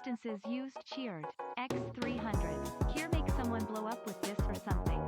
Instances used cheered. X300. Here make someone blow up with this or something.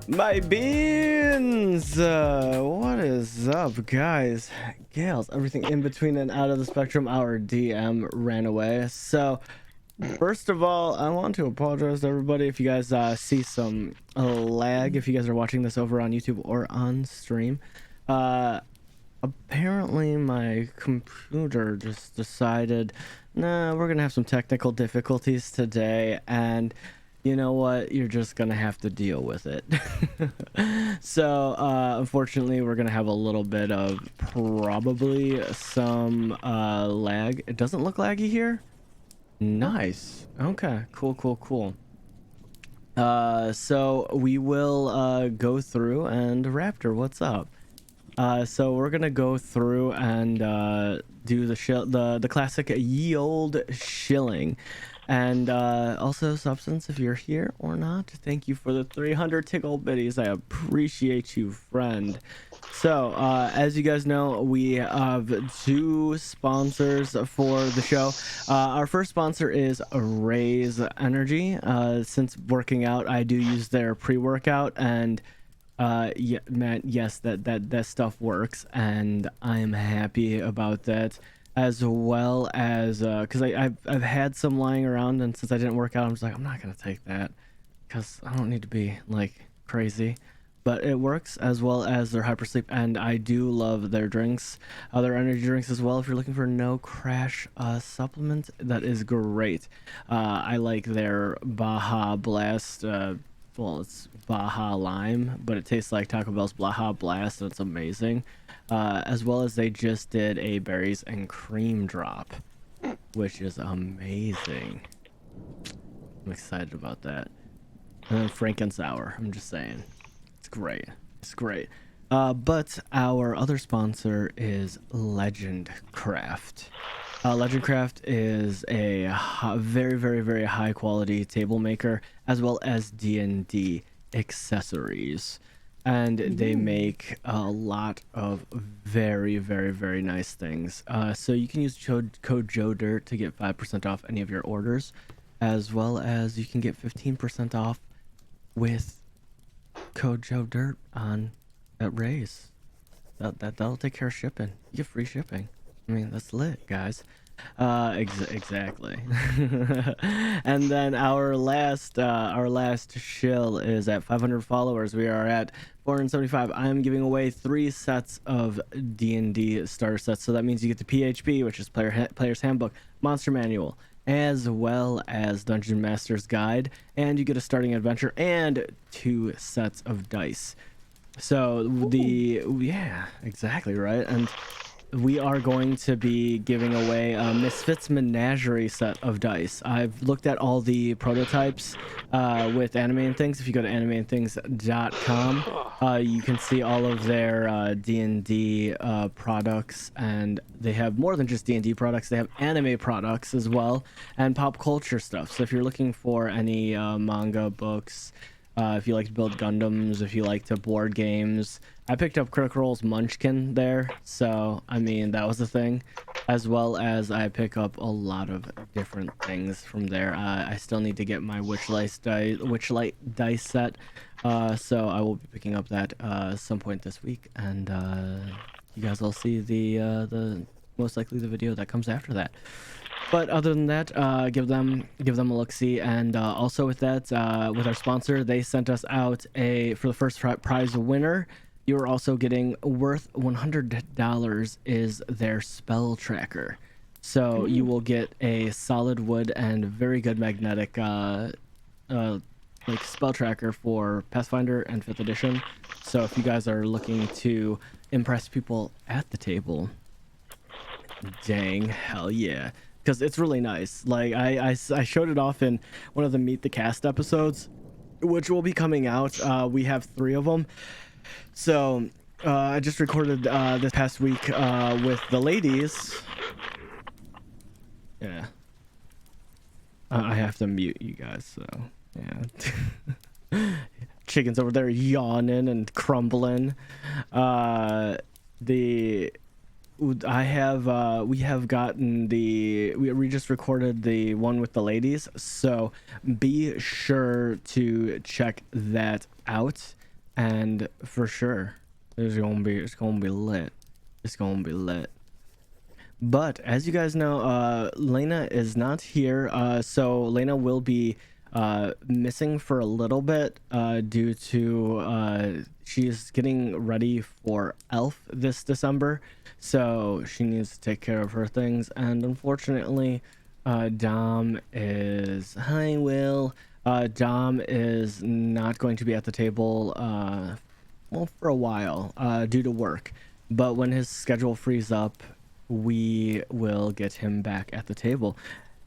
My beans! What is up, guys? Gales, everything in between and out of the spectrum. Our DM ran away. So, first of all, I want to apologize to everybody if you guys see some lag, if you guys are watching this over on YouTube or on stream. Apparently, my computer just decided, nah, we're gonna have some technical difficulties today, and you know what, you're just gonna have to deal with it. So unfortunately we're gonna have a little bit of probably some lag. It doesn't look laggy here. Nice. Okay, cool. So we will go through, and Raptor, what's up? So we're gonna go through and do the classic ye old shilling, and also Substance, if you're here or not, thank you for the 300 tickle biddies. I appreciate you, friend. So as you guys know, we have two sponsors for the show. Our first sponsor is Raise Energy. Since working out, I do use their pre-workout, and yeah, man, yes, that stuff works, and I'm happy about that, as well as because I've had some lying around, and since I didn't work out, I'm just like, I'm not gonna take that because I don't need to be like crazy. But it works, as well as their hypersleep, and I do love their drinks, their energy drinks as well. If you're looking for no crash supplement, that is great. I like their Baja Blast. Well, it's Baja Lime, but it tastes like Taco Bell's Baja Blast, and it's amazing. As well as they just did a berries and cream drop, which is amazing. I'm excited about that. And then Franken Sour, I'm just saying. It's great. It's great. But our other sponsor is Legend Craft. Legend Craft is a very high quality table maker, as well as D&D accessories, and they make a lot of very nice things. So you can use code JoeDirt to get 5% off any of your orders, as well as you can get 15% off with code JoeDirt on at Raise. That'll take care of shipping. You get free shipping. I mean, that's lit, guys. Exactly. And then our last shill is at 500 followers. We are at 475. I am giving away 3 sets of D&D starter sets. So that means you get the PHP, which is Player's Handbook, Monster Manual, as well as Dungeon Master's Guide, and you get a starting adventure and 2 sets of dice. So yeah, exactly right. And we are going to be giving away a Misfit's Menagerie set of dice. I've looked at all the prototypes with Anime and Things. If you go to animeandthings.com, you can see all of their D&D products, and they have more than just D&D products. They have anime products as well, and pop culture stuff. So if you're looking for any manga books, if you like to build Gundams, if you like to board games, I picked up Critical Role's Munchkin there, so I mean that was the thing, as well as I pick up a lot of different things from there. I still need to get my Witchlight dice set, so I will be picking up that some point this week, and you guys will see the most likely the video that comes after that. But other than that, give them a look-see, and also with that, with our sponsor, they sent us out for the first prize winner. You are also getting worth $100 is their spell tracker. So you will get a solid wood and very good magnetic like spell tracker for Pathfinder and 5th edition. So if you guys are looking to impress people at the table, dang, hell yeah. Because it's really nice. Like I showed it off in one of the Meet the Cast episodes, which will be coming out. We have 3 of them. So I just recorded this past week with the ladies. Yeah. I have to mute you guys, so yeah. Chicken's over there yawning and crumbling. We have gotten we just recorded the one with the ladies, so be sure to check that out, and for sure it's gonna be lit. But as you guys know, Lena is not here, so Lena will be missing for a little bit due to she's getting ready for Elf this December, so she needs to take care of her things, and unfortunately Dom is, hi Will, Dom is not going to be at the table, well, for a while, due to work. But when his schedule frees up, we will get him back at the table.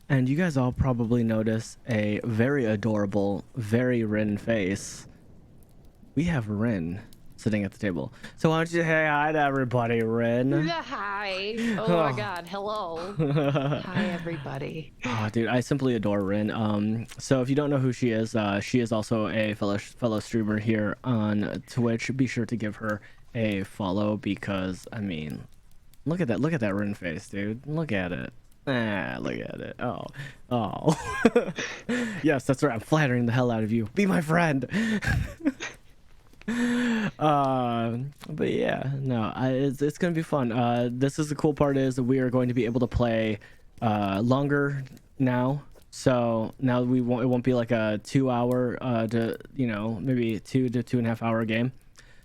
And you guys all probably notice a very adorable, very Rin face. We have Rin sitting at the table. So why don't you say hi to everybody, Rin? Hi. Oh my god. Hello. Hi, everybody. Oh, dude, I simply adore Rin. So if you don't know who she is also a fellow streamer here on Twitch. Be sure to give her a follow because, I mean, look at that Rin face, dude. Look at it. Look at it. Oh. Yes, that's right. I'm flattering the hell out of you. Be my friend. But yeah, no, it's gonna be fun. This is the cool part is that we are going to be able to play longer now. So now it won't be like a 2 hour to maybe 2 to 2.5 hour game.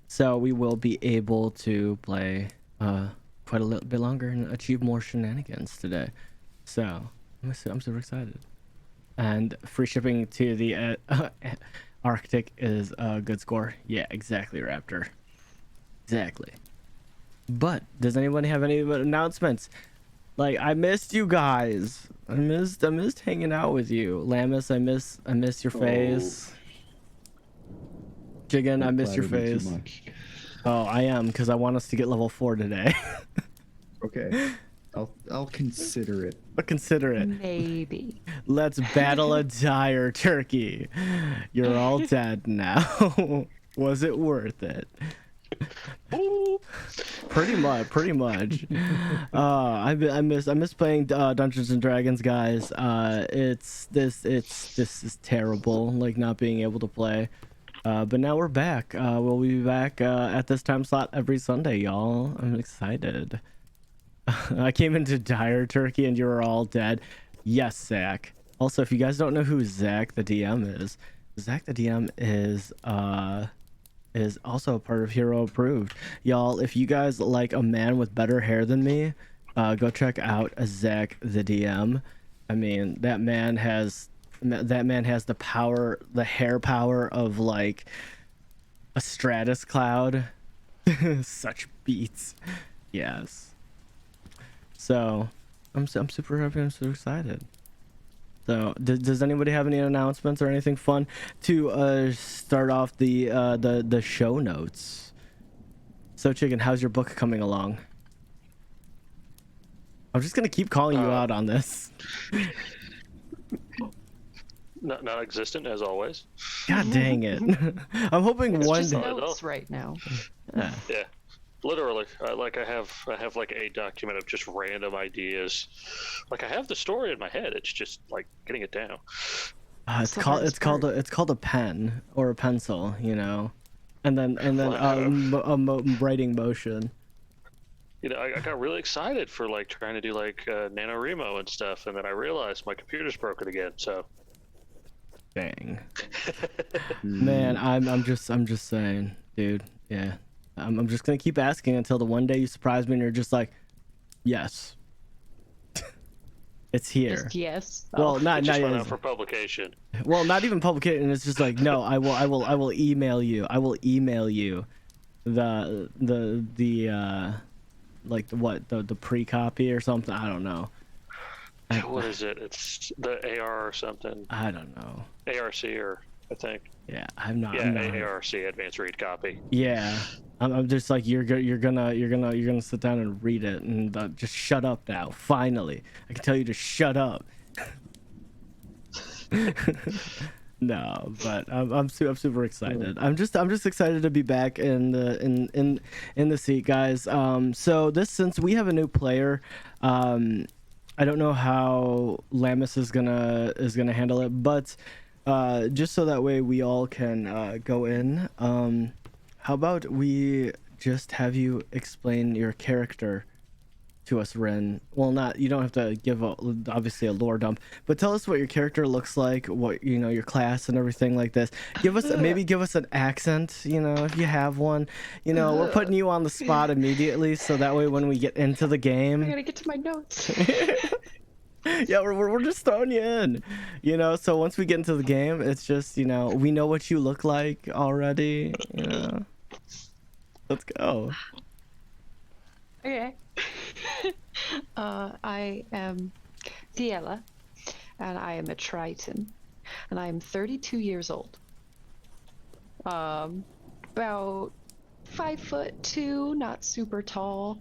So we will be able to play quite a little bit longer and achieve more shenanigans today. So I'm super excited. And free shipping to the Arctic is a good score. Yeah, exactly, Raptor. Exactly. But does anybody have any announcements? Like, I missed you guys. I missed hanging out with you. Lamus, I miss your face. Jigen, I miss your face. Too much. Oh, I am, because I want us to get level 4 today. Okay. I'll consider it. I'll consider it. Maybe. Let's battle a dire turkey. You're all dead now. Was it worth it? Pretty much. I miss playing Dungeons and Dragons, guys. This is terrible, like not being able to play. But now we're back. We'll be back at this time slot every Sunday, y'all. I'm excited. I came into dire turkey and you were all dead. Yes, Zach. Also, if you guys don't know who Zach the DM is, Zach the DM is also a part of Hero Approved. Y'all, if you guys like a man with better hair than me, go check out Zach the DM. I mean, that man has the power, the hair power of like a stratus cloud. Such beats. Yes. So I'm super happy. I'm so excited. So does anybody have any announcements or anything fun to start off the show notes? So Chicken, how's your book coming along? I'm just gonna keep calling you out on this. Not existent as always. God dang it! I'm hoping It's one just day. notes right now. Yeah, literally. I have like a document of just random ideas. Like I have the story in my head. It's just like getting it down. It's called a pen or a pencil, you know, and then writing motion. You know, I got really excited for like trying to do like NaNoWriMo and stuff, and then I realized my computer's broken again. So. Dang. Man, I'm just saying, dude. Yeah, I'm just gonna keep asking until the one day you surprise me and you're just like, yes, it's here. Just yes. Well, not Just went yes. out for publication. Well, not even publication. It's just like, no, I will email you. I will email you the like the pre-copy or something. I don't know. What is it? It's the AR or something. I don't know. ARC or I think. Yeah, I'm not. ARC, Advanced Read Copy. Yeah, I'm just like you're gonna sit down and read it and just shut up now. Finally, I can tell you to shut up. No, but I'm super excited. I'm just excited to be back in the seat, guys. So since we have a new player, I don't know how Lamus is gonna handle it, but just so that way we all can go in. How about we just have you explain your character to us, Ren? Well, you don't have to give obviously a lore dump, but tell us what your character looks like, what your class and everything like this. Give us an accent, if you have one. We're putting you on the spot immediately, so that way when we get into the game. I gotta get to my notes. Yeah, we're just throwing you in, you know. So once we get into the game, it's just, you know, we know what you look like already, you know. Let's go. Okay. I am Thiela, and I am a Triton, and I am 32 years old. About 5'2", not super tall.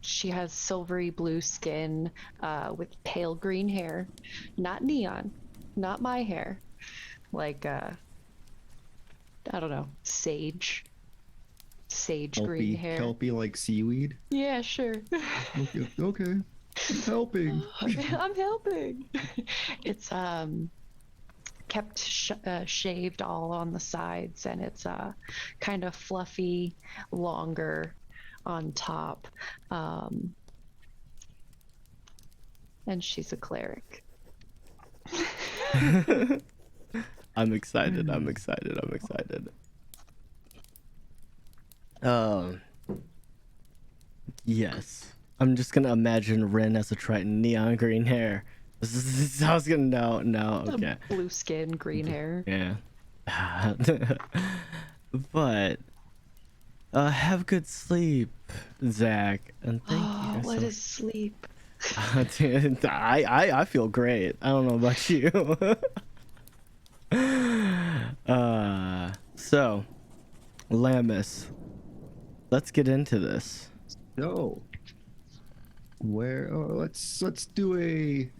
She has silvery blue skin, with pale green hair, not neon, not my hair, like I don't know, sage green hair. Kelpie like seaweed. Yeah, sure. Okay. Helping. I'm helping. It's kept shaved all on the sides, and it's kind of fluffy, longer on top. And she's a cleric. I'm excited. I'm excited. I'm excited. Yes. I'm just gonna imagine Rin as a Triton, neon green hair. I was gonna no. Okay. Blue skin, green hair. Yeah. But have good sleep, Zach, and thank you. What so- is sleep? Dude, I feel great. I don't know about you. So Lamus, let's get into this. So, let's do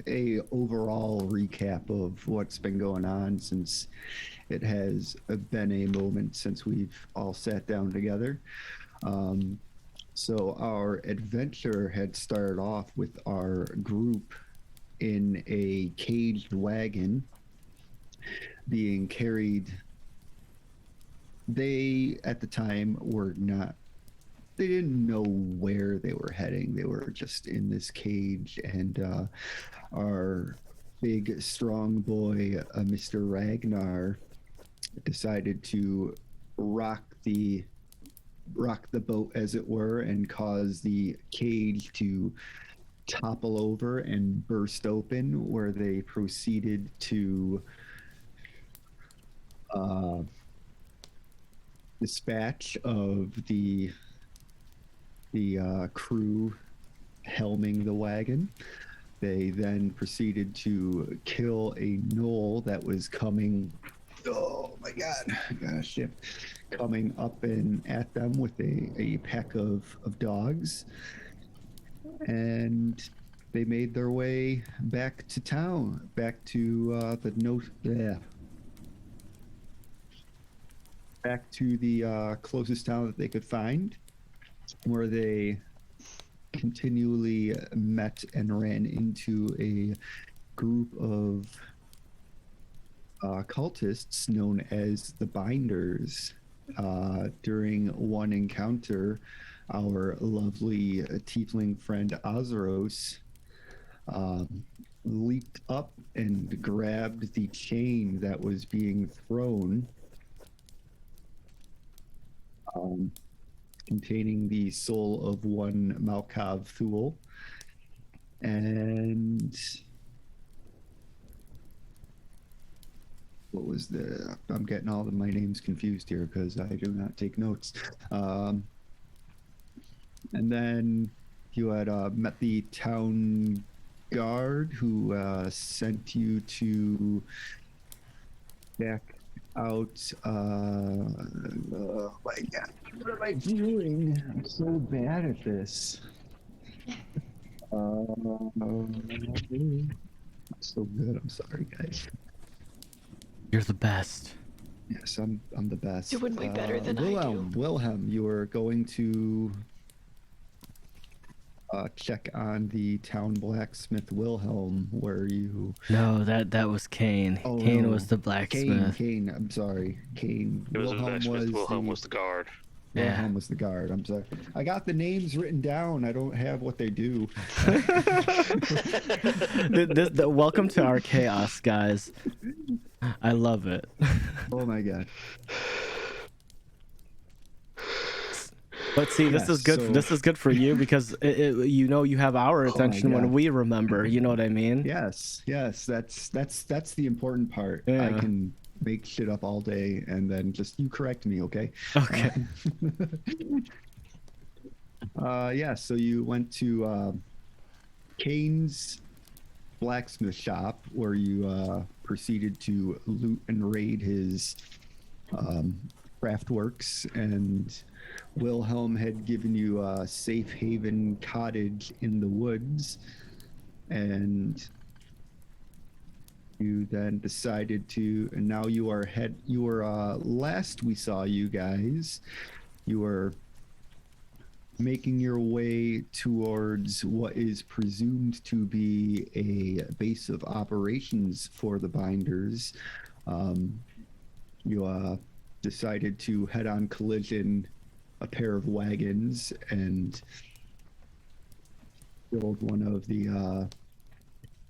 a overall recap of what's been going on, since it has been a moment since we've all sat down together. So our adventure had started off with our group in a caged wagon being carried. They, at the time, they didn't know where they were heading. They were just in this cage, and our big, strong boy, Mr. Ragnar, decided to rock the boat, as it were, and cause the cage to topple over and burst open, where they proceeded to dispatch of the crew helming the wagon. They then proceeded to kill a gnoll that was coming. Oh my god, gosh, yeah. Coming up and at them with a pack of dogs. And they made their way back to town, back to back to the closest town that they could find, where they continually met and ran into a group of cultists known as the Binders. During one encounter, our lovely tiefling friend Azeros leaped up and grabbed the chain that was being thrown, containing the soul of one Malkav Thule. And what was I'm getting all of my names confused here because I do not take notes. And then you had met the town guard who sent you to check out. Oh my God, what am I doing? I'm so bad at this. So good. I'm sorry, guys. You're the best. Yes, I'm the best. It wouldn't be better than I do. Wilhelm, you were going to check on the town blacksmith Wilhelm, where you... No, that was Kane. Oh, Kane no. was the blacksmith. Kane, I'm sorry. Kane. It was the blacksmith. Wilhelm was the guard. Wilhelm was the guard. I'm sorry. I got the names written down. I don't have what they do. Welcome to our chaos, guys. I love it. Oh my God. But see, this Yes, is good. so- This is good for you because you know you have our attention when God. we remember. You know what I mean? Yes, that's the important part. I Yeah. can make shit up all day and then just you correct me, okay? Okay. Yeah, so you went to Kane's blacksmith shop where you proceeded to loot and raid his craft works, and Wilhelm had given you a safe haven cottage in the woods, and you then decided to, and now you are last we saw you guys, you were making your way towards what is presumed to be a base of operations for the Binders. You decided to head on collision a pair of wagons and killed one of the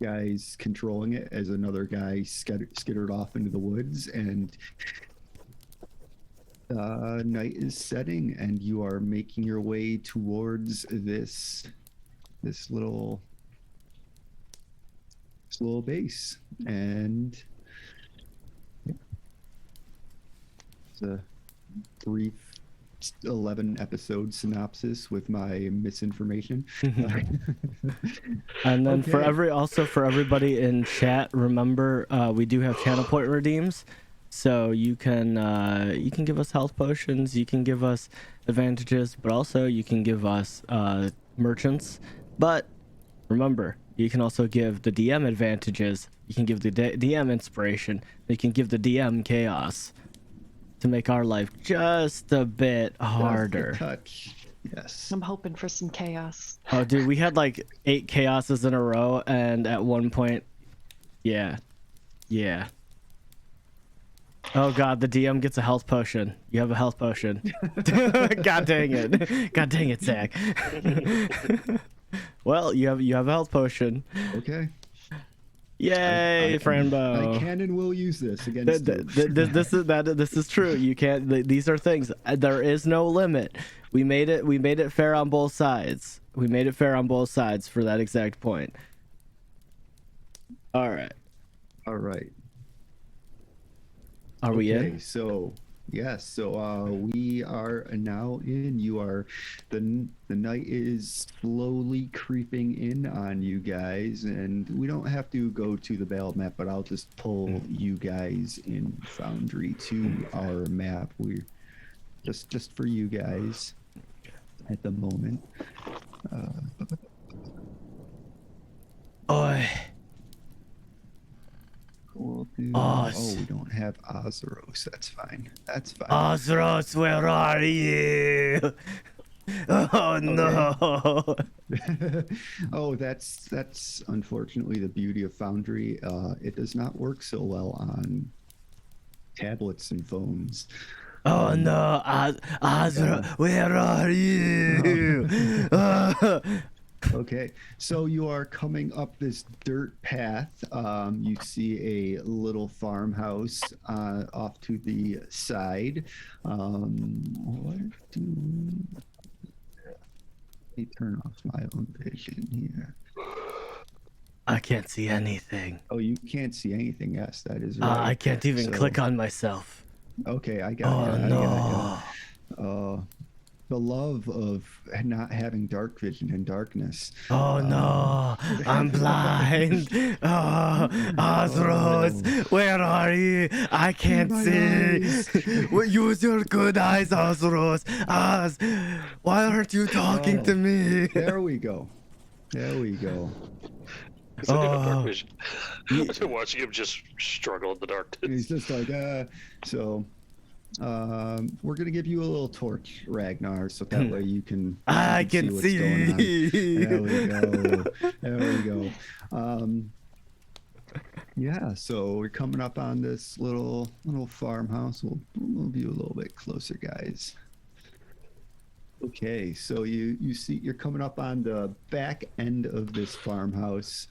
guys controlling it as another guy skittered off into the woods, and night is setting and you are making your way towards this little base. And it's a brief 11 episode synopsis with my misinformation. And then for Okay. for everybody in chat, remember we do have channel point redeems, so you can give us health potions, you can give us advantages, but also you can give us merchants. But remember, you can also give the DM advantages, you can give the DM inspiration, you can give the DM chaos to make our life just a bit harder. Just a touch. Yes. I'm hoping for some chaos. Oh, dude, we had like 8 chaoses in a row, and at one point, yeah. Oh god, the DM gets a health potion. You have a health potion. God dang it, Zach. Well, you have a health potion. Okay. Yay, Franbo. I can and will use this against you. This is true. You can't. These are things. There is no limit. We made it fair on both sides. We made it fair on both sides for that exact point. All right. All right. Are we Okay, in? so yes, so we are now in. You are the night is slowly creeping in on you guys, and we don't have to go to the battle map, but I'll just pull you guys in Foundry to our map. We're just for you guys at the moment. Oi. We'll do, Oz. oh, we don't have Ozeros. That's fine. That's fine. Ozros, where are you? Oh no. Oh, that's unfortunately the beauty of Foundry. It does not work so well on tablets and phones. Oh no, Ozro, where are you? Okay, so you are coming up this dirt path. You see a little farmhouse off to the side. Let me turn off my own vision here. I can't see anything. Oh, you can't see anything. Yes, that is right. I can't even click on myself. Okay, I got Oh ya, no. I got ya. The love of not having dark vision and darkness. Oh no, I'm blind. Oh, Ozros, where are you? I can't My see. Well, use your good eyes, Ozros. Oz, why aren't you talking to me? There we go. There we go. It's like a dark Oh. vision. I've been watching him just struggle in the darkness. He's just like, so we're gonna give you a little torch, Ragnar, so that way you can. I can what's going on. see. There we go. There we go. Yeah, so we're coming up on this little farmhouse. We'll move you a little bit closer, guys. Okay, so you see you're coming up on the back end of this farmhouse.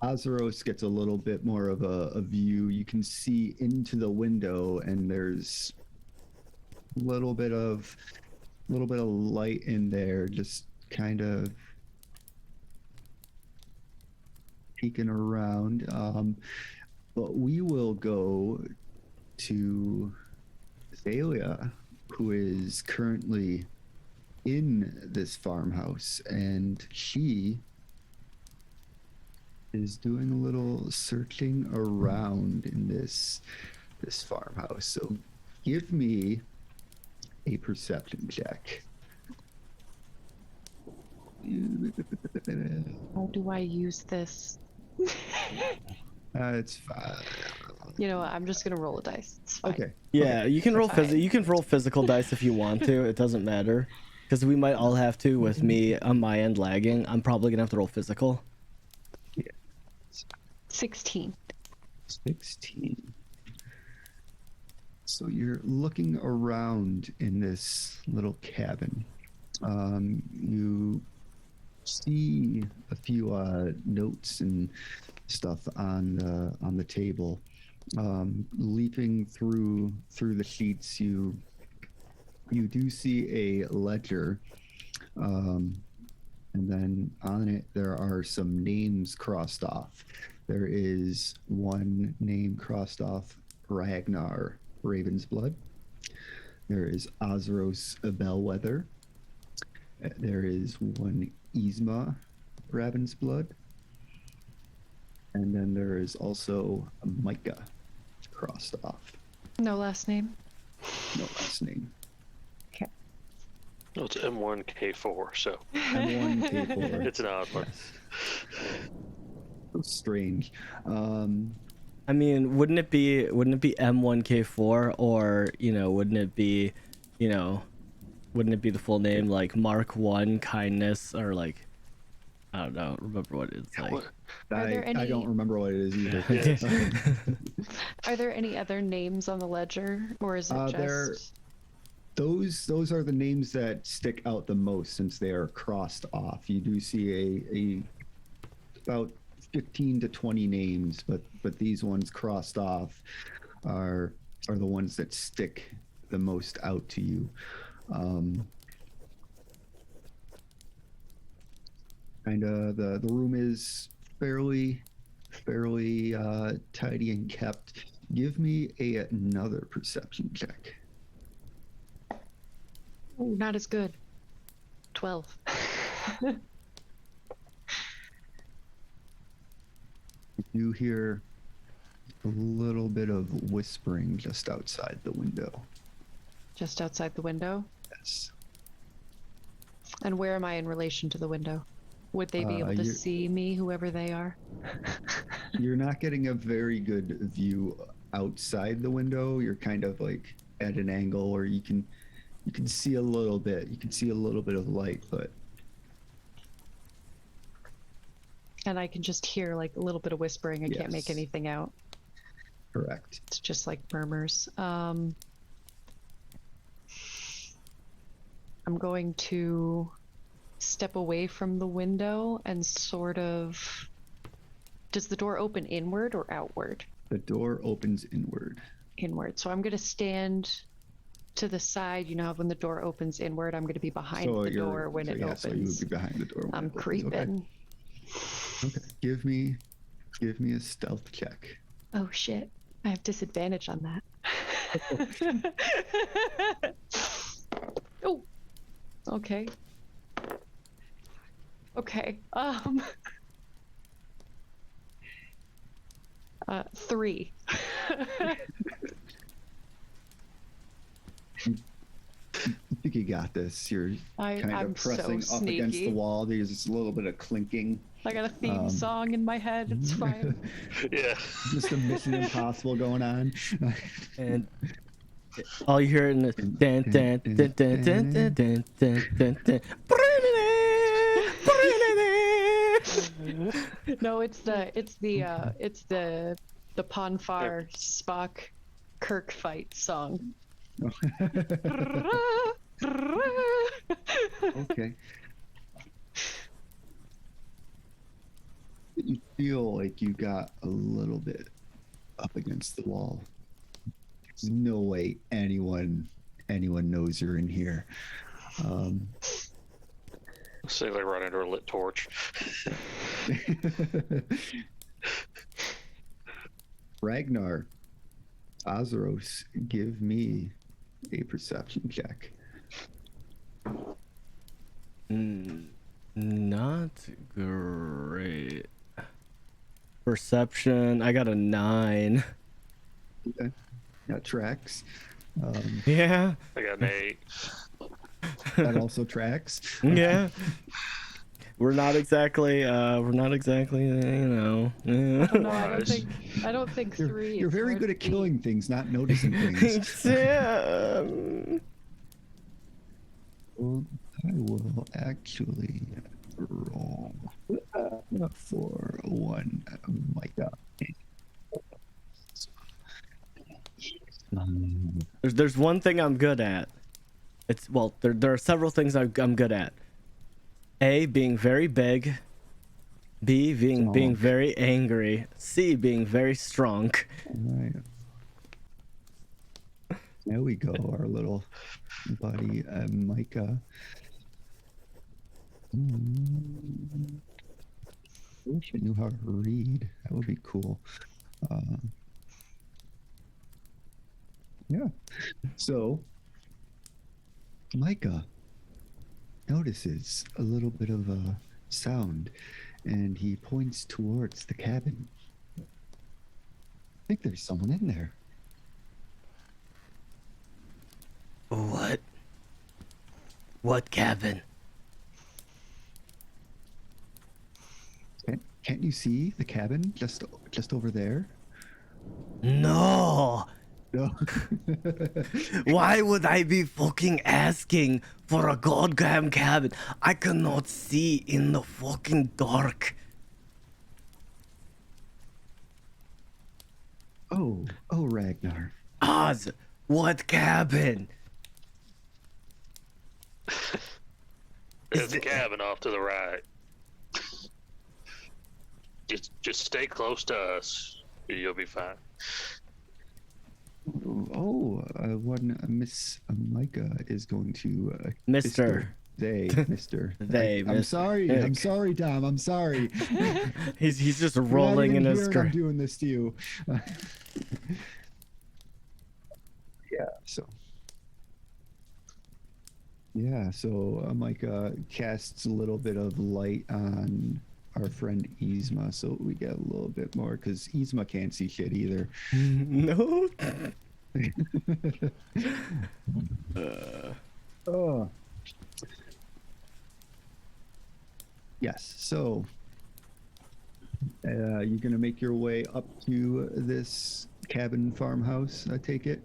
Azeros gets a little bit more of a view. You can see into the window, and there's little bit of light in there, just kind of peeking around. But we will go to Thalia, who is currently in this farmhouse, and she is doing a little searching around in this farmhouse. So give me a perception check. How do I use this? It's fine. You know what? I'm just gonna roll a dice. It's fine. Okay. Yeah, you can roll Fine. you can roll physical dice if you want to. It doesn't matter, because we might all have to. With me on my end lagging, I'm probably gonna have to roll physical. 16. 16. So you're looking around in this little cabin. You see a few notes and stuff on the table. Leaping through the sheets, you do see a ledger, and then on it there are some names crossed off. There is one name crossed off, Ragnar Ravensblood. There is Osros Bellwether. There is one Yzma Ravensblood. And then there is also Micah crossed off. No last name. No last name. No, it's M1K4, so M1K4. it's an odd one. So strange. I mean, wouldn't it be M1K4, or wouldn't it be the full name, like Mark 1 Kindness, or like, I don't know, remember what it's like. Are there I any- don't remember what it is either. Are there any other names on the ledger, or is it just? Those are the names that stick out the most since they are crossed off. You do see a about 15 to 20 names, but these ones crossed off are the ones that stick the most out to you. Kind of the room is fairly tidy and kept. Give me another perception check. Oh, not as good. 12. You hear a little bit of whispering just outside the window. Just outside the window. Yes. And where am I in relation to the window? Would they be able to you're- see me, whoever they are? You're not getting a very good view outside the window. You're kind of like at an angle where you can see a little bit. You can see a little bit of light, but And I can just hear like a little bit of whispering. I can't make Yes. anything out. correct. It's just like murmurs. I'm going to step away from the window and sort of. Does the door open inward or outward? The door opens inward. Inward. So I'm going to stand to the side. You know, when the door opens inward, I'm going to be behind the door when it opens. So you would be behind the door. When I'm it opens. creeping. Okay. Give me a stealth check. Oh shit. I have disadvantage on that. Oh. Okay. Okay. 3. I think you got this. You're kind I'm of pressing so up against the sneaky. wall. There's just a little bit of clinking. I got a theme song in my head. It's fine. Yeah. Just a Mission Impossible going on. And all you hear in the dun, dun, dun, dun, dun, dun, dun, dun, dun, dun. No, it's the Ponfar Spock Kirk fight song. Okay. You feel like you got a little bit up against the wall. There's no way anyone anyone knows you're in here. Say they run under a lit torch. Ragnar, Azeros, give me a perception check. Not great. Perception, I got a 9. Okay. That tracks. Yeah. I got an 8. That also tracks. Yeah. We're not exactly, you know. No, Nice. I don't think three. You're is very hard good to at beat. killing things, not noticing things. Yeah. Well, I will actually roll for one. My God. There's one thing I'm good at. It's well, there are several things I'm good at. A, being very big. B, being Strong. very angry. C, being very strong. All right. There we go, our little buddy Micah. I wish I knew how to read. That would be cool. Yeah. So, Micah notices a little bit of a sound, and he points towards the cabin. I think there's someone in there. What? What cabin? Can't you see the cabin just over there? No. No. Why would I be fucking asking for a goddamn cabin? I cannot see in the fucking dark. Oh, Ragnar. Oz, what cabin? There's a cabin off to the right. Just stay close to us. You'll be fine. Oh, one Miss Micah is going to Mister. Mister. Mister. I'm sorry. I'm sorry, Tom. I'm sorry. He's just You're not rolling in even his here and I'm grave. doing this to you. So Micah casts a little bit of light on our friend Yzma, so we get a little bit more, because Yzma can't see shit either. No. Oh. Yes, so you're gonna make your way up to this cabin farmhouse, I take it?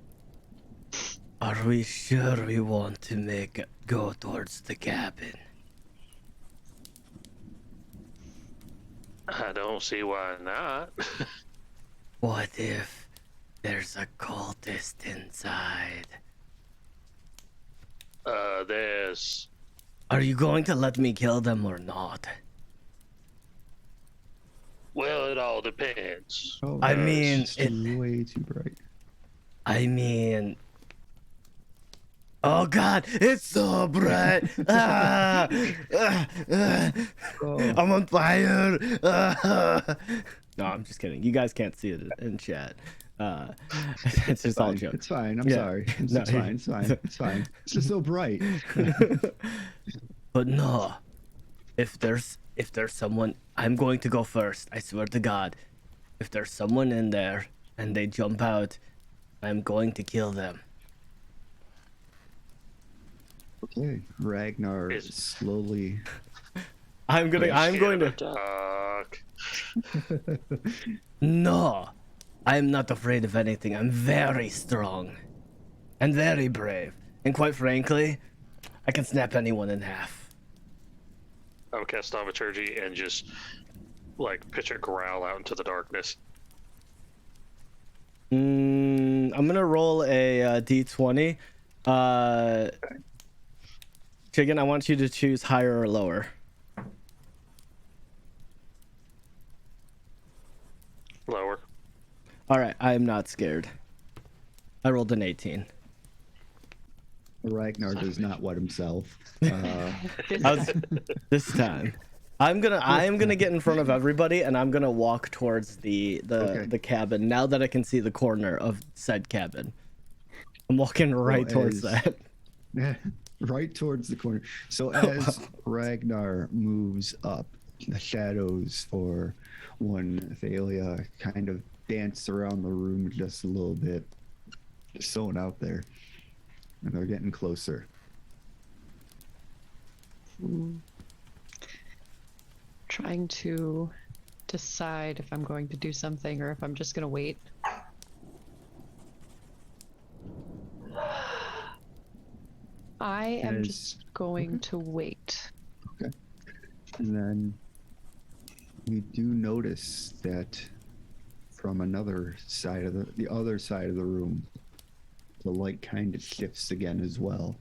Are we sure we want to go towards the cabin? I don't see why not. What if there's a cultist inside? There's. Are you going to let me kill them or not? Well, it all depends. Oh, I it's mean, just it- way too bright. I mean... Oh god, it's so bright! I'm on fire! No, I'm just kidding. You guys can't see it in chat. It's just all joke. It's fine. I'm Yeah. sorry. It's No, fine. It's fine. It's fine. It's just so bright. But no, if there's someone, I'm going to go first. I swear to God, if there's someone in there and they jump out, I'm going to kill them. Okay. Ragnar Is- slowly. I'm going to. Talk. No, I'm not afraid of anything. I'm very strong and very brave. And quite frankly, I can snap anyone in half. I would cast Thaumaturgy and just like pitch a growl out into the darkness. I'm gonna roll a d20. Chicken, I want you to choose higher or lower. Lower. All right, I am not scared. I rolled an 18. Ragnar does not wet himself. This I was- time. This time, I am gonna get in front of everybody, and I'm gonna walk towards Okay. the cabin. Now that I can see the corner of said cabin, I'm walking right towards as- that. Right towards the corner. So Oh, as wow. Ragnar moves up, the shadows for one Thalia kind of dance around the room just a little bit, just throwing out there, and they're getting closer. Trying to decide if I'm going to do something or if I'm just going to wait. I am As- just going to wait. And then we do notice that from another side of the other side of the room, the light kind of shifts again as well.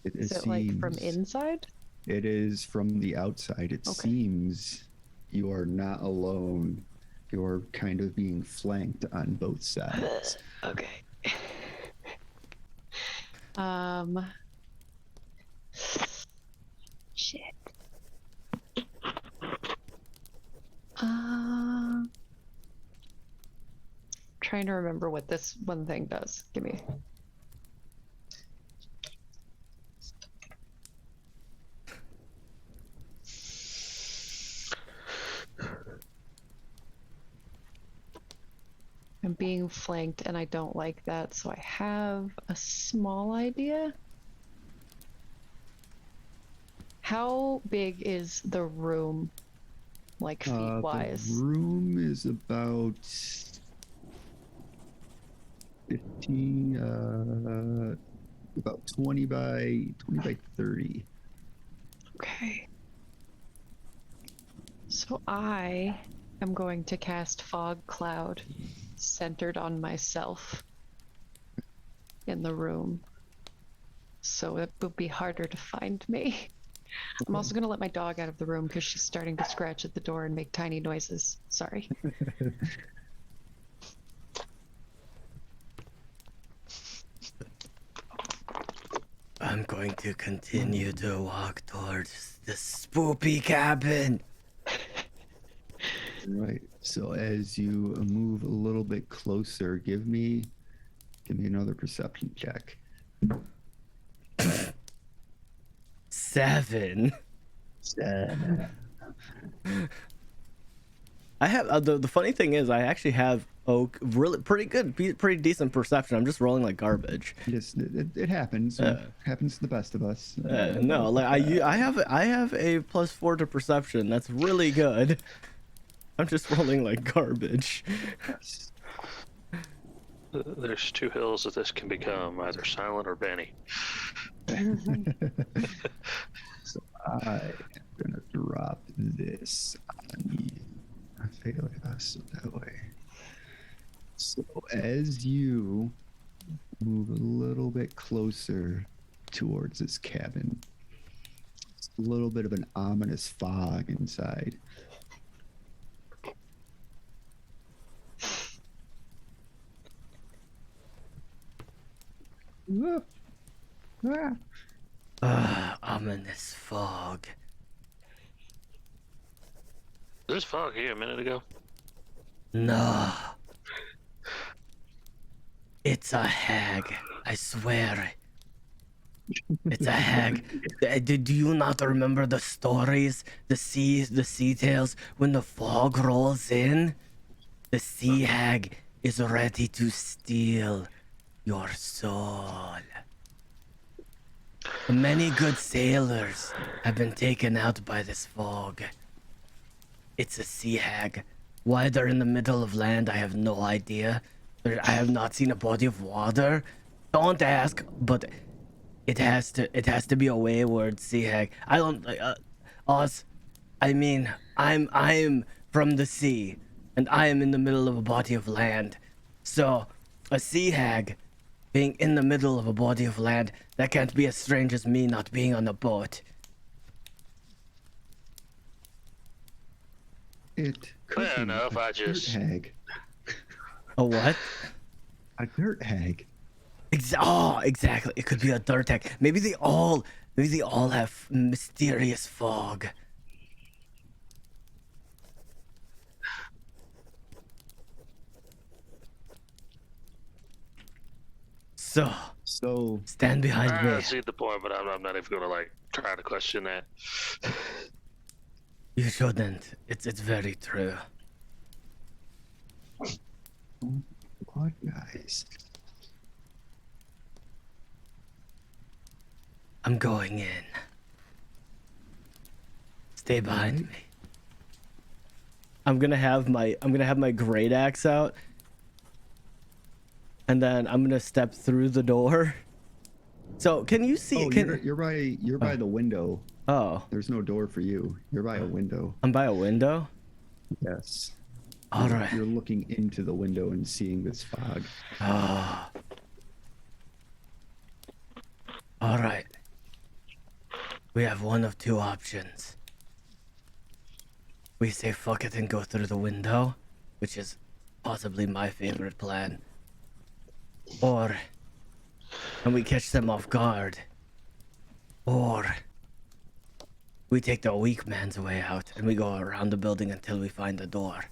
Is it like from seems- inside? It is from the outside. It Okay. seems you are not alone. You're kind of being flanked on both sides. Okay. Um. Shit. Trying to remember what this one thing does. Give me. I'm being flanked and I don't like that, so I have a small idea. How big is the room, like feet wise? The room is about 15, about 20 by 30. Okay. So I am going to cast Fog Cloud centered on myself in the room. So it will be harder to find me. I'm also going to let my dog out of the room because she's starting to scratch at the door and make tiny noises. Sorry. I'm going to continue to walk towards the spoopy cabin. Right. So as you move a little bit closer, give me another perception check. 7. I have the funny thing is I actually have really pretty decent perception. I'm just rolling like garbage. Yes, it happens. Happens to the best of us. No, like I have a +4 to perception. That's really good. I'm just rolling like garbage. Yes. There's two hills that this can become, either silent or Benny. So I am gonna drop this on you. I feel us that way. So as you move a little bit closer towards this cabin, it's a little bit of an ominous fog inside. Ominous fog. Was this fog here a minute ago? No. It's a hag. I swear. It's a hag. Do you not remember the stories? The sea tales when the fog rolls in? The sea hag is ready to steal your soul. Many good sailors have been taken out by this fog. It's a sea hag. Why they're in the middle of land, I have no idea. I have not seen a body of water. Don't ask, but it has to be a wayward sea hag. I don't us. I mean, I'm from the sea, and I am in the middle of a body of land. So, a sea hag being in the middle of a body of land, that can't be as strange as me not being on a boat. It could Fair be enough, a I dirt just- hag. A what? A dirt hag. Exactly. It could be a dirt tech. Maybe they all have mysterious fog. So, So stand behind I me. see the point, but I'm not even gonna like try to question that. You shouldn't. It's very true. what, guys? I'm going in. Stay behind me. I'm gonna have my great axe out, and then I'm gonna step through the door. So can you see? Oh, you're by the window. Oh, There's no door for you. You're by a window. I'm by a window. Yes. All You're- right. You're looking into the window and seeing this fog. Ah. All right. We have one of two options. We say fuck it and go through the window, which is possibly my favorite plan. And we catch them off guard. Or we take the weak man's way out and we go around the building until we find the door.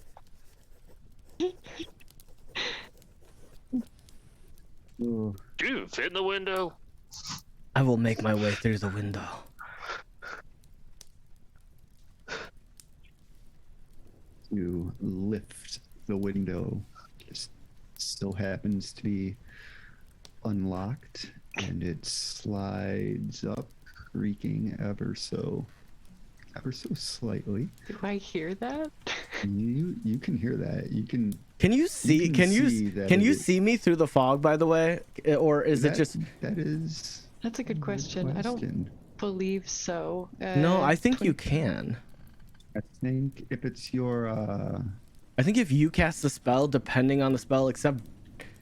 Oh, Do you fit in the window? I will make my way through the window. you lift the window. Just so happens to be unlocked, and it slides up, creaking ever so slightly. Do I hear that? You can hear that. You can. Can you see? can see that Can you it- see me through the fog? By the way, or is it just? that is That's a good question. I don't question. believe so. No, I think you 20 can. I think if it's your I think if you cast the spell, depending on the spell, except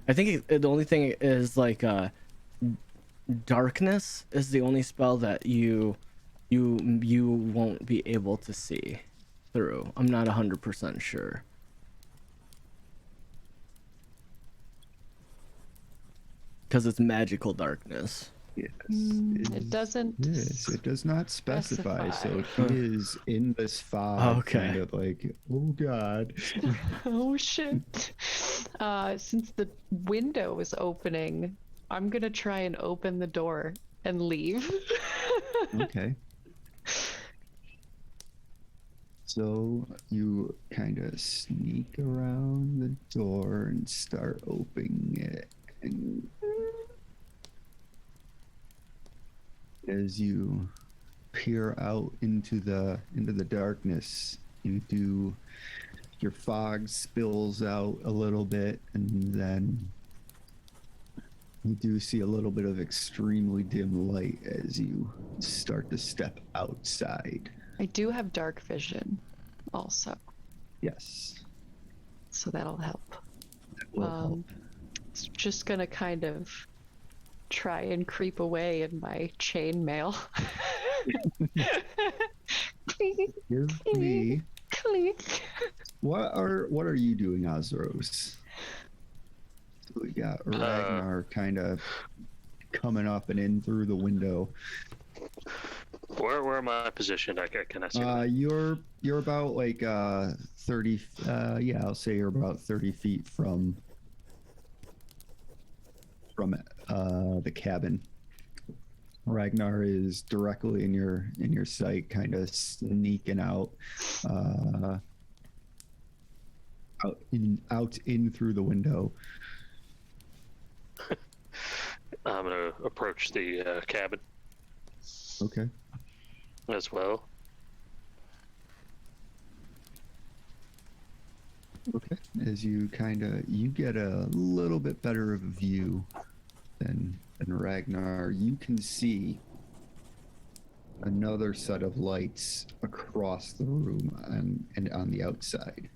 I think the only thing is like darkness is the only spell that you won't be able to see through. I'm not 100% sure. Because it's magical darkness. yes, It doesn't. Yes, it does not specify. So specify. he is in this fog, Okay. kind of like, oh god. Oh shit. Since the window is opening, I'm gonna try and open the door and leave. Okay. So you kind of sneak around the door and start opening it, and as you peer out into the darkness, your fog spills out a little bit, and then you do see a little bit of extremely dim light as you start to step outside. I do have dark vision also, Yes. so that'll help. That will help. It's just gonna kind of try and creep away in my chainmail. Clink, Give me. clink. What are you doing, Ozros? So we got Ragnar kind of coming up and in through the window. Where am I positioned? I cannot see. that. You're about like 30. Yeah, I'll say you're about 30 feet from the cabin. Ragnar is directly in your sight, kind of sneaking out in through the window. I'm gonna approach the cabin Okay. as well. Okay. As you get a little bit better of a view than Ragnar, you can see another set of lights across the room and on the outside.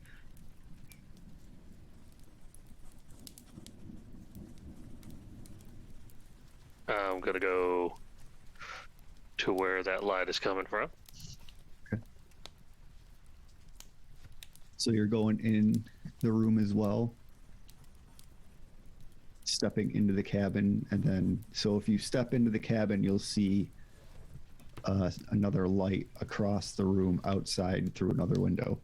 I'm gonna go to where that light is coming from. So you're going in the room as well. stepping into the cabin, and then so if you step into the cabin, you'll see another light across the room outside through another window.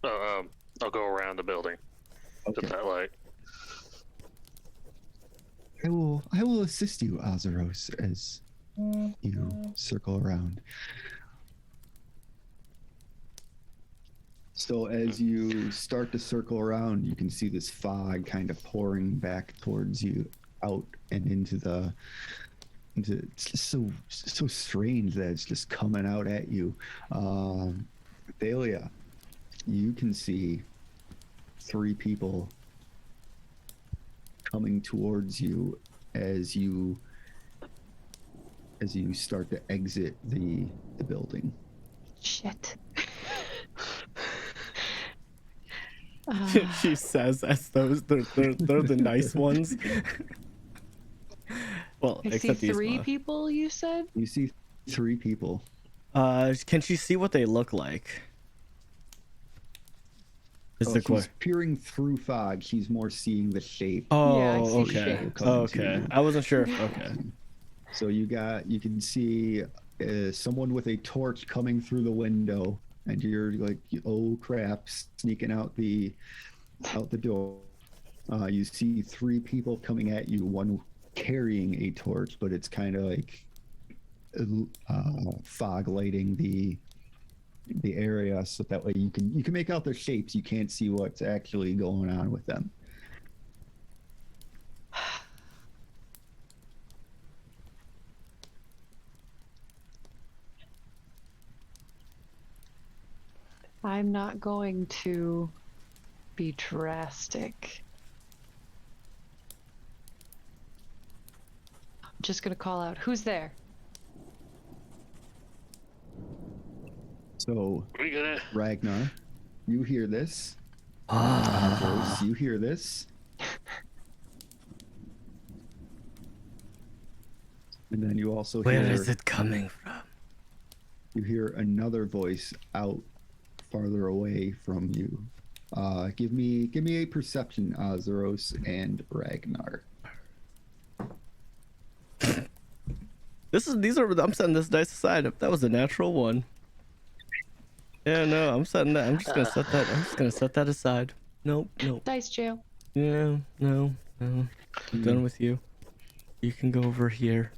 I'll go around the building. Okay. Get that light. I will assist you, Azeros, as you circle around. So as you start to circle around, you can see this fog kind of pouring back towards you, out and into it's just so strange that it's just coming out at you. Thalia, you can see 3 people coming towards you as you start to exit the building. Shit. She says as those they're the nice ones. Well, I see except these 3 ones. people, you said? You see 3 people. Can she see what they look like? Is the She's question. peering through fog. She's more seeing the shape. Oh, Yeah, I see okay. shapes. coming to Okay. you. I wasn't sure. Okay. So you can see someone with a torch coming through the window, and you're like, oh crap, sneaking out the door. You see 3 people coming at you, one carrying a torch, but it's kind of like fog lighting the area, so that way you can make out their shapes. You can't see what's actually going on with them. I'm not going to be drastic. I'm just gonna call out, who's there? So We gonna? Ragnar, you hear this. Ah. Andros, you hear this. And then you also Where hear is it coming from? you hear another voice out farther away from you. Give me a perception, Azeros and Ragnar. I'm setting this dice aside. That was a natural one. Yeah, no, I'm setting that. I'm just gonna set that. I'm just gonna set that aside. Nope. Dice jail. Yeah, no. I'm done with you. You can go over here.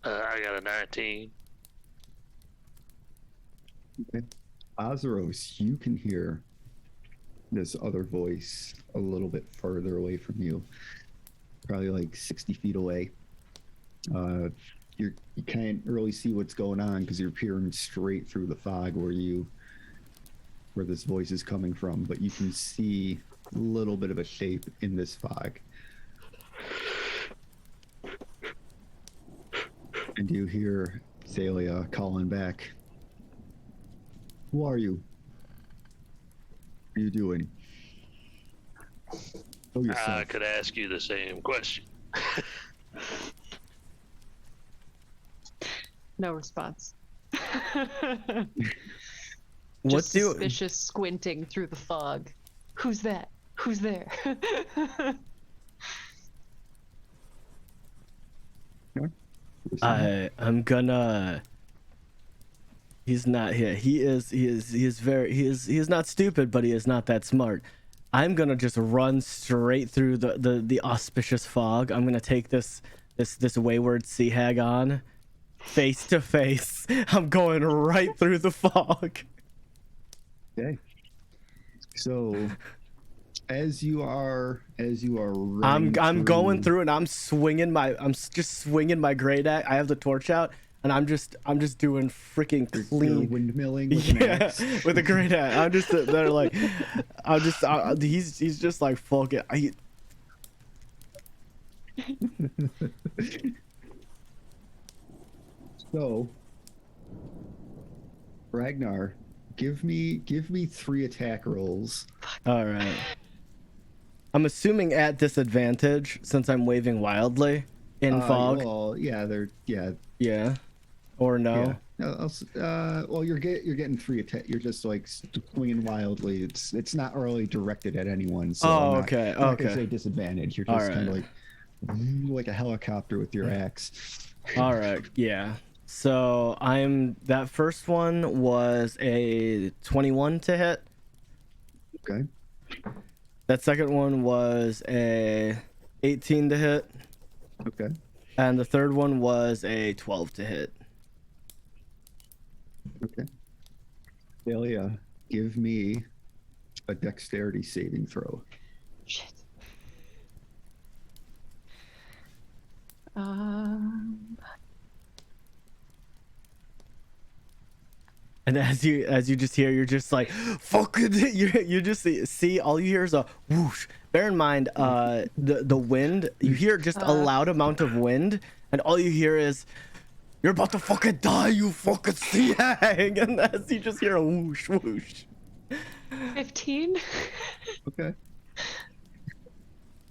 I got a 19. Okay. Azeros, you can hear this other voice a little bit further away from you, probably like 60 feet away. You can't really see what's going on because you're peering straight through the fog where this voice is coming from, but you can see a little bit of a shape in this fog. And you hear Thalia calling back. Who are you? What are you doing? Show yourself. I could ask you the same question. No response. What Just do suspicious squinting through the fog. Who's that? Who's there? I'm gonna. He's not here. He is not stupid, but he is not that smart. I'm gonna just run straight through the auspicious fog. I'm gonna take this wayward sea hag on, face to face. I'm going right through the fog. Okay. So, as you are I'm running going through and I'm just swinging my great axe. I have the torch out and I'm just doing freaking you're clean. windmilling with an axe. With a great axe. I'm just they're like, he's just like fuck it. So, Ragnar, give me 3 attack rolls. All right. I'm assuming at disadvantage since I'm waving wildly in fog. Well, yeah, Yeah. Or no? Yeah. Well, you're getting 3 attack. You're just like swinging wildly. It's not really directed at anyone. So Oh, I'm not, okay, I'm not gonna okay. say disadvantage. You're All just kind of right. like a helicopter with your axe. All right, yeah. So that first one was a 21 to hit. Okay. That second one was a 18 to hit. Okay. And the third one was a 12 to hit. Okay. Delia, give me a dexterity saving throw. Shit. Um, And as you just hear, you're just like, fucking, you just see all you hear is a whoosh. Bear in mind, the wind, you hear just a loud amount of wind, and all you hear is, you're about to fucking die, you fucking sea hag. And as you just hear a whoosh, whoosh. 15. Okay.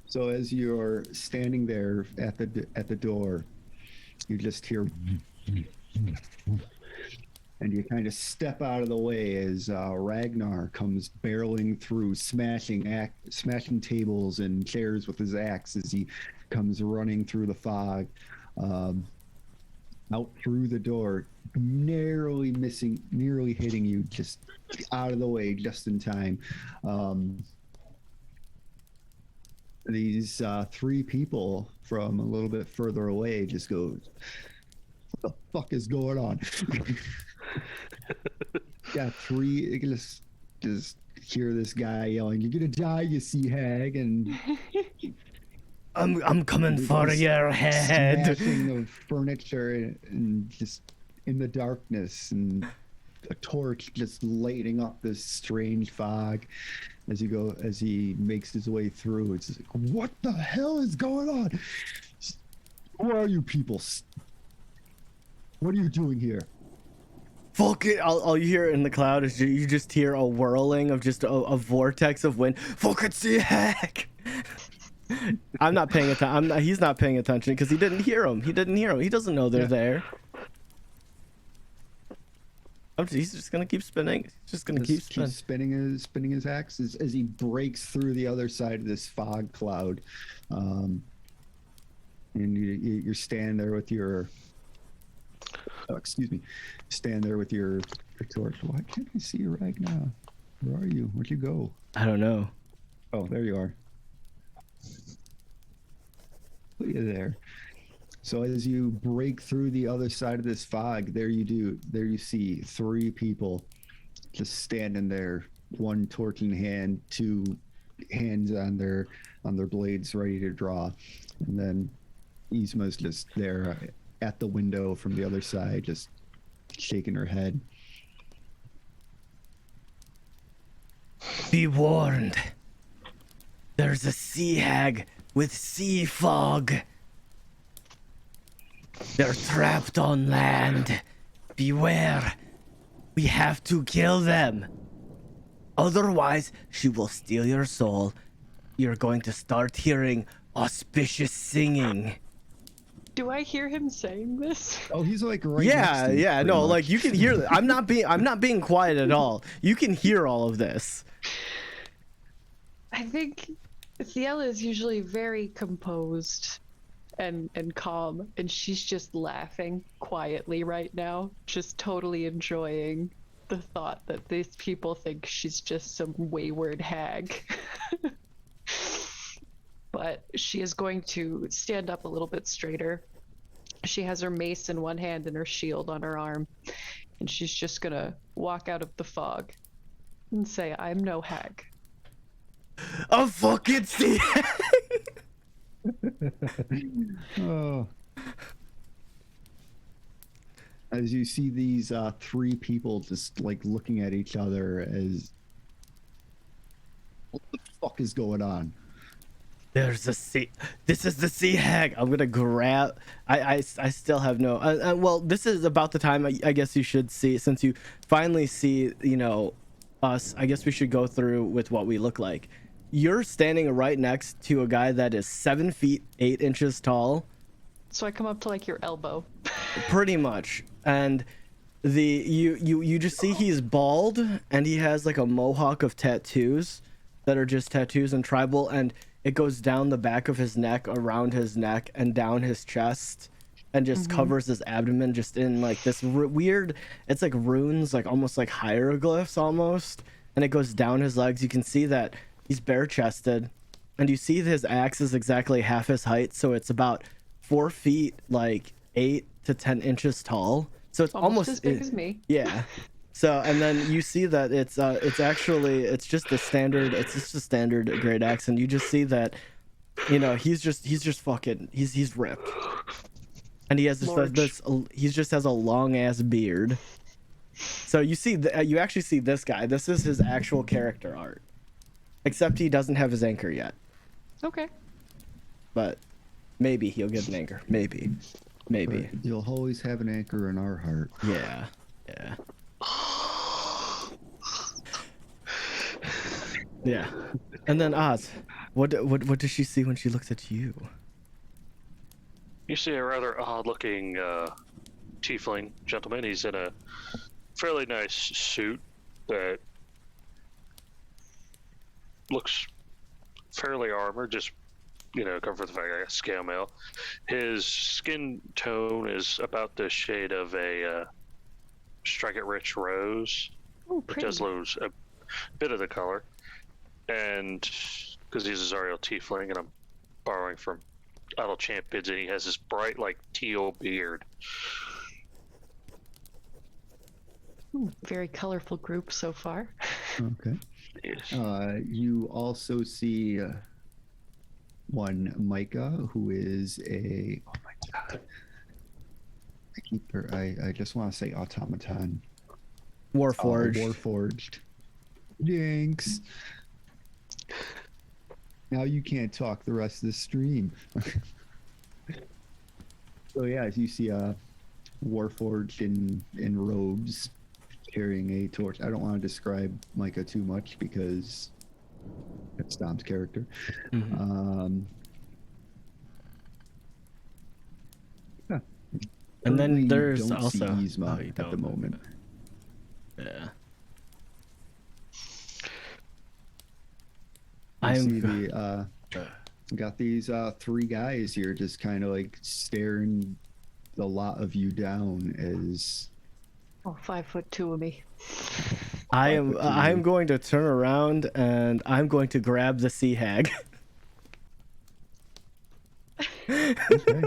So as you're standing there at the door, you just hear, and you kind of step out of the way as Ragnar comes barreling through, smashing tables and chairs with his axe as he comes running through the fog, out through the door, narrowly hitting you, just out of the way just in time. These 3 people from a little bit further away just go, what the fuck is going on? Yeah, 3, you can just hear this guy yelling, you're gonna die, you sea hag, and I'm coming for your head. smashing of furniture and just in the darkness, and a torch just lighting up this strange fog as he makes his way through. It's just like, what the hell is going on? Who are you people? What are you doing here? Fuck it. All you hear in the cloud is you just hear a whirling of just a vortex of wind. Fucking sea hag. I'm not paying attention. He's not paying attention because he didn't hear him. He doesn't know they're there. He's just gonna keep spinning. He's just gonna keep spinning his axe as he breaks through the other side of this fog cloud, and you're standing there with your stand there with your torch. Why can't I see you right now? Where are you? Where'd you go? I don't know. Oh, there you are. Look at you there. So as you break through the other side of this fog, there you see 3 people just standing there, 1 torch in hand, 2 hands on their blades ready to draw. And then Yzma's just there at the window from the other side, just shaking her head. Be warned. There's a sea hag with sea fog. They're trapped on land. Beware. We have to kill them. Otherwise, she will steal your soul. You're going to start hearing auspicious singing. Do I hear him saying this? Oh, he's like right next to you, Yeah, pretty no, much. like you can hear. I'm not being quiet at all. You can hear all of this. I think Thiela is usually very composed and calm, and she's just laughing quietly right now, just totally enjoying the thought that these people think she's just some wayward hag. But she is going to stand up a little bit straighter. She has her mace in one hand and her shield on her arm, and she's just gonna walk out of the fog and say, I'm no hag. A fucking sea hag. Oh. As you see these 3 people just like looking at each other as, what the fuck is going on? There's a sea. This is the sea hag. I'm gonna grab. I still have no. Well, this is about the time I guess you should see, since you finally see, us. I guess we should go through with what we look like. You're standing right next to a guy that is 7 feet 8 inches tall. So I come up to like your elbow. pretty much. And you just see he's bald, and he has like a mohawk of tattoos that are just tattoos and tribal, and it goes down the back of his neck, around his neck, and down his chest, and just covers his abdomen just in like this weird, it's like runes, like almost like hieroglyphs almost, and it goes down his legs. You can see that he's bare chested, and you see his axe is exactly half his height, so it's about 4 feet, like 8 to 10 inches tall. So it's Almost as big as me. Yeah. So, and then you see that it's just a standard great axe, and you just see that, you know, he's just fucking he's ripped, and he has he just has a long ass beard. So you see you actually see this guy. This is his actual character art, except he doesn't have his anchor yet. Okay. But maybe he'll get an anchor. Maybe. But you'll always have an anchor in our heart. Yeah. Yeah. And then Oz, what does she see when she looks at you? You see a rather odd-looking tiefling gentleman. He's in a fairly nice suit that looks fairly armored, just, you know, covered with the fact I got scale mail. His skin tone is about the shade of a strike-it-rich rose. Oh, It pretty. does lose a bit of the color. And because he's a Zariel tiefling, and I'm borrowing from Idle Champions, and he has this bright, like, teal beard. Very colorful group so far. Okay. Yes. You also see one Micah, who is a, oh my god, I just want to say automaton. Warforged. Warforged. Jinx. Now you can't talk the rest of the stream. So yeah, as you see a Warforged in robes, carrying a torch. I don't want to describe Micah too much because that's Dom's character. Yeah. And then Currently, you there's don't see also Yzma you at don't. the moment. Yeah. You see the got these 3 guys here just kind of like staring the lot of you down as Oh, 5'2" of me. I'm going to turn around and I'm going to grab the sea hag. okay.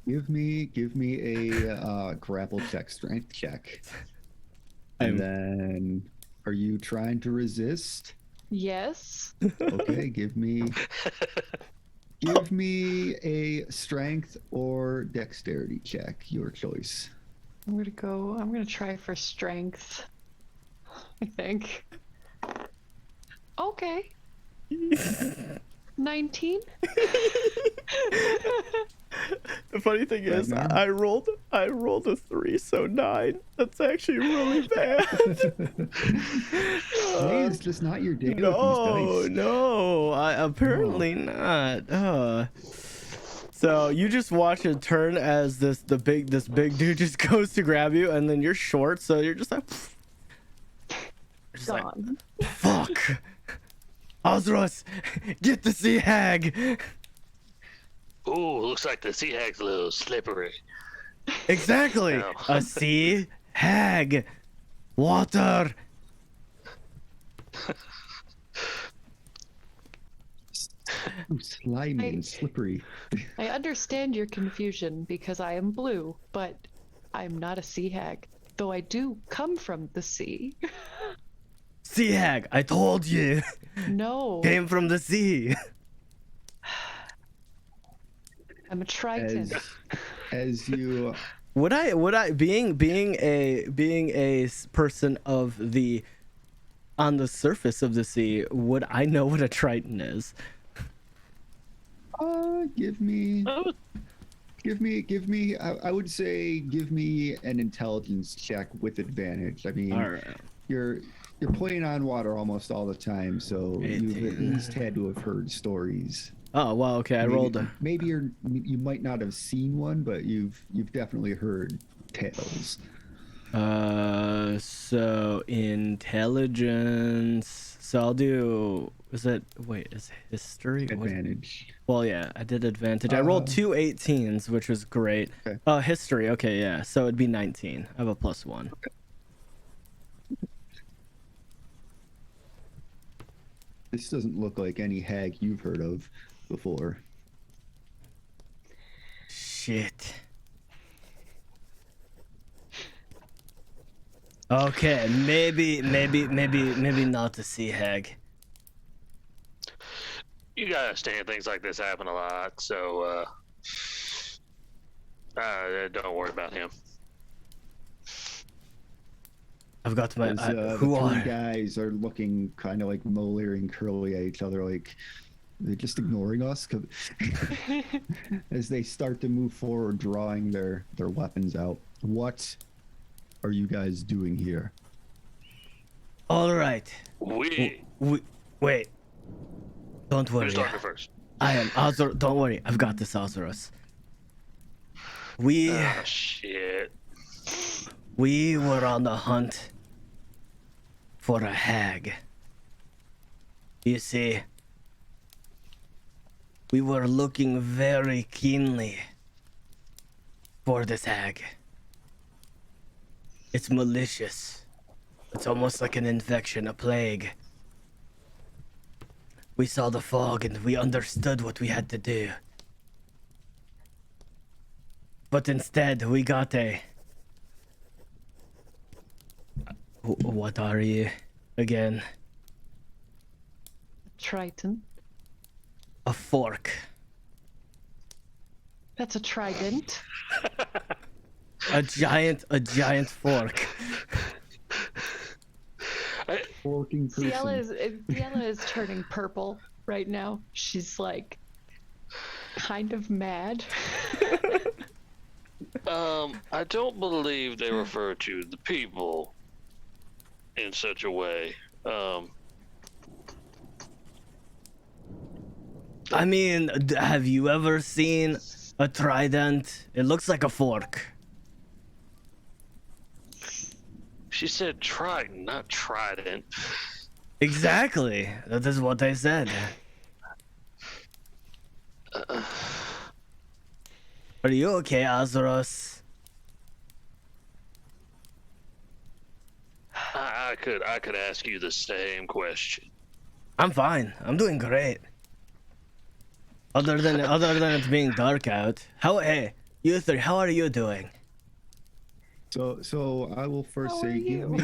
Give me a grapple check, strength check. And then are you trying to resist? Yes. Okay, give me a strength or dexterity check, your choice. I'm gonna try for strength, I think. Okay. 19. The funny thing is, I rolled a 3, so 9. That's actually really bad. Today is just not your day with these dice. No, apparently not. So you just watch it turn as this big dude just goes to grab you, and then you're short, so you're just like, Gone. fuck. Osros, get the sea hag. Ooh, looks like the sea hag's a little slippery. Exactly. No. A sea hag. Water. Ooh, slimy and slippery. I understand your confusion because I am blue, but I'm not a sea hag, though I do come from the sea. Sea hag, I told you. No, Came from the sea. I'm a trident. As you Would I being a person of the on the surface of the sea, would I know what a trident is? give me I would say give me an intelligence check with advantage. I mean, All right. you're playing on water almost all the time, so you've at least had to have heard stories. Oh well, okay. I Maybe- rolled. Maybe you might not have seen one, but you've definitely heard tales. So intelligence. So I'll do. Is it? Wait, is history? What- Advantage. Well, yeah, I did advantage. I rolled 2 18s, which was great. Okay. History. Okay, yeah. So it'd be 19. I have a +1. This doesn't look like any hag you've heard of before. Shit. Okay, maybe not a sea hag. You gotta understand things like this happen a lot, so don't worry about him. I've got my. As, Who the three are? guys are looking kind of like Molir and Curly at each other, like they're just ignoring us. As they start to move forward, drawing their weapons out. What are you guys doing here? All right. We. Wait. Don't worry. Who's talking first? I am Azor. Don't worry. I've got this, Azorus. We Oh shit. were on the hunt for a hag. You see, we were looking very keenly for this hag. It's malicious. It's almost like an infection, a plague. We saw the fog and we understood what we had to do. But instead, we got a... What are you, again? Triton. A fork. That's a trident. A giant fork. Forking person. Ciela is turning purple right now. She's like kind of mad. I don't believe they refer to the people in such a way. I mean, have you ever seen a trident? It looks like a fork. She said trident, not trident. Exactly. That is what I said. Are you okay, Azoros? I could ask you the same question. I'm fine. I'm doing great. Other than it being dark out. Hey, you three, how are you doing? So I will first How say, are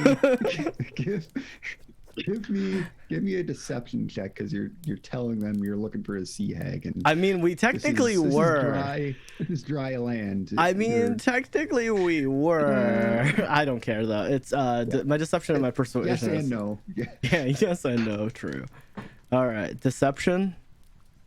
give me a deception check because you're telling them you're looking for a sea hag, and I mean, we technically were. This is dry land. I mean, You're- technically we were. I don't care though. It's my deception and my persuasion. yes and is- no. Yeah. Yeah, yes and no. True. All right, deception.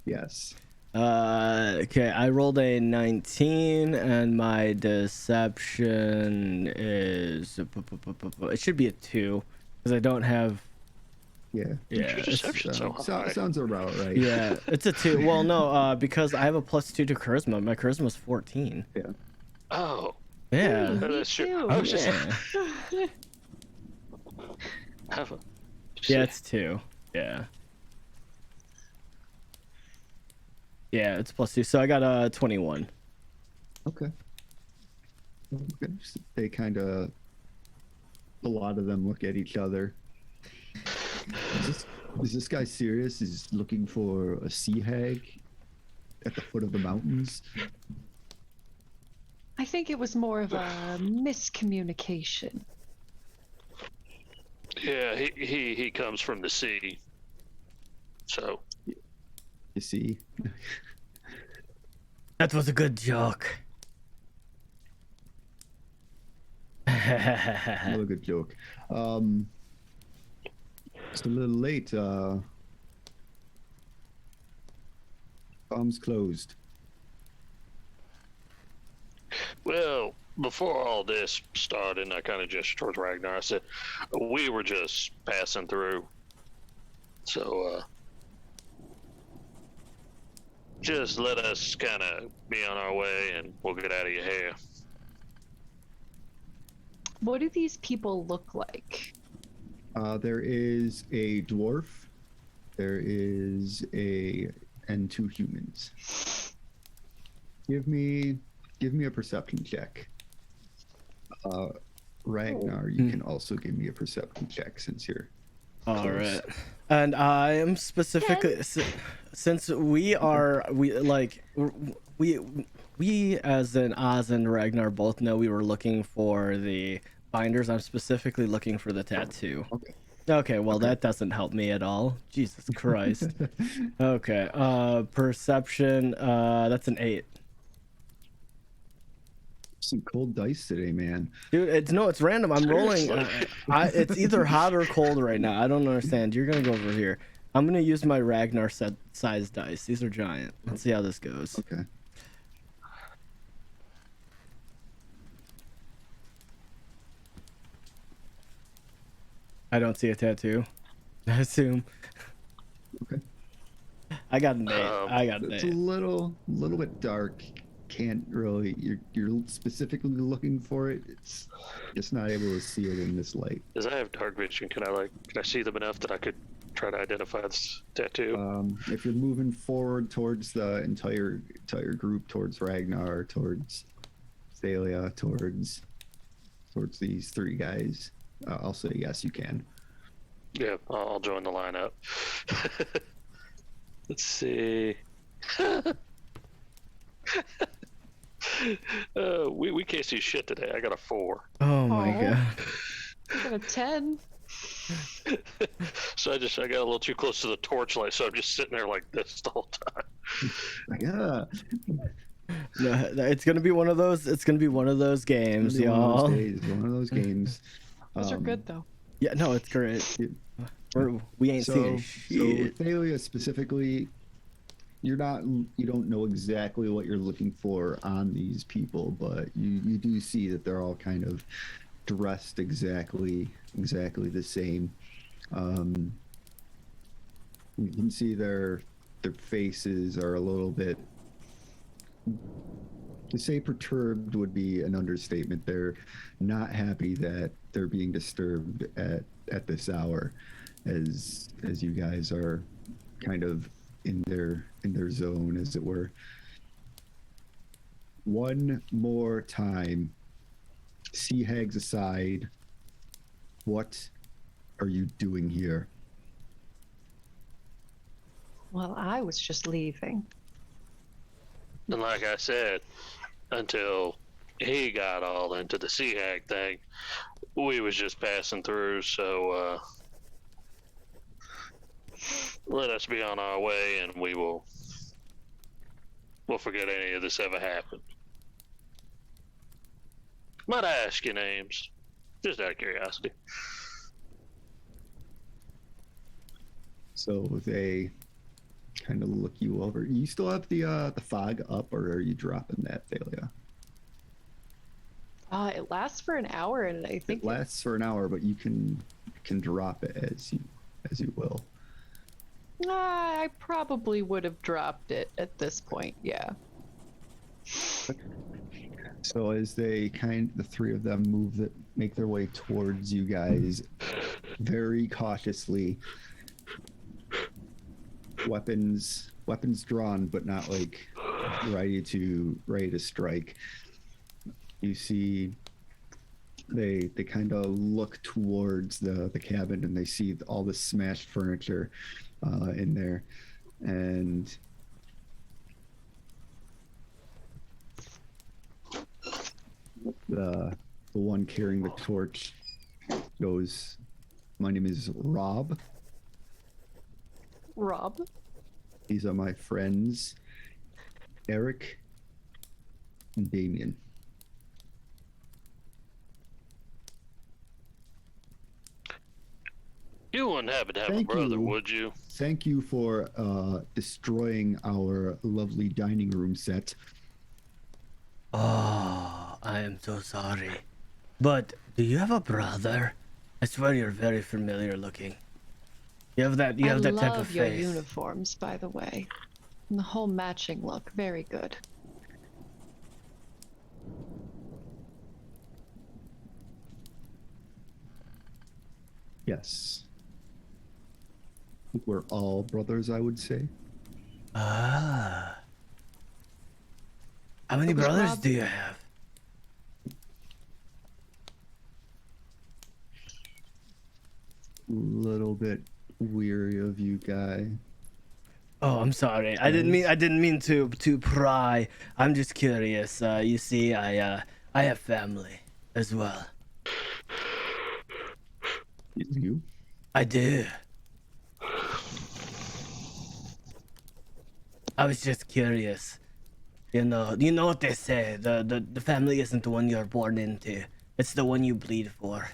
Yes. Okay, I rolled a 19 and my deception is it should be a 2 because I don't have Yeah. yeah Your it's- deception's so high. Sounds about right. yeah it's a 2. Well, no, because I have a +2 to charisma. My charisma's 14. Yeah. Oh, Yeah. Me that's true. too. I was just Yeah. have a. Yeah, it's 2. Yeah. Yeah, it's +2. So I got a 21. Okay. They kind of, a lot of them look at each other. Is this guy serious? Is he looking for a sea hag at the foot of the mountains? I think it was more of a miscommunication. Yeah, he comes from the sea. So You see, That was a good joke. another good joke. It's a little late. Farm's closed. well, before all this started, I kind of gestured towards Ragnar. I said, we were just passing through. So, Just let us kind of be on our way, and we'll get out of your hair. What do these people look like? There is a dwarf. There is and 2 humans. Give me a perception check. Ragnar, you can also give me a perception check since you're All close. right. And I am specifically since we as in Oz and Ragnar both know we were looking for the binders. I'm specifically looking for the tattoo. Okay. Okay, well that doesn't help me at all. Jesus Christ. Okay. Perception, that's an 8. Some cold dice today, man. Dude, it's random. I'm rolling. Seriously? It's either hot or cold right now. I don't understand. You're gonna go over here. I'm gonna use my Ragnar set size dice. These are giant. Let's see how this goes. Okay. I don't see a tattoo. I assume. Okay. I got an 8. I got an It's 8. a little bit dark. Can't really. You're specifically looking for it. It's just not able to see it in this light. As I have dark vision, can I see them enough that I could try to identify this tattoo? If you're moving forward towards the entire group, towards Ragnar, towards Thalia, towards these 3 guys, I'll say yes, you can. Yeah, I'll join the lineup. Let's see. We can't see shit today. I got a 4. Oh my Aw. god. I got a 10. So I got a little too close to the torchlight, so I'm just sitting there like this the whole time. Yeah. No, it's gonna be one of those. It's gonna be one of those games, One of y'all. those days, one of those games. Those are good though. Yeah, no, it's great. Yeah. We ain't seeing So shit. Thalia specifically, you don't know exactly what you're looking for on these people, but you do see that they're all kind of dressed exactly the same. You can see their faces are a little bit, to say perturbed would be an understatement. They're not happy that they're being disturbed at this hour, as you guys are kind of in their zone, as it were. One more time, sea hags aside, what are you doing here? Well, I was just leaving. And like I said, until he got all into the sea hag thing, we was just passing through, so let us be on our way, and we'll forget any of this ever happened. Might I ask your names? Just out of curiosity. So they kind of look you over. You still have the fog up, or are you dropping that, Thalia? It lasts for an hour, and I think It lasts for an hour, but you can drop it as you will. I probably would have dropped it at this point. Yeah. So as the 3 of them make their way towards you guys, very cautiously, weapons drawn, but not like ready to strike. You see, they kind of look towards the cabin, and they see all the smashed furniture in there, and the one carrying the torch goes, "My name is Rob. Rob? These are my friends, Eric and Damien." You wouldn't happen to have Thank a brother, you. would you? Thank you for destroying our lovely dining room set. Oh, I am so sorry. But do you have a brother? I swear you're very familiar looking. You have that type of I love your face. uniforms, by the way. And the whole matching look, very good. Yes. We're all brothers, I would say. Ah. How many It was brothers Rob- do you have? Little bit weary of you, guy. Oh, I'm sorry. I didn't mean to pry. I'm just curious. You see, I have family as well. You? I do. I was just curious. You know what they say. The family isn't the one you're born into. It's the one you bleed for.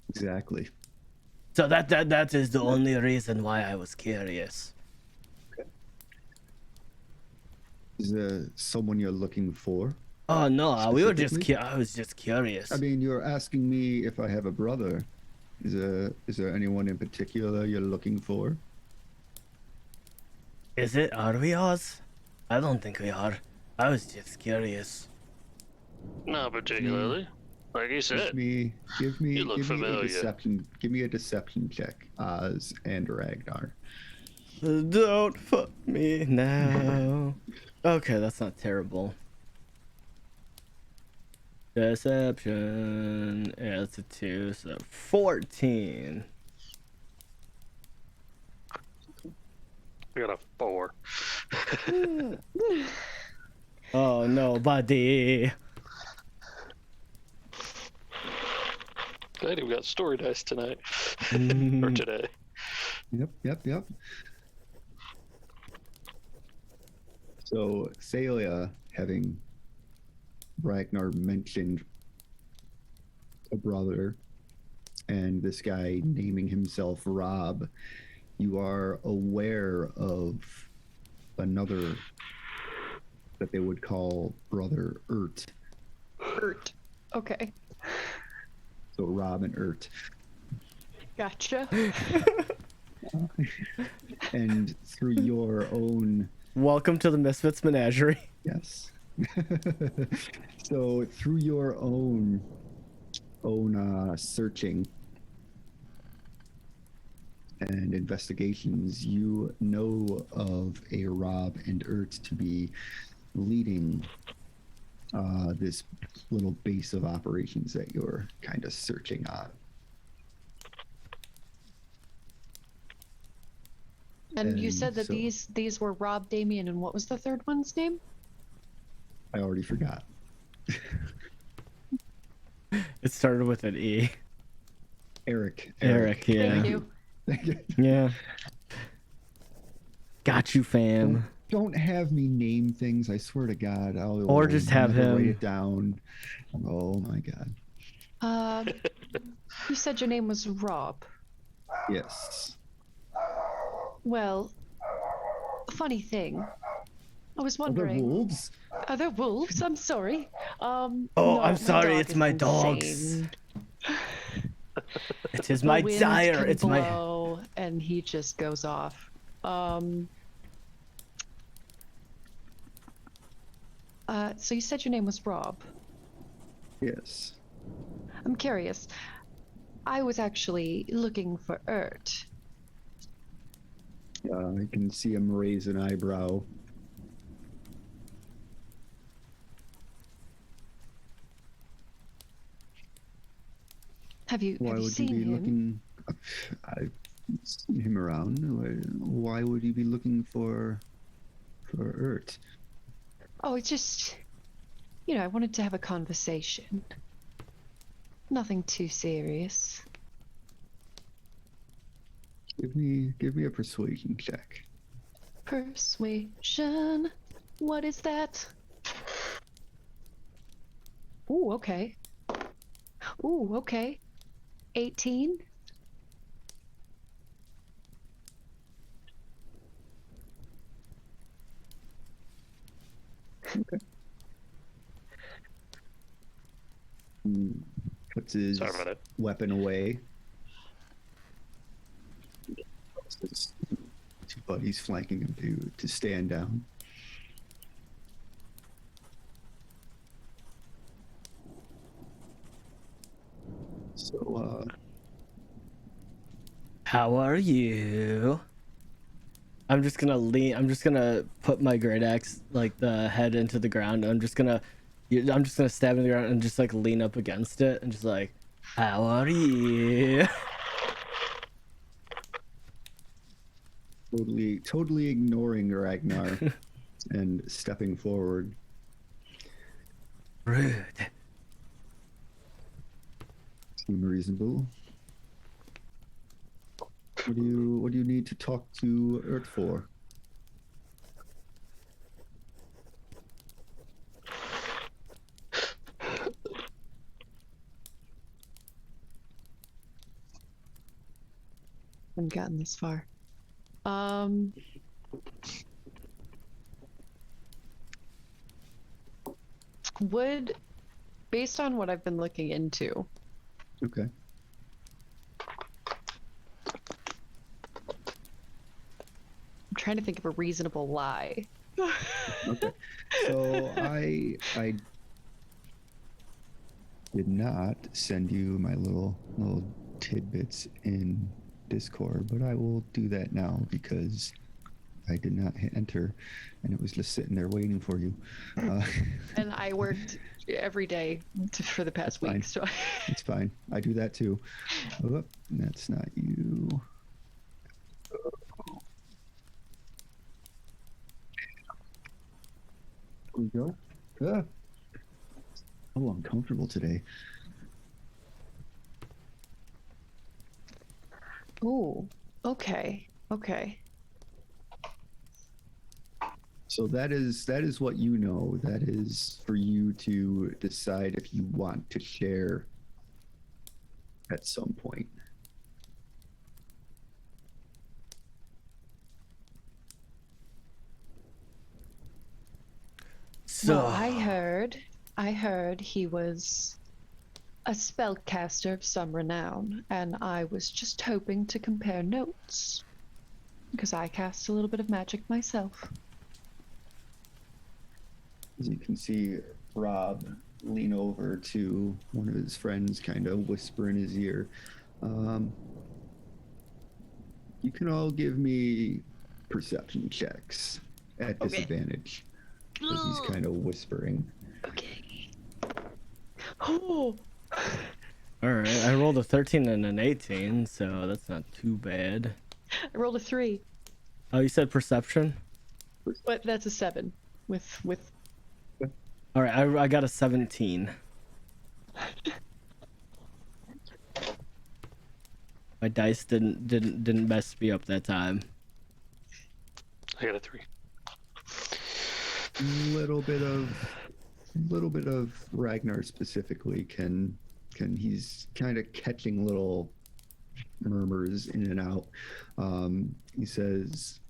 Exactly. So that is the only reason why I was curious. Is there someone you're looking for? Oh no, we were just Specifically? I was just curious. I mean, you're asking me if I have a brother. Is there anyone in particular you're looking for? Are we Oz? I don't think we are. I was just curious. Not particularly. Like you said. Give me You look a familiar. deception. Give me a deception check, Oz and Ragnar. Don't fuck me now. Okay, that's not terrible. Deception. Yeah, that's a 2, so 14. I got a 4. Oh no, buddy. Glad we got story dice tonight. or Mm, today. Yep. So Celia, having Ragnar mentioned a brother and this guy naming himself Rob, you are aware of another that they would call Brother Ert. Ert. Okay. So Rob and Ert. Gotcha. And through your own, Welcome to the Misfits Menagerie. yes. So through your own searching and investigations, you know of a Rob and Ert to be leading this little base of operations that you're kind of searching on. And you And said that so- these were Rob, Damien, and what was the third one's name? I already forgot. It started with an E. Eric. Eric, yeah. Thank you. Yeah. Got you, fam. Don't have me name things. I swear to God, I'll Or just have never write him- it down. Oh my God. You said your name was Rob. Yes. Well, funny thing. I was Are there wondering. wolves? Are there wolves? I'm sorry. Oh, No, I'm my sorry, dog it's is my dogs. insane. It is The my wind desire. can It's my. blow, and he just goes off. So you said your name was Rob. Yes. I'm curious. I was actually looking for Ert. I can see him raise an eyebrow. Have you Why would you seen be him? looking? I've seen him around. Why would you be looking for Ert? Oh, it's just, I wanted to have a conversation. Nothing too serious. Give me a persuasion check. Persuasion. What is that? Ooh, okay. Ooh, okay. 18? Puts his Sorry about it. weapon away. Two buddies flanking him to stand down. So, How are you? I'm just gonna put my great axe, like the head into the ground. I'm just gonna stab in the ground and just like lean up against it and just like, how are you? totally ignoring Ragnar and stepping forward. Rude. Seem reasonable. What do you need to talk to Earth for? Haven't gotten this far. Based on what I've been looking into, Okay. I'm trying to think of a reasonable lie. Okay. So I did not send you my little tidbits in Discord, but I will do that now because I did not hit enter, and it was just sitting there waiting for you. And I worked every day for the past Fine. week, so It's fine. I do that too. Oh, that's not you. There we go. Ah. Oh, uncomfortable today. oh, okay. So that is what you know. That is for you to decide if you want to share at some point. So Well, I heard he was a spellcaster of some renown, and I was just hoping to compare notes because I cast a little bit of magic myself. As you can see, Rob lean over to one of his friends, kind of whisper in his ear. You can all give me perception checks at Okay. disadvantage. As he's kind of whispering. Okay. Oh, all right, I rolled a 13 and an 18, so that's not too bad. I rolled a 3, Oh, you said perception? but that's a 7 with All right, I got a 17. My dice didn't mess me up that time. I got a 3. Little bit of Ragnar specifically can he's kind of catching little murmurs in and out. He says,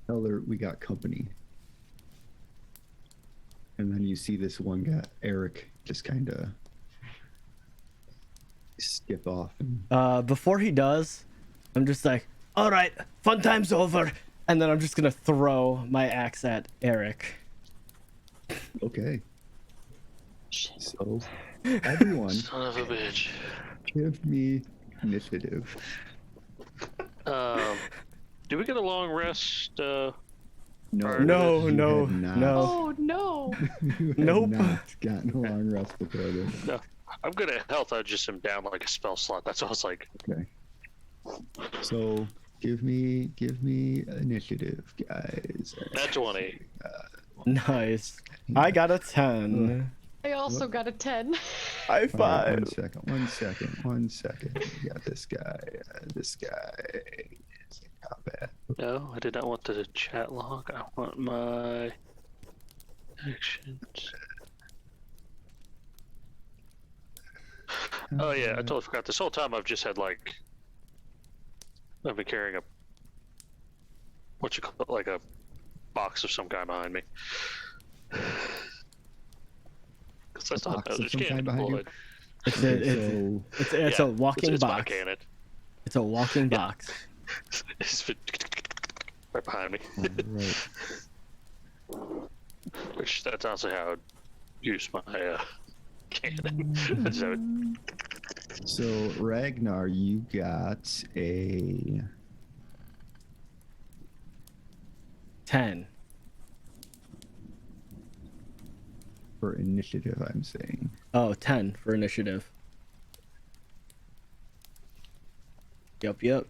"Tell her we got company." And then you see this one guy, Eric, just kind of skip off. And Before he does, I'm just like, all right, fun time's over. And then I'm just going to throw my axe at Eric. okay. So, everyone, Son of a bitch. give me initiative. Do we get a long rest? No, No, you no, had not. no. Oh no. You had Nope. not gotten a long rest before this. No. I'm good at health. I just am down like a spell slot. That's what I was like. Okay. So give me initiative, guys. That's 20. Nice. I got a 10. I also got a 10. High All right, five. one second. We got this guy. This guy is in combat. No, I did not want the chat log. I want my actions. Oh yeah, I totally forgot. This whole time I've just had like, I've been carrying a, what you call it, like a box of some kind behind me. Because I thought Box I of was some kind behind you? deployed. It's Okay, a so it's a walking it's my box. cannon. It's a walking box. It's right behind me. Right. Which that's also how I would use my cannon. So, So Ragnar, you got a 10. for initiative. I'm saying. Oh, 10 for initiative. Yep.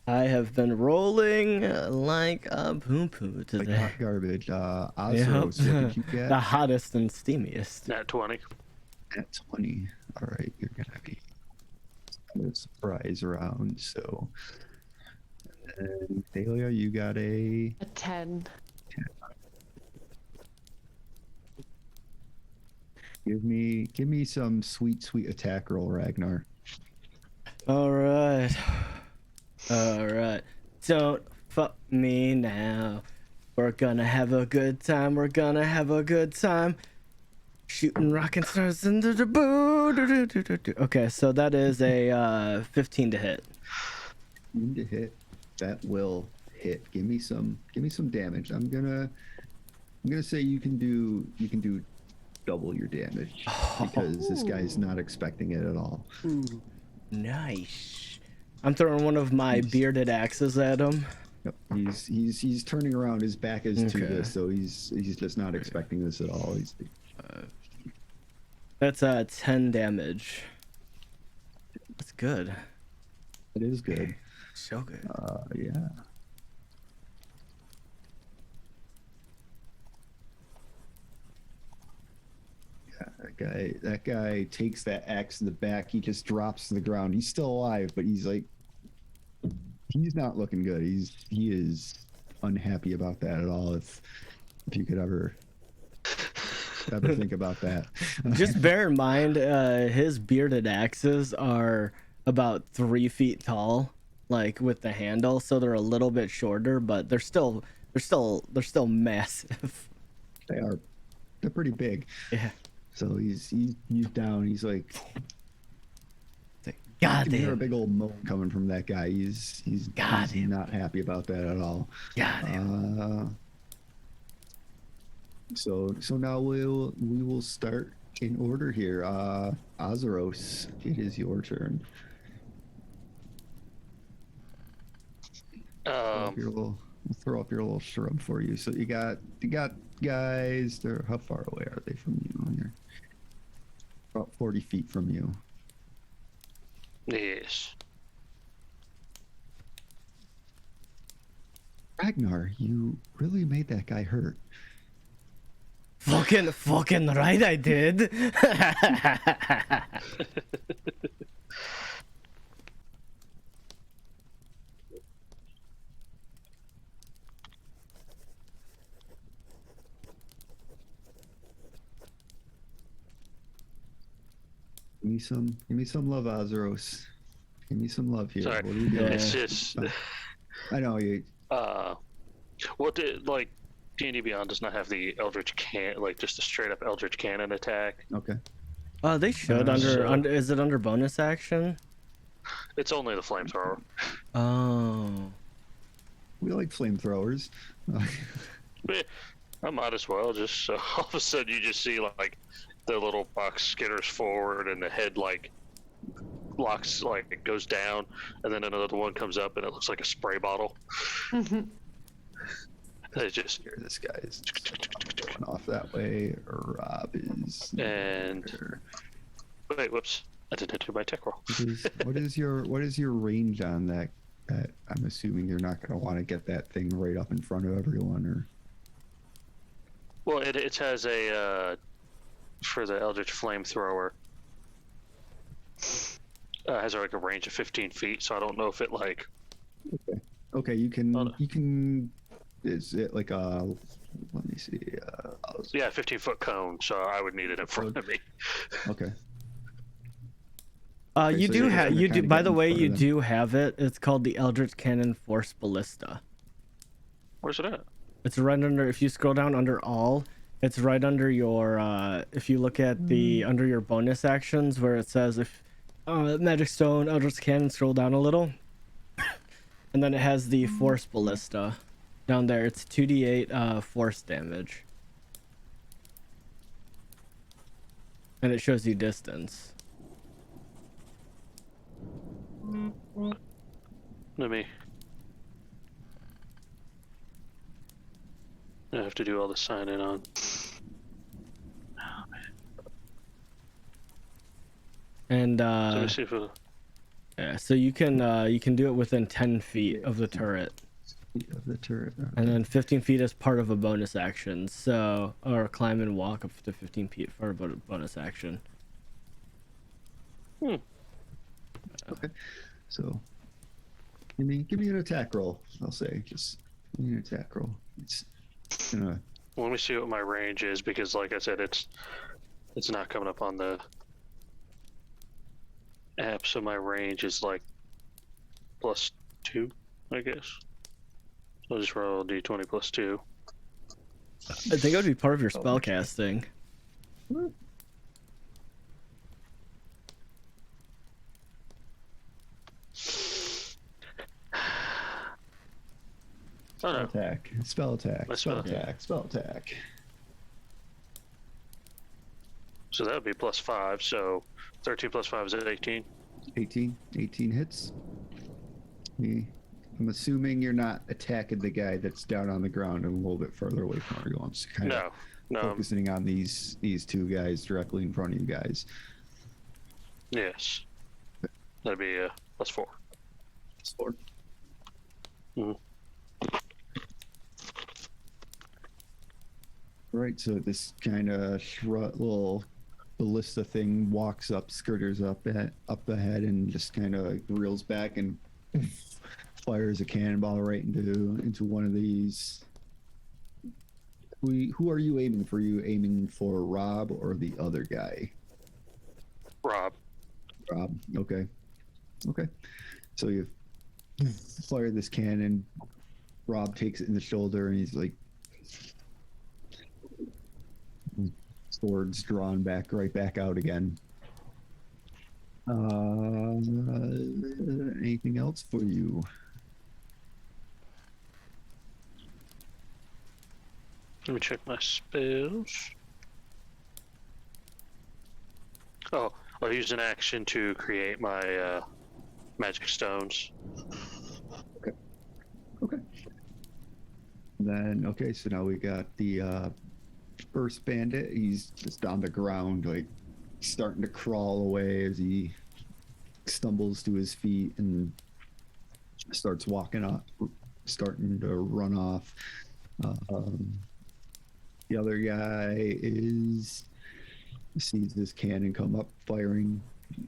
I have been rolling like a poo-poo Like today. hot garbage. Ozeros, what did you get? The hottest and steamiest. Nat 20. At 20. All right, you're gonna be a surprise round. So, and Dahlia, you got a A 10. give me some sweet attack roll, Ragnar. All right. Don't fuck me now. We're gonna have a good time. Shooting rocket stars into the boo. Okay, so that is a 15 to hit. Need to hit. That will hit. Give me some damage. I'm gonna say you can do double your damage because this guy's not expecting it at all. Ooh, nice. I'm throwing one of my bearded axes at him. Yep. He's turning around. His back is to Okay. this, so he's just not expecting this at all. That's 10 damage. That's good. It is good. So good. Yeah. That guy takes that axe in the back. He just drops to the ground. He's still alive, but he's he's not looking good. He is unhappy about that at all. If you could ever think about that. Just bear in mind, his bearded axes are about 3 feet tall, like with the handle, so they're a little bit shorter, but they're still massive. They're pretty big. Yeah. So he's down. He's like, God you can hear a damn. big old moan coming from that guy. He's Goddamn. not happy about that at all. God damn. So now we will start in order here. Azeros, it is your turn. We'll throw up your little shrub for you. So you got guys. They're how far away are they from you? Here, about 40 feet from you. yes. Ragnar, you really made that guy hurt. Fucking right I did. Give me some love, Azeros. Give me some love here. Sorry. What are you doing? It's just, I know you. what did, like, D&D Beyond does not have the Eldritch like just a straight up Eldritch Cannon attack. Okay. They should under is it under bonus action? It's only the flamethrower. Oh. We like flamethrowers. But I might as well just so all of a sudden you just see like the little box skitters forward and the head like locks, like it goes down, and then another one comes up and it looks like a spray bottle. It's just Here, this guy is going off that way. Rob is. and there. wait, whoops! I didn't do my tech roll. What is your range on that? I'm assuming you're not going to want to get that thing right up in front of everyone, or. Well, it has a for the Eldritch Flamethrower. Has like a range of 15 feet, so I don't know if it like. Okay, you can. Is it like a? Let me see. Yeah, 15-foot cone, so I would need it in front of me. Okay. You so do you're have gonna you do kinda by get the in way front of you them. do have it. It's called the Eldritch Cannon Force Ballista. Where's it at? It's right under, if you scroll down under all, it's right under your if you look at the under your bonus actions where it says if magic stone, Eldritch Cannon. Scroll down a little, and then it has the Force Ballista down there. It's 2d8 force damage, and it shows you distance. Let me. I have to do all the sign in on. And So let me see if it'll. yeah, so you can do it within 10 feet of the turret, Of the turret. and then 15 feet as part of a bonus action. So, or climb and walk up to 15 feet for a bonus action. Hmm. Okay. So, give me an attack roll. I'll say, just give me an attack roll. It's gonna. Well, let me see what my range is because, like I said, it's not coming up on the app, so my range is like +2, I guess. So I'll just roll d20 +2. I think it would be part of your spell casting. Oh no. Attack. Spell attack. My Spell spell. attack. Spell attack. So that would be +5. So 13 + 5 is 18. 18. 18 hits. I'm assuming you're not attacking the guy that's down on the ground and a little bit further away from where you're going. So kind of No. focusing on these two guys directly in front of you guys. Yes. That'd be +4. Sword. Mhm. Right, so this kind of little ballista thing walks up, skirters up ahead, and just kind of reels back and fires a cannonball right into one of these. Who are you aiming for? Are you aiming for Rob or the other guy? Rob. Rob. Okay. So you fire this cannon. Rob takes it in the shoulder, and he's like, swords drawn right back out again. Anything else for you? Let me check my spells. Oh, I'll use an action to create my magic stones. Okay. Then so now we got the first bandit. He's just on the ground, like starting to crawl away as he stumbles to his feet and starts walking up, starting to run off. The other guy sees this cannon come up firing,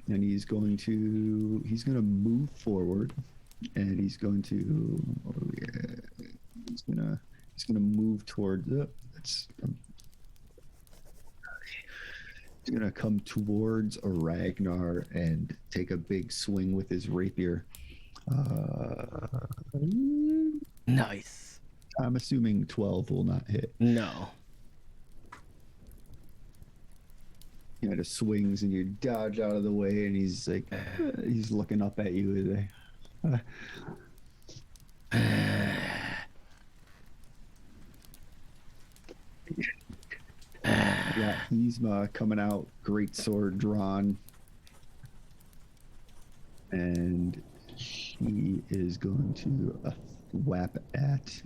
and he's going to move forward, and he's going to move towards it. He's going to come towards a Ragnar and take a big swing with his rapier. Nice. I'm assuming 12 will not hit. No. He kind of swings and you dodge out of the way, and he's like, he's looking up at you. Yeah, he's coming out, great sword drawn, and he is going to whap at.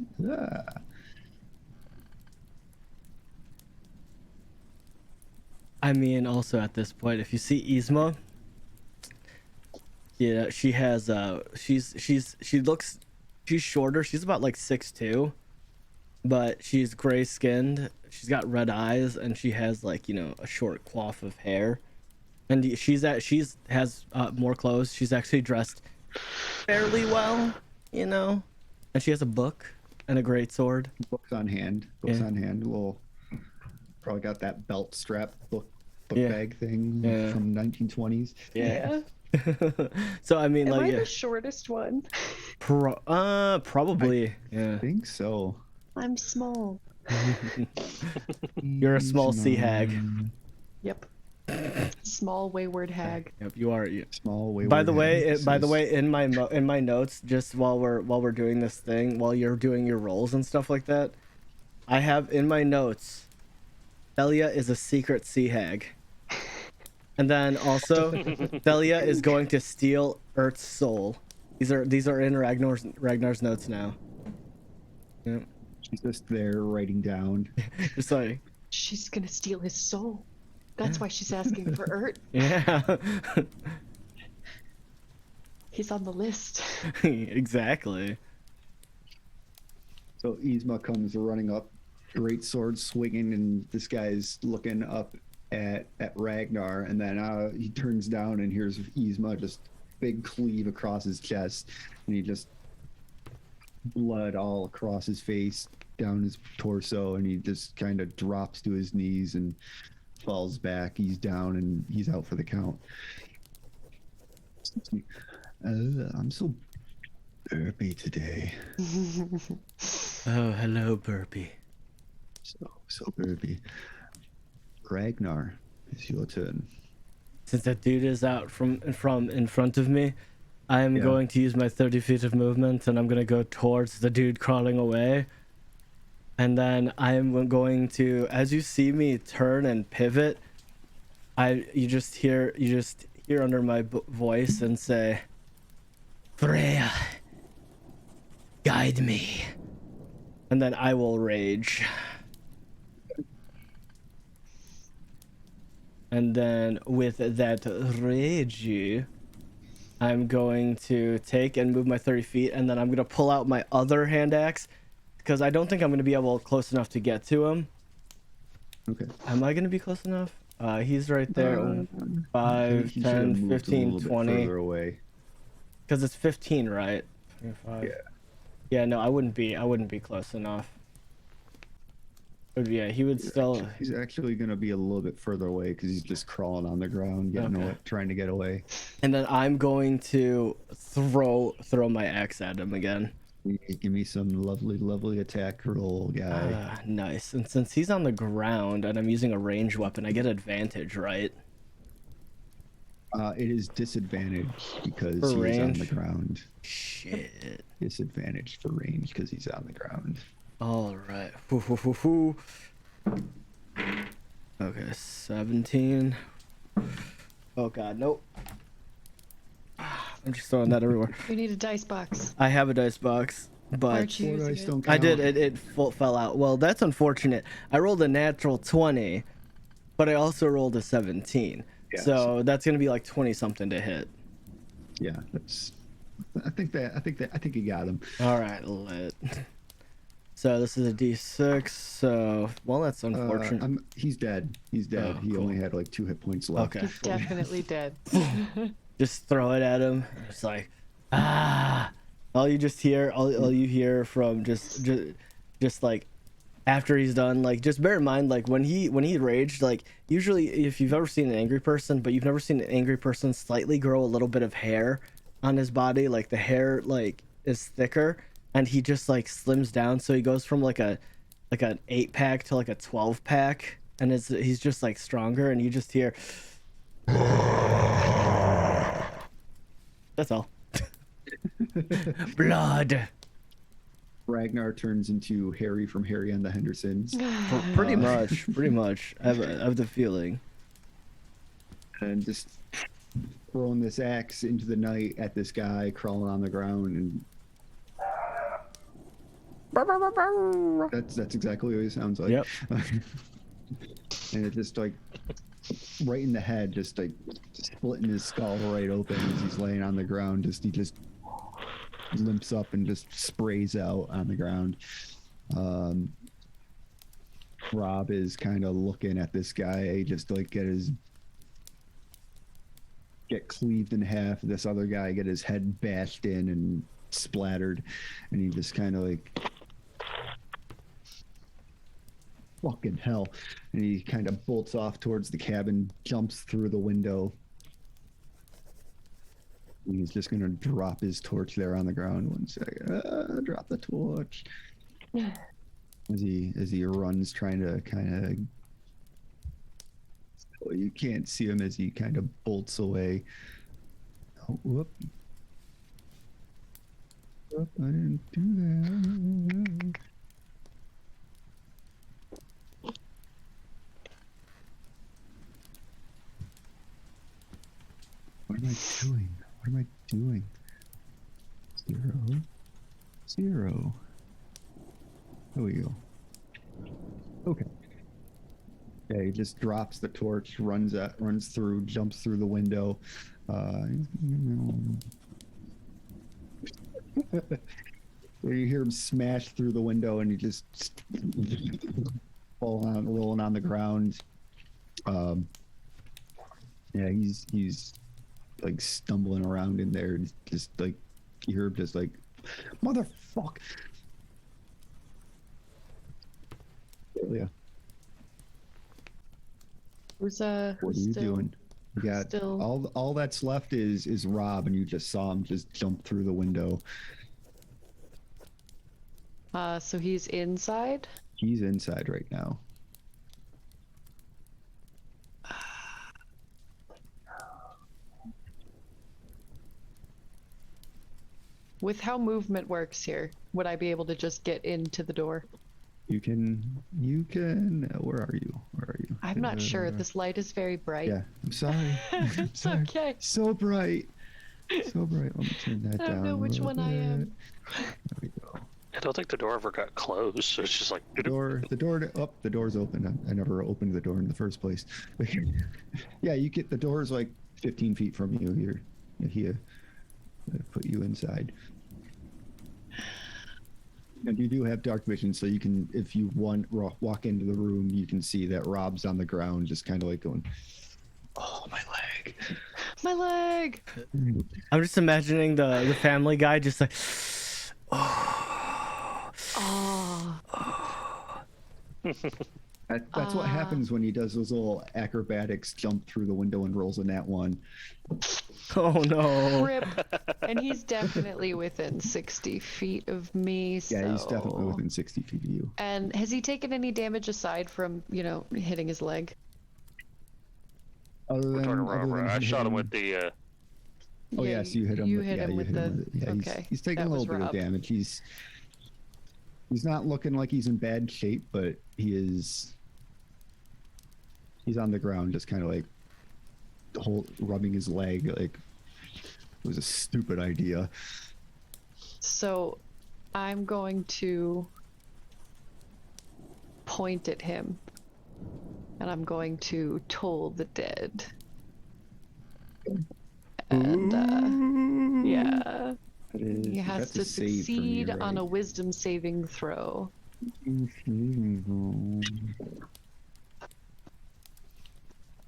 I mean, also at this point, if you see Yzma, yeah, she has she's shorter. She's about like 6'2", but she's gray skinned. She's got red eyes, and she has like, a short coif of hair. And she's has more clothes. She's actually dressed fairly well, and she has a book and a great sword. Books on hand. Well, probably got that belt strap book bag thing from 1920s. Yeah. So I mean, Am like, I the shortest one? probably. I think so. I'm small. You're a small sea hag. Yep. Small wayward hag. Yep, you are. Small wayward By the way, hag by the says- way, in my notes, just while we're doing this thing, while you're doing your rolls and stuff like that, I have in my notes, Delia is a secret sea hag, and then also, Delia is going to steal Earth's soul. These are in Ragnar's notes now. Yep. She's just there writing down. Just like, She's gonna steal his soul. That's why she's asking for Urt. yeah, He's on the list. exactly. So Yzma comes running up, great sword swinging, and this guy's looking up at Ragnar, and then he turns down and hears Yzma just big cleave across his chest, and he just blood all across his face, down his torso, and he just kind of drops to his knees and falls back. He's down and he's out for the count. Excuse me. I'm so burpy today. Oh, hello, Burpee. So burpy. Ragnar, it's your turn. Since that dude is out from in front of me, I am Yeah. going to use my 30 feet of movement, and I'm going to go towards the dude crawling away. And then I am going to, as you see me turn and pivot, you just hear under my voice and say, Freya, guide me. And then I will rage. And then with that rage, I'm going to take and move my 30 feet, and then I'm going to pull out my other hand axe, because I don't think I'm going to be able close enough to get to him. Okay. Am I going to be close enough? He's right there. I 5, think you should have 10, moved a 15, little bit 20. further away. Because it's 15, right? 25. Yeah. Yeah, no, I wouldn't be close enough. But yeah, he would still. He's actually going to be a little bit further away because he's just crawling on the ground, getting Okay. away, trying to get away. And then I'm going to throw my axe at him again. Give me some lovely attack roll, guy. Nice. And since he's on the ground and I'm using a ranged weapon, I get advantage, right? It is disadvantage because For he's on range? the ground. Shit. Disadvantage for range because he's on the ground. All right. Okay, 17. Oh god, nope. I'm just throwing that everywhere. We need a dice box. I have a dice box, but Aren't you Four using dice it? don't I did. count. It fell out. Well, that's unfortunate. I rolled a natural 20, but I also rolled a 17. Yeah, so that's gonna be like 20 something to hit. Yeah, that's. I think you got him. All right, lit. So this is a D6. So well, that's unfortunate. He's dead. He's dead. Oh, he cool. only had like 2 hit points left. Okay. He's definitely dead. Just throw it at him. It's like, ah. All you you hear from just like after he's done, like, just bear in mind, like when he raged, like usually if you've ever seen an angry person, but you've never seen an angry person slightly grow a little bit of hair on his body, like the hair like is thicker, and he just like slims down, so he goes from like an 8-pack to like a 12-pack, and he's just like stronger, and you just hear. That's all. Blood. Ragnar turns into Harry from Harry and the Hendersons, Pretty much. I have the feeling. and just throwing this axe into the night at this guy crawling on the ground, and that's exactly what he sounds like. Yep. And it just like right in the head, just like splitting his skull right open as he's laying on the ground. He just limps up and just sprays out on the ground. Rob is kind of looking at this guy just like get cleaved in half. This other guy get his head bashed in and splattered, and he just kind of like, fucking hell, and he kind of bolts off towards the cabin, jumps through the window. And he's just gonna drop his torch there on the ground. 1 second. Drop the torch. As he runs, trying to kind of You can't see him as he kind of bolts away. Oh, whoop. Whoop, I didn't do that. What am I doing? What am I doing? 0, 0. There we go. Okay. Yeah, he just drops the torch, runs through, jumps through the window. You hear him smash through the window, and he just rolling on the ground. Yeah, he's like stumbling around in there, and just like you hear him just like, motherfuck. Yeah. Who's What are you doing? You got still... all that's left is Rob, and you just saw him just jump through the window. So he's inside? He's inside right now. With how movement works here, would I be able to just get into the door? You can, where are you? I'm not sure. This light is very bright. Yeah, I'm sorry. I'm It's sorry. okay. So bright. So bright. Let me turn that down. I don't know which one I am. There we go. I don't think the door ever got closed, so it's just like The door's open. I never opened the door in the first place. Yeah, you get the door's like 15 feet from you here. Here, put you inside. And you do have dark vision, so you can, if you walk into the room, you can see that Rob's on the ground, just kind of like going, "Oh, my leg, My leg!" I'm just imagining the Family Guy just like, Oh. That's what happens when he does those little acrobatics, jump through the window and rolls a nat 1. oh no. Rip. And he's definitely within 60 feet of me. Yeah, he's so- definitely within 60 feet of you. And has he taken any damage aside from, hitting his leg? Other we're than, talking other Ragnar. than I shot him hitting- with the. Oh yeah, so you hit him. You with, hit yeah, him you with hit the. him with it. Yeah, Okay. he's taking a that was little bit of Rob. damage. He's not looking like he's in bad shape, but he is. He's on the ground, just kind of like rubbing his leg. Like it was a stupid idea. So I'm going to point at him. And I'm going to toll the dead. And yeah. He has to succeed on a wisdom saving throw.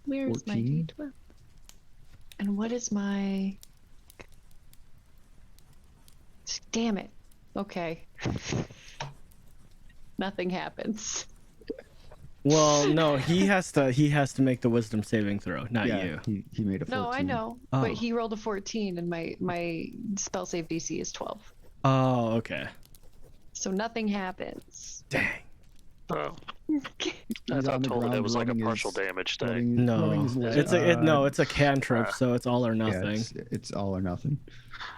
Where is my 14? D12? And what is my... Damn it. Okay. Nothing happens. Well, no, he has to make the wisdom saving throw, not you. He made a 14. No, I know. Oh. But he rolled a 14 and my spell save DC is 12. Oh, okay. So nothing happens. Dang. Oh, I He's thought on the told it ground was like a rubbing partial his- damage thing. rubbing No, his leg. it's a cantrip, so it's all or Yeah, nothing. it's all or nothing.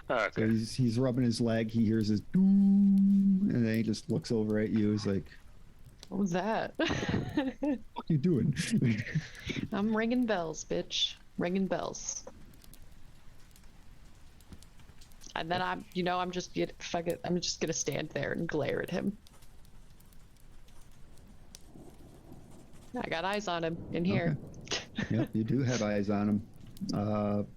So Okay. he's rubbing his leg. He hears his doom, and then he just looks over at you. He's like, What was that? "What are you doing?" I'm ringing bells, bitch. Ringing bells. And then I'm just gonna stand there and glare at him. I got eyes on him in here. Yep, you do have eyes on him. I'm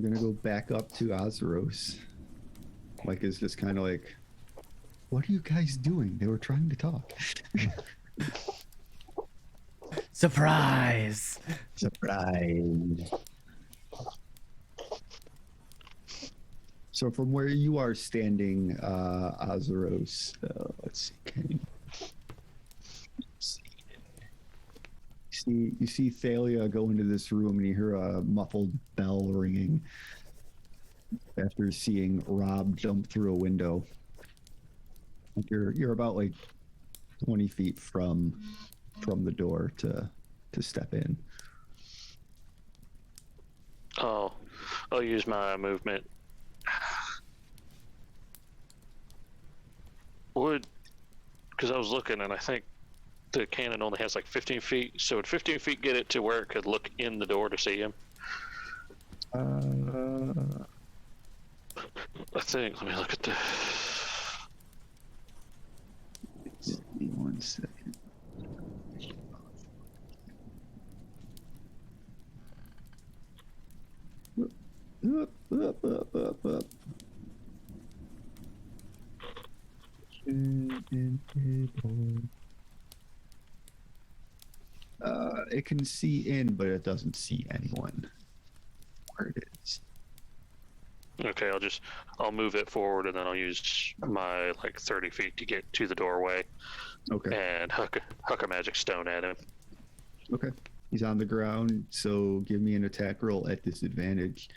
gonna go back up to Azeros. Like is just kind of like, what are you guys doing? They were trying to talk. Surprise! Surprise. So from where you are standing, Azeros, let's see. You see Thalia go into this room, and you hear a muffled bell ringing after seeing Rob jump through a window. You're about like 20 feet from from the door to step in. Oh, I'll use my movement. Because I was looking and I think the cannon only has like 15 feet. So would 15 feet get it to where it could look in the door to see him? I think. Let me look at the. Give me 1 second. Up. It can see in, but it doesn't see anyone. Where it is. Okay, I'll move it forward and then I'll use my like 30 feet to get to the doorway Okay. and huck a magic stone at him. Okay. He's on the ground, so give me an attack roll at disadvantage.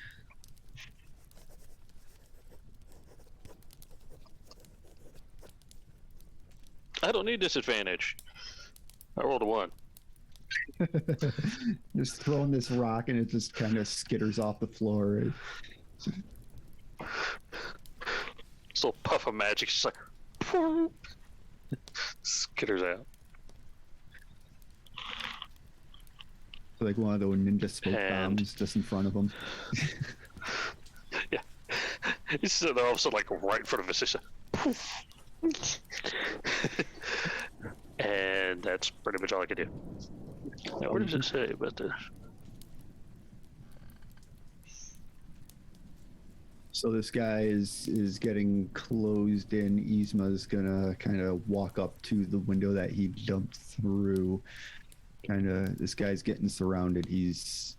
I don't need disadvantage. I rolled a 1. Just throwing this rock and it just kind of skitters off the floor. This little puff of magic just like skitters out. Like one of those ninja smoke And- bombs just in front of him. Yeah. He's sitting there all of a sudden like right in front of his sister. And that's pretty much all I can do. Now, what does it say about this? So this guy is getting closed in. Yzma's gonna kind of walk up to the window that he jumped through. This guy's getting surrounded. He's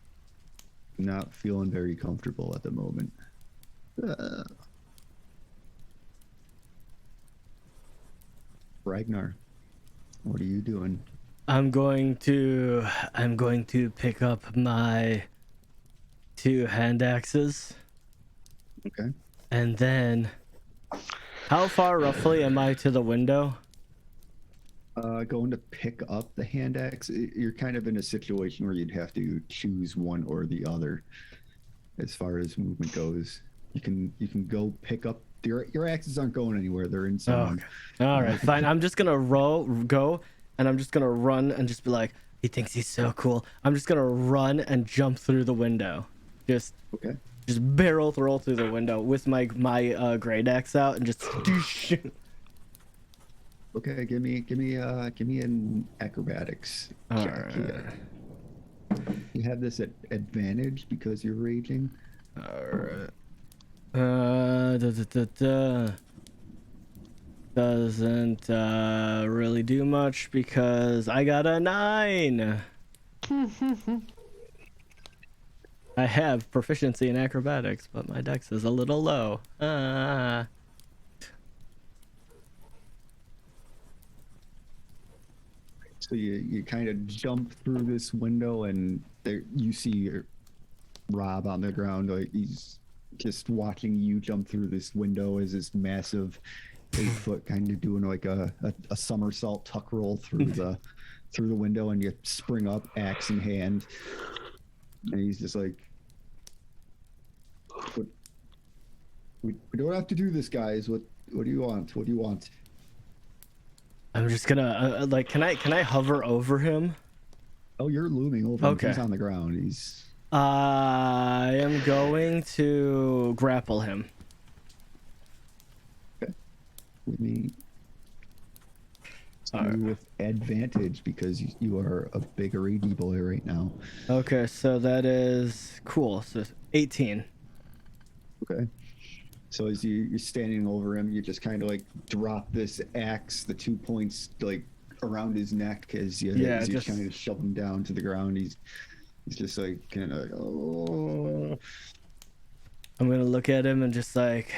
not feeling very comfortable at the moment. Ragnar, what are you doing? I'm going to pick up my 2 hand axes, Okay. and then how far roughly am I to the window? Going to pick up the hand axe. You're kind of in a situation where you'd have to choose one or the other as far as movement goes. You can go pick up your axes aren't going anywhere. They're in Oh, someone. okay. All right, fine. I'm just gonna go, and I'm just gonna run and just be like, he thinks he's so cool. I'm just gonna run and jump through the window, just Okay. barrel roll through the window with my great axe out and just. Okay, give me an acrobatics check here. You have this at advantage because you're raging. All right. Doesn't really do much because I got a 9. I have proficiency in acrobatics, but my dex is a little low. So you kind of jump through this window and there you see Rob on the ground. Like he's just watching you jump through this window as this massive 8-foot kind of doing like a somersault tuck roll through the window, and you spring up, axe in hand, and he's just like, we don't have to do this, guys. What do you want? What do you want? I'm just gonna can I hover over him? Oh, you're looming over him. Okay. He's on the ground. I am going to grapple him. With me. With advantage because you are a bigger AD boy right now. Okay, so that is cool. So 18. Okay. So as you're standing over him, you just kind of like drop this axe, the 2 points like around his neck as you just kind of shove him down to the ground. He's just like kind of oh. I'm gonna look at him and just like.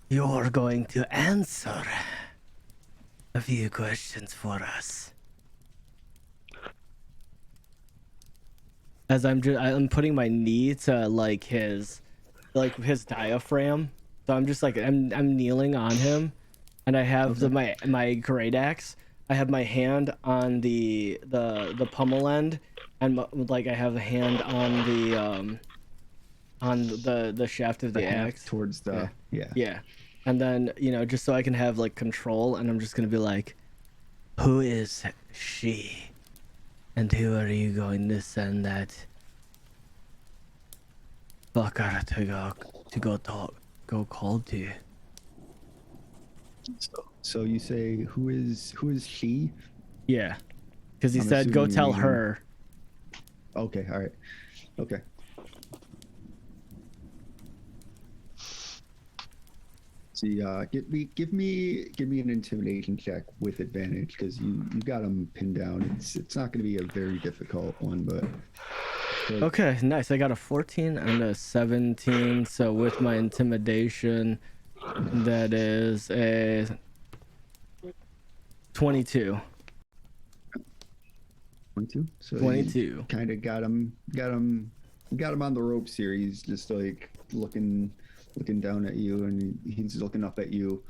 You're going to answer a few questions for us. As I'm putting my knee to like his diaphragm, So I'm just like I'm kneeling on him, and I have my great axe. I have my hand on the pommel end, and like I have a hand on the shaft of the haft axe towards the yeah, and then just so I can have like control, and I'm just gonna be like, who is she, and who are you going to send that fucker to go call to? So you say who is she? Yeah, because he I'm said go assuming you tell mean- her. Okay, all right, okay. See, give me an intimidation check with advantage because you got him pinned down. It's not going to be a very difficult one, but Okay, nice. I got a 14 and a 17. So with my intimidation, that is a 22. 22. So 22. Kind of got him on the ropes here. He's just like looking down at you, and he's looking up at you.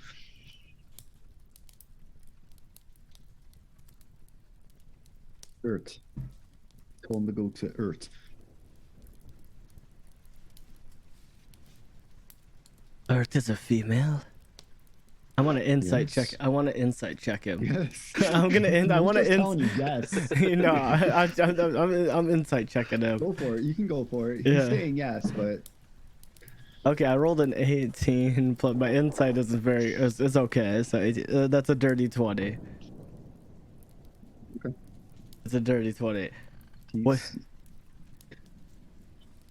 Earth. Told him to go to Earth. Earth is a female. I want to insight Yes. check. I want to insight check him. Yes. I'm gonna. I want to. telling you yes. I'm insight checking him. Go for it. You can go for it. He's Yeah. saying yes, but Okay, I rolled an 18, but my insight is it's okay. So that's a dirty 20. Okay. It's a dirty 20. he's, What?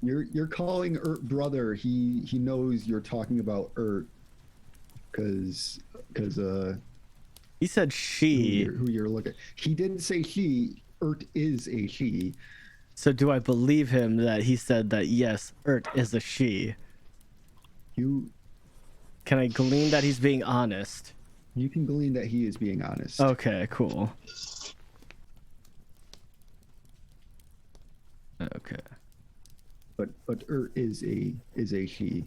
You're calling Ert brother. He knows you're talking about Ert because He said she. who you're looking. He didn't say she. Ert is a she. So do I believe him that he said that yes, Ert is a she? You Can I glean that he's being honest? can glean that he is being honest. Okay, cool. Okay. But Ert is a she.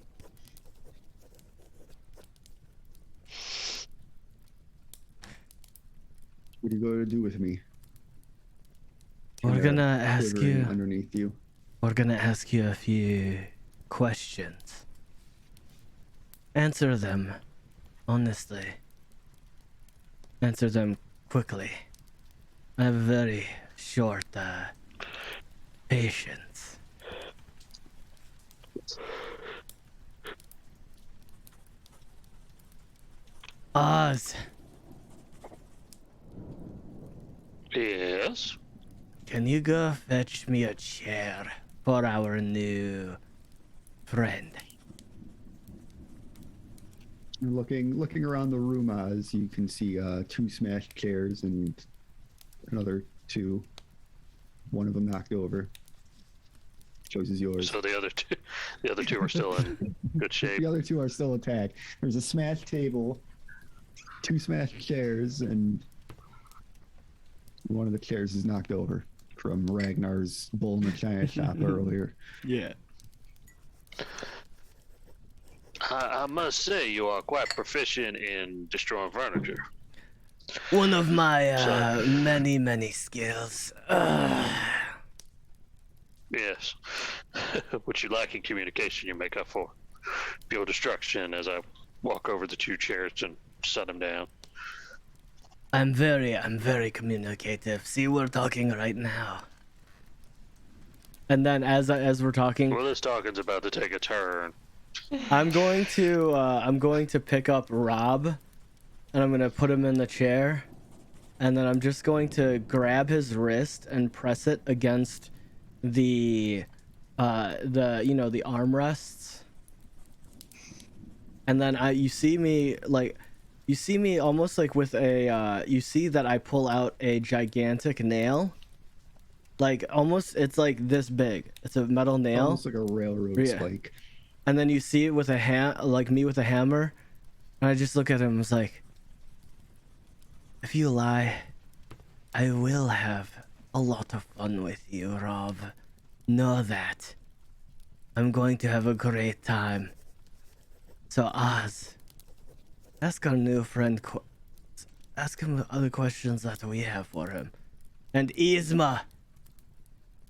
What are you going to do with me? We're Kinda gonna ask quivering you. underneath you. We're gonna ask you a few questions. Answer them honestly. Answer them quickly. I have very short patience. Oz, Yes. can you go fetch me a chair for our new friend? You're looking around the room as you can see 2 smashed chairs and another 2. One of them knocked over. Choice is yours. So the other two are still in good shape. The other 2 are still attacked. There's a smashed table, 2 smashed chairs, and one of the chairs is knocked over from Ragnar's bull in the china shop earlier. Yeah. I must say you are quite proficient in destroying furniture. One of my So- many skills. Yes. What you lack in communication, you make up for. Pure destruction as I walk over the 2 chairs and set them down. I'm very communicative. See, we're talking right now. And then as we're talking, Well, this talking's about to take a turn. I'm going to pick up Rob, and I'm gonna put him in the chair, and then I'm just going to grab his wrist and press it against the armrests, and then you see me almost like with a you see that I pull out a gigantic nail, like almost it's like this big. It's a metal nail. Almost like a railroad Yeah. spike. And then you see it with like me with a hammer, and I just look at him and was like, if you lie, I will have a lot of fun with you, Rob. Know that. I'm going to have a great time. So Oz, ask our new friend. Ask him the other questions that we have for him. And Yzma,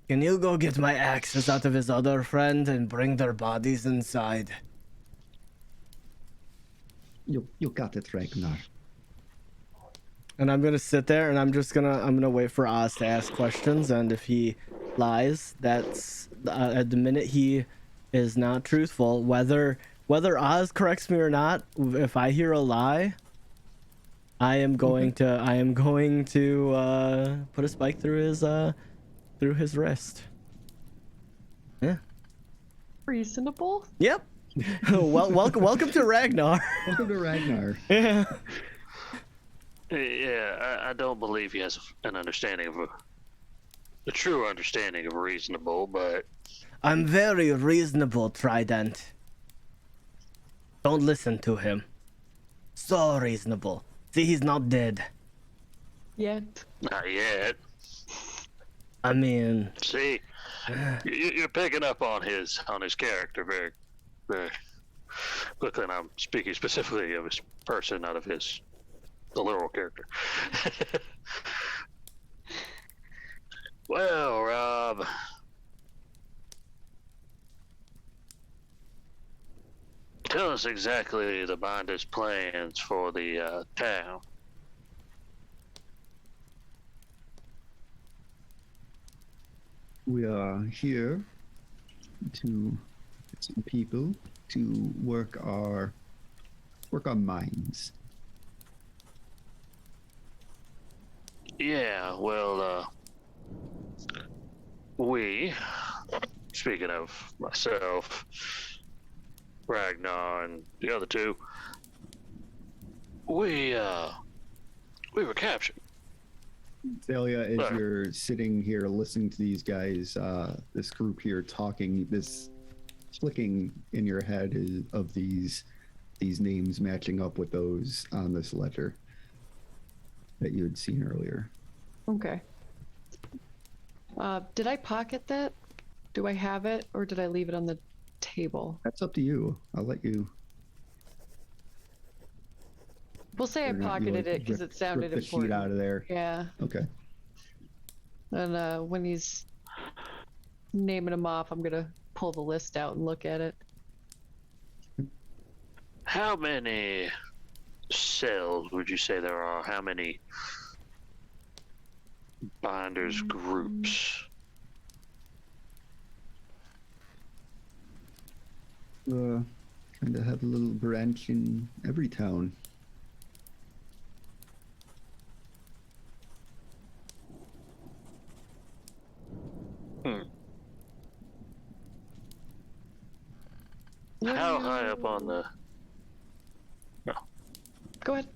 can you go get my axes out of his other friend and bring their bodies inside? You got it, Ragnar. And I'm gonna sit there and I'm gonna wait for Oz to ask questions, and if he lies, that's at the minute he is not truthful. Whether Oz corrects me or not, if I hear a lie, I am going to put a spike through his wrist. Yeah. Reasonable. Yep. Welcome to Ragnar. Welcome to Ragnar. Yeah. Yeah, I don't believe he has an understanding of a true understanding of reasonable, but I'm very reasonable, Trident. Don't listen to him. So reasonable. See, he's not dead. Yet. not yet. I mean, See, you're picking up on his character very, very quickly, and I'm speaking specifically of his person, not of the literal character. Well, Rob, tell us exactly the binder's plans for the town. We are here to get some people to work our mines. Yeah, well, we, speaking of myself, Ragnar, and the other two, we were captured. Thalia, as Sorry. you're sitting here listening to these guys, this group here talking, this flicking in your head of these names matching up with those on this ledger that you had seen earlier. Okay. Did I pocket that? Do I have it, or did I leave it on the table? That's up to you. I'll let you. We'll say I or not, you, pocketed like, it because rip- it sounded rip the sheet important. out of there. Yeah. Okay. And when he's naming them off, I'm gonna pull the list out and look at it. How many cells would you say there are? How many binders groups? Kind of have a little branch in every town. What How do high you- up on the Go ahead.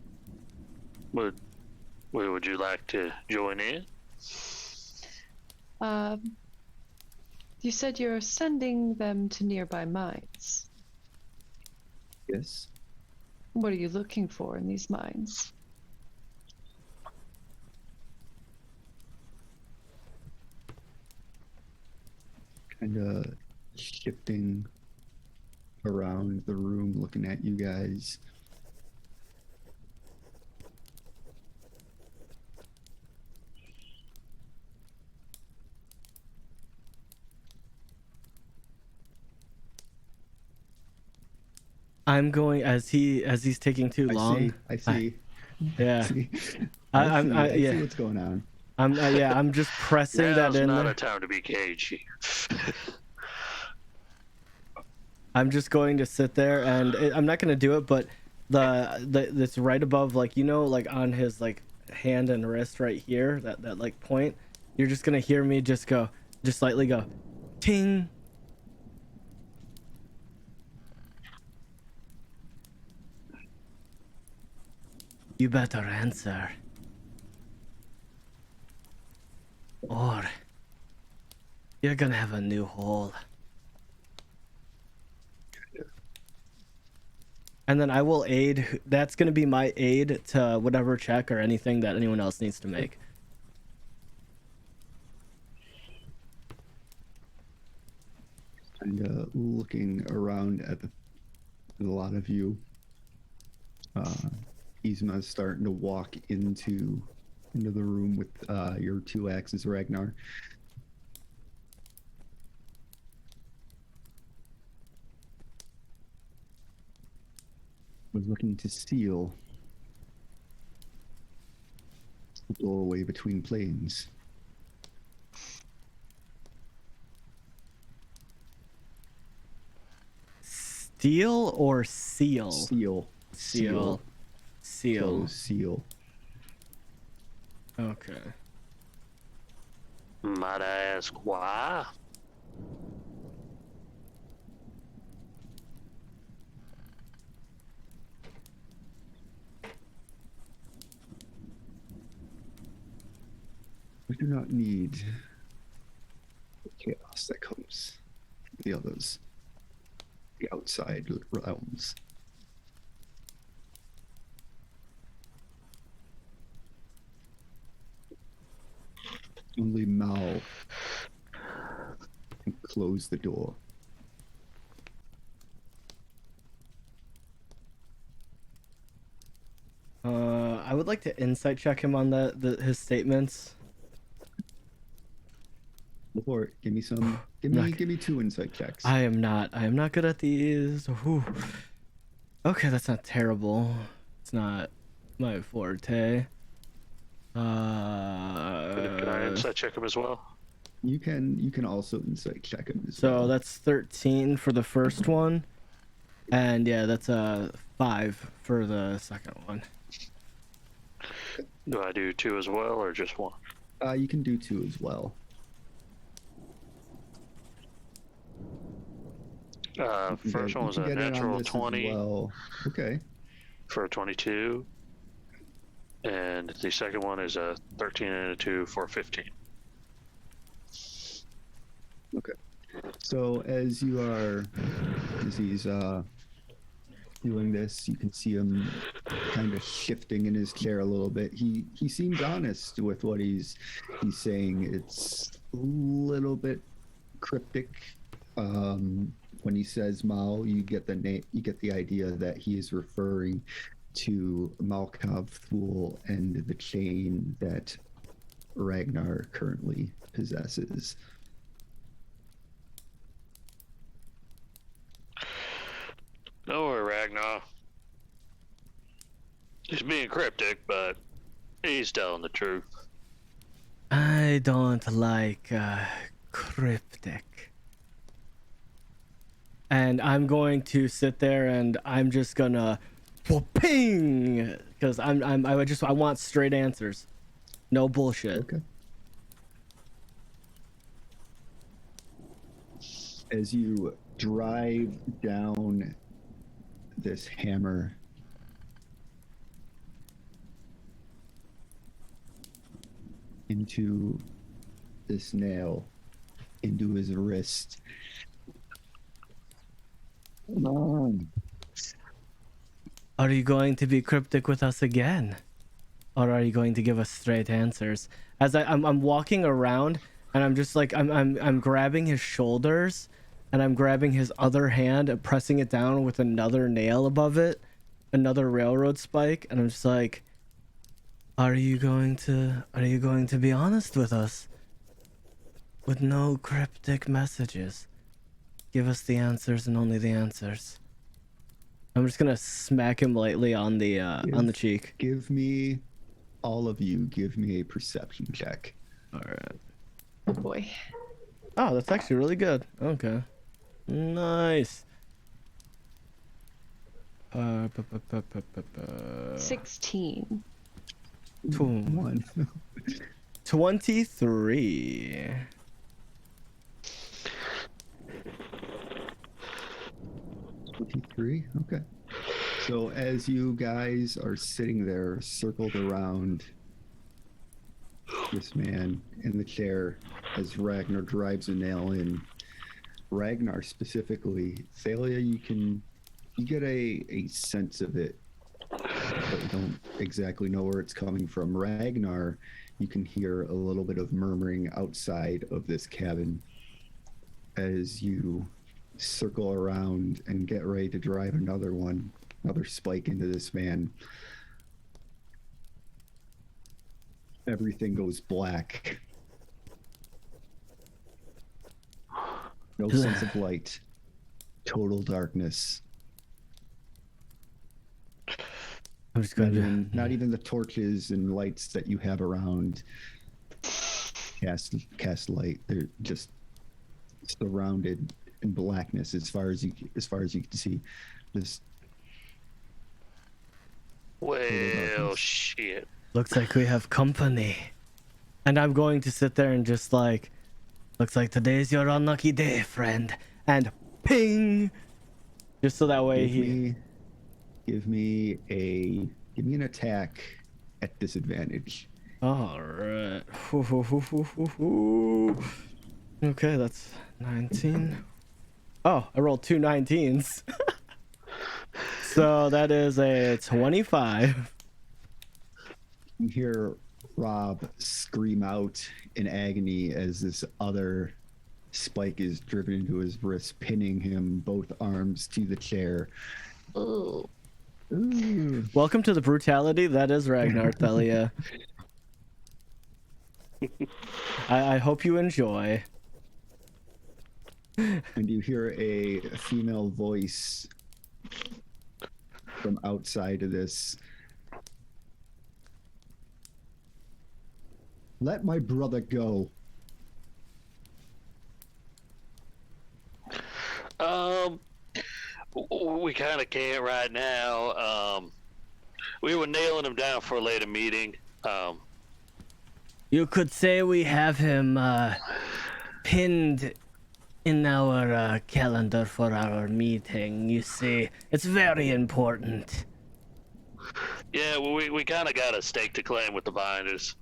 would you like to join in? You said you're sending them to nearby mines. Yes. What are you looking for in these mines? Kind of shifting around the room, looking at you guys. I'm going as he's taking too long. I see. Yeah. See. I'm I yeah. see what's going on. I'm just pressing Now's that in not there. a time to be cagey. I'm just going to sit there and I'm not gonna do it, but that's right above, like, you know, like on his like hand and wrist right here, that like point. You're just gonna hear me just slightly go, ting. You better answer, or you're gonna have a new hole. And then I will aid. That's going to be my aid to whatever check or anything that anyone else needs to make. Kind of looking around at the a lot of you. Yzma is starting to walk into the room with your two axes, Ragnar. Was looking to seal the doorway between planes. Steel or seal? Seal. Seal. Seal. Close seal. Okay. Might I ask why? We do not need the chaos that comes from the others, the outside realms. Only Mao can close the door. I would like to insight check him on his statements. Before, give me some. Give me 2 insight checks. I am not good at these. Whew. Okay, that's not terrible. It's not my forte. Can I insight check him as well? You can also insight check him as So well. that's 13 for the first one, and yeah, that's 5 for the second one. Do I do 2 as well, or just 1? You can do 2 as well. First one was a natural 20 well. Okay. for a 22, and the second one is a 13 and a 2 for 15. Okay. So as he's doing this, you can see him kind of shifting in his chair a little bit. He seems honest with what he's saying. It's a little bit cryptic. When he says Mao, you get the idea that he is referring to Malkav Thule and the chain that Ragnar currently possesses. Don't worry, Ragnar. He's being cryptic, but he's telling the truth. I don't like cryptic. And I'm going to sit there and I'm just gonna ping, because I want straight answers. No bullshit. Okay. As you drive down this hammer into this nail into his wrist. Come on. Are you going to be cryptic with us again? Or are you going to give us straight answers? As I'm walking around and I'm just like I'm grabbing his shoulders and I'm grabbing his other hand and pressing it down with another nail above it, another railroad spike, and I'm just like, are you going to be honest with us? With no cryptic messages. Give us the answers and only the answers. I'm just gonna smack him lightly on the cheek. Give me, all of you, give me a perception check. All right. Oh boy. Oh, that's actually really good. Okay. Nice. 16. 1. 23. 23. Okay. So as you guys are sitting there circled around this man in the chair as Ragnar drives a nail in, Ragnar specifically, Thalia, you get a sense of it, but you don't exactly know where it's coming from. Ragnar, you can hear a little bit of murmuring outside of this cabin as you circle around and get ready to drive another spike into this man. Everything goes black. No sense of light. Total darkness. I'm just going Not even the torches and lights that you have around cast light. They're just surrounded in blackness as far as you can see. Just Well, shit. Looks like we have company. And I'm going to sit there and just like, looks like today's your unlucky day, friend. And ping! Just so that way give me an attack at disadvantage. Alright. Okay, that's 19. Oh, I rolled two 19s. So that is a 25. You hear Rob scream out in agony as this other spike is driven into his wrist, pinning him both arms to the chair. Ooh. Ooh. Welcome to the brutality that is Ragnar, Thelia. I hope you enjoy. And you hear a female voice from outside of this. Let my brother go. We kind of can't right now. We were nailing him down for a later meeting. You could say we have him pinned in our calendar for our meeting. You see, it's very important. Yeah, well, we kind of got a stake to claim with the binders.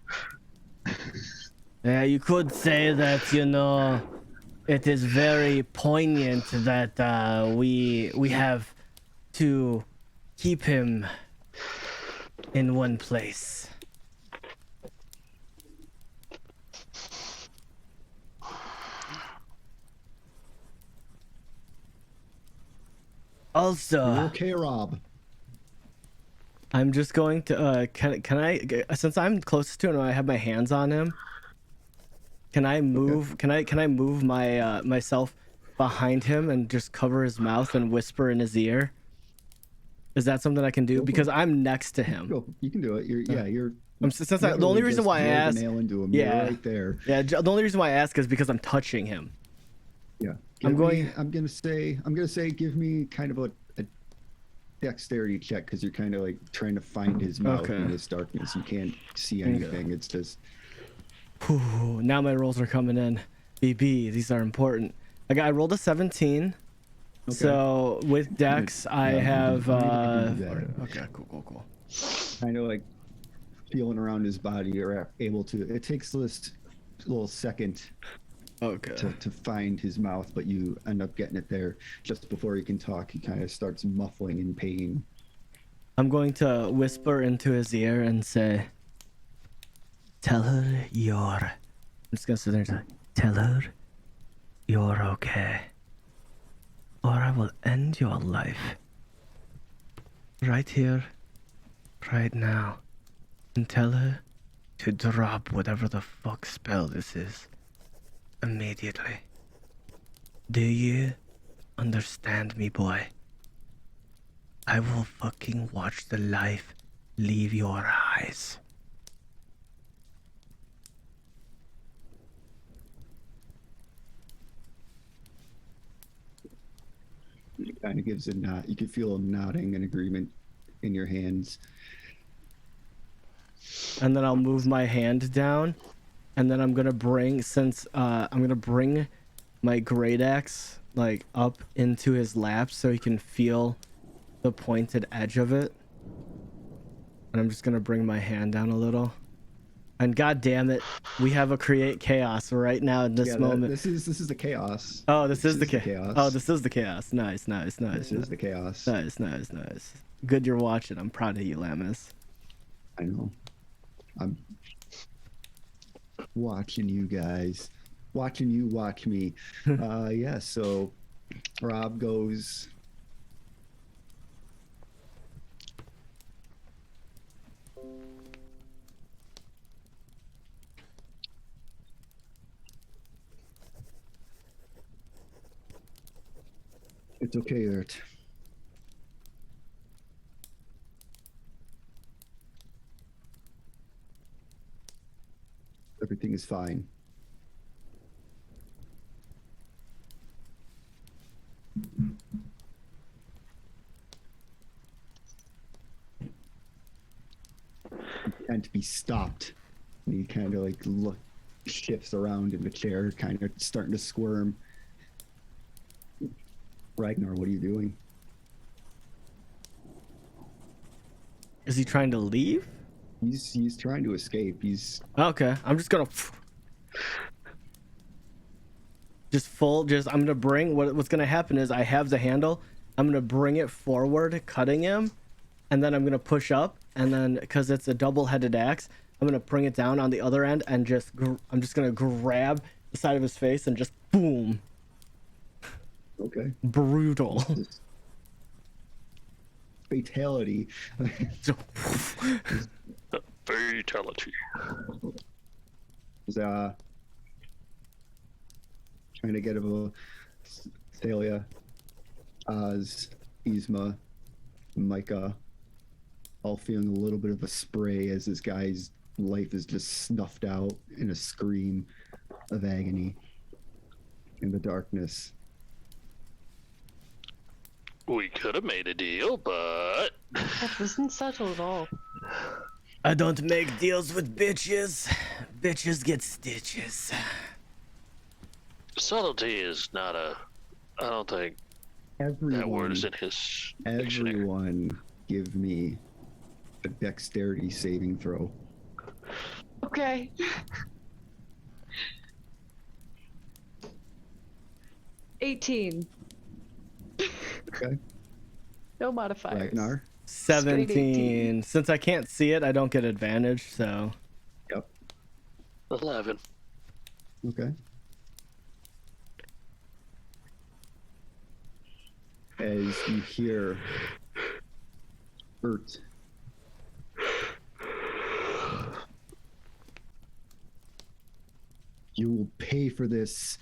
Yeah, you could say that, you know, it is very poignant that we have to keep him in one place. Also, You're okay, Rob? I'm just going to can I, since I'm closest to him and I have my hands on him, can I move can I move my myself behind him and just cover his mouth and whisper in his ear? Is that something I can do? Because I'm next to him. Go. You can do it. You're The only reason why I asked, nail into him. yeah, You're right there. Yeah, the only reason why I ask is because I'm touching him. Yeah. I'm gonna say give me kind of a dexterity check, because you're kind of like trying to find his mouth in this darkness. You can't see anything. Okay. It's just. Whew, now my rolls are coming in. BB, these are important. I rolled a 17. Okay. So with Dex, I have. Okay, cool. Kind of like feeling around his body. You're able to. It takes this little second. Okay. To find his mouth, but you end up getting it there just before he can talk. He kind of starts muffling in pain. I'm going to whisper into his ear and say, "Tell her you're." I'm just gonna sit there and say, "Tell her you're okay, or I will end your life right here, right now, and tell her to drop whatever the fuck spell this is immediately. Do you understand me, boy? I will fucking watch the life leave your eyes." He kind of gives a nod. You can feel him nodding in agreement in your hands. And then I'll move my hand down, and then I'm gonna bring, my great axe like up into his lap so he can feel the pointed edge of it. And I'm just gonna bring my hand down a little. And god damn it, we have a create chaos right now in this moment. This is the chaos. Oh, this is the chaos. Oh, this is the chaos. Nice. This is the chaos. Nice. Good you're watching. I'm proud of you, Lamus. I know. I'm watching you guys. Watching you watch me. So Rob goes. It's okay, Ert. Everything is fine. You can't be stopped. And he kind of like shifts around in the chair, kind of starting to squirm. Ragnar, what are you doing? Is he trying to leave? He's trying to escape. He's Okay, I'm just gonna I'm gonna bring what's gonna happen is I have the handle. I'm gonna bring it forward, cutting him, and then I'm gonna push up, and then because it's a double-headed axe, I'm gonna bring it down on the other end and I'm just gonna grab the side of his face and just boom. okay. Brutal. Fatality. Fatality. Is trying to get a Thalia, Oz, Yzma, Micah, all feeling a little bit of a spray as this guy's life is just snuffed out in a scream of agony in the darkness. We could have made a deal, but That wasn't subtle at all. I don't make deals with bitches. Bitches get stitches. subtlety is not a. I don't think that word is in his dictionary. Everyone, give me a dexterity saving throw. Okay. $18. Okay. No modifiers. Ragnar. 17. Since I can't see it, I don't get advantage, so. Yep. 11. Okay. As you hear Ert, you will pay for this.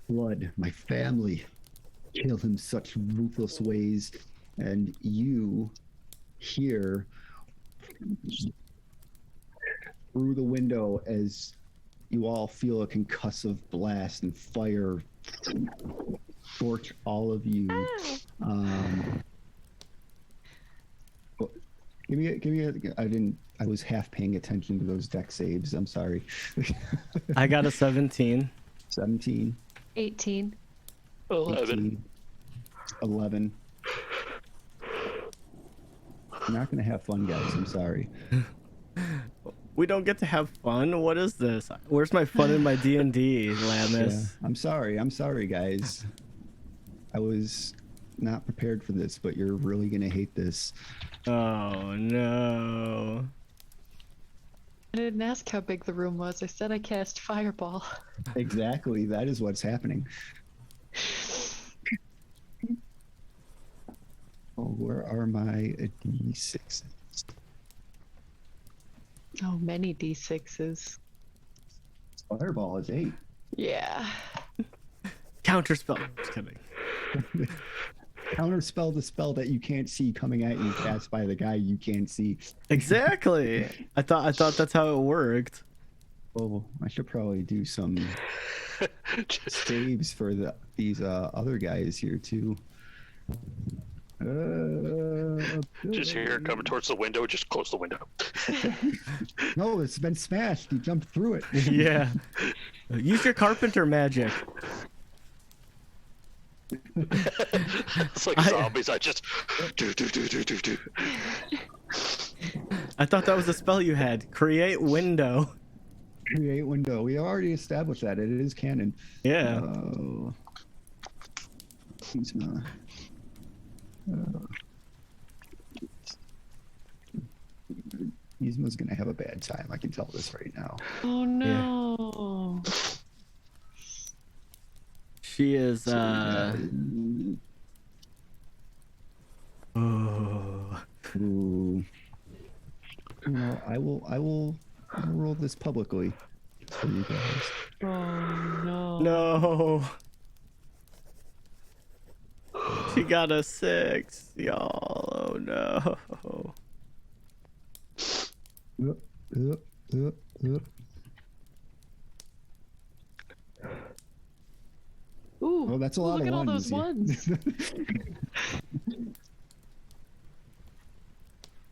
Blood, my family killed in such ruthless ways, and you hear through the window as you all feel a concussive blast and fire scorch all of you. Well, I was half paying attention to those deck saves. I'm sorry. I got a 17. 17. 18. 11. 18, 11. You're not gonna have fun, guys. I'm sorry. We don't get to have fun? What is this? Where's my fun in my D&D, Lamis? I'm sorry. I'm sorry, guys. I was not prepared for this, but you're really gonna hate this. Oh, no. I didn't ask how big the room was. I said I cast Fireball. Exactly. That is what's happening. Oh, where are my D6s? Oh, many D6s. Fireball is 8. Yeah. Counterspell. Just kidding. Counterspell the spell that you can't see coming at you cast by the guy you can't see. Exactly. I thought that's how it worked. Oh, I should probably do some saves for these other guys here too. Just hear it coming towards the window. Just close the window. No, it's been smashed. You jumped through it. Yeah. Use your carpenter magic. It's like zombies. I just do. I thought that was a spell you had. Create window. Create window. We already established that. It is canon. Yeah. Yzma. Yzma's gonna have a bad time. I can tell this right now. Oh no. She is So oh. ooh. Well, I will roll this publicly for you guys. Oh no. No. She got a 6, y'all. Oh no. Up, up, up, up. Ooh. Oh, that's a lot look of at all ones. those ones.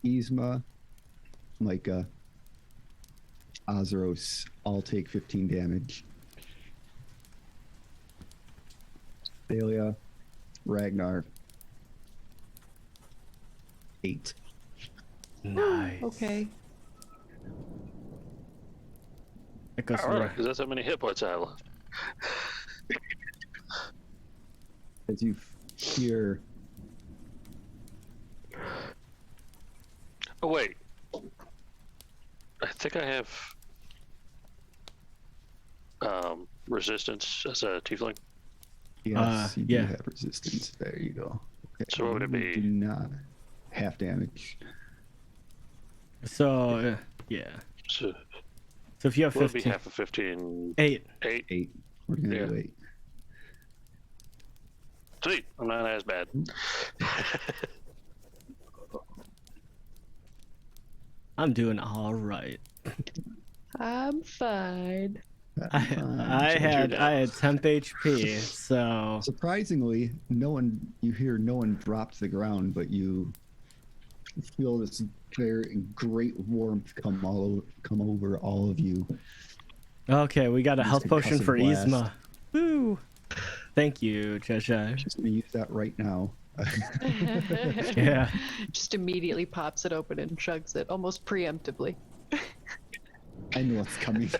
Yzma, Micah, Azeros all take 15 damage. Thalia, Ragnar, 8. Nice. Okay. That goes All to right, because that's how many hit points I have left. As you hear, Oh wait, I think I have resistance as a tiefling. yes, you yeah. do have resistance. There you go. Okay. So what would it You be? do not half damage. So yeah. So So if you have what would be 15, half of 15? 8. 8. 8. We're gonna Yeah. do 8. Sweet, I'm not as bad. I'm doing all right. I'm fine. I had temp HP, so Surprisingly, no one. You hear no one drop to the ground, but you feel this very great warmth come over all of you. okay. We got a This health potion concussive for blast. Yzma. Woo! Thank you, Cheshire. Just gonna use that right now. Yeah. Just immediately pops it open and chugs it almost preemptively. I know what's coming.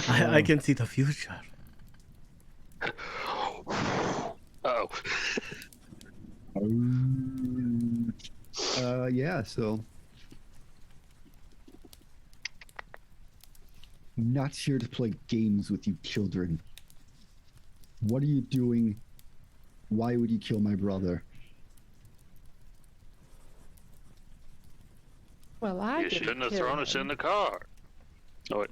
I can see the future. Oh, Yeah. So, I'm not here to play games with you, children. What are you doing? Why would you kill my brother? Well, I you didn't shouldn't have kill thrown us him. in the car. Oh wait.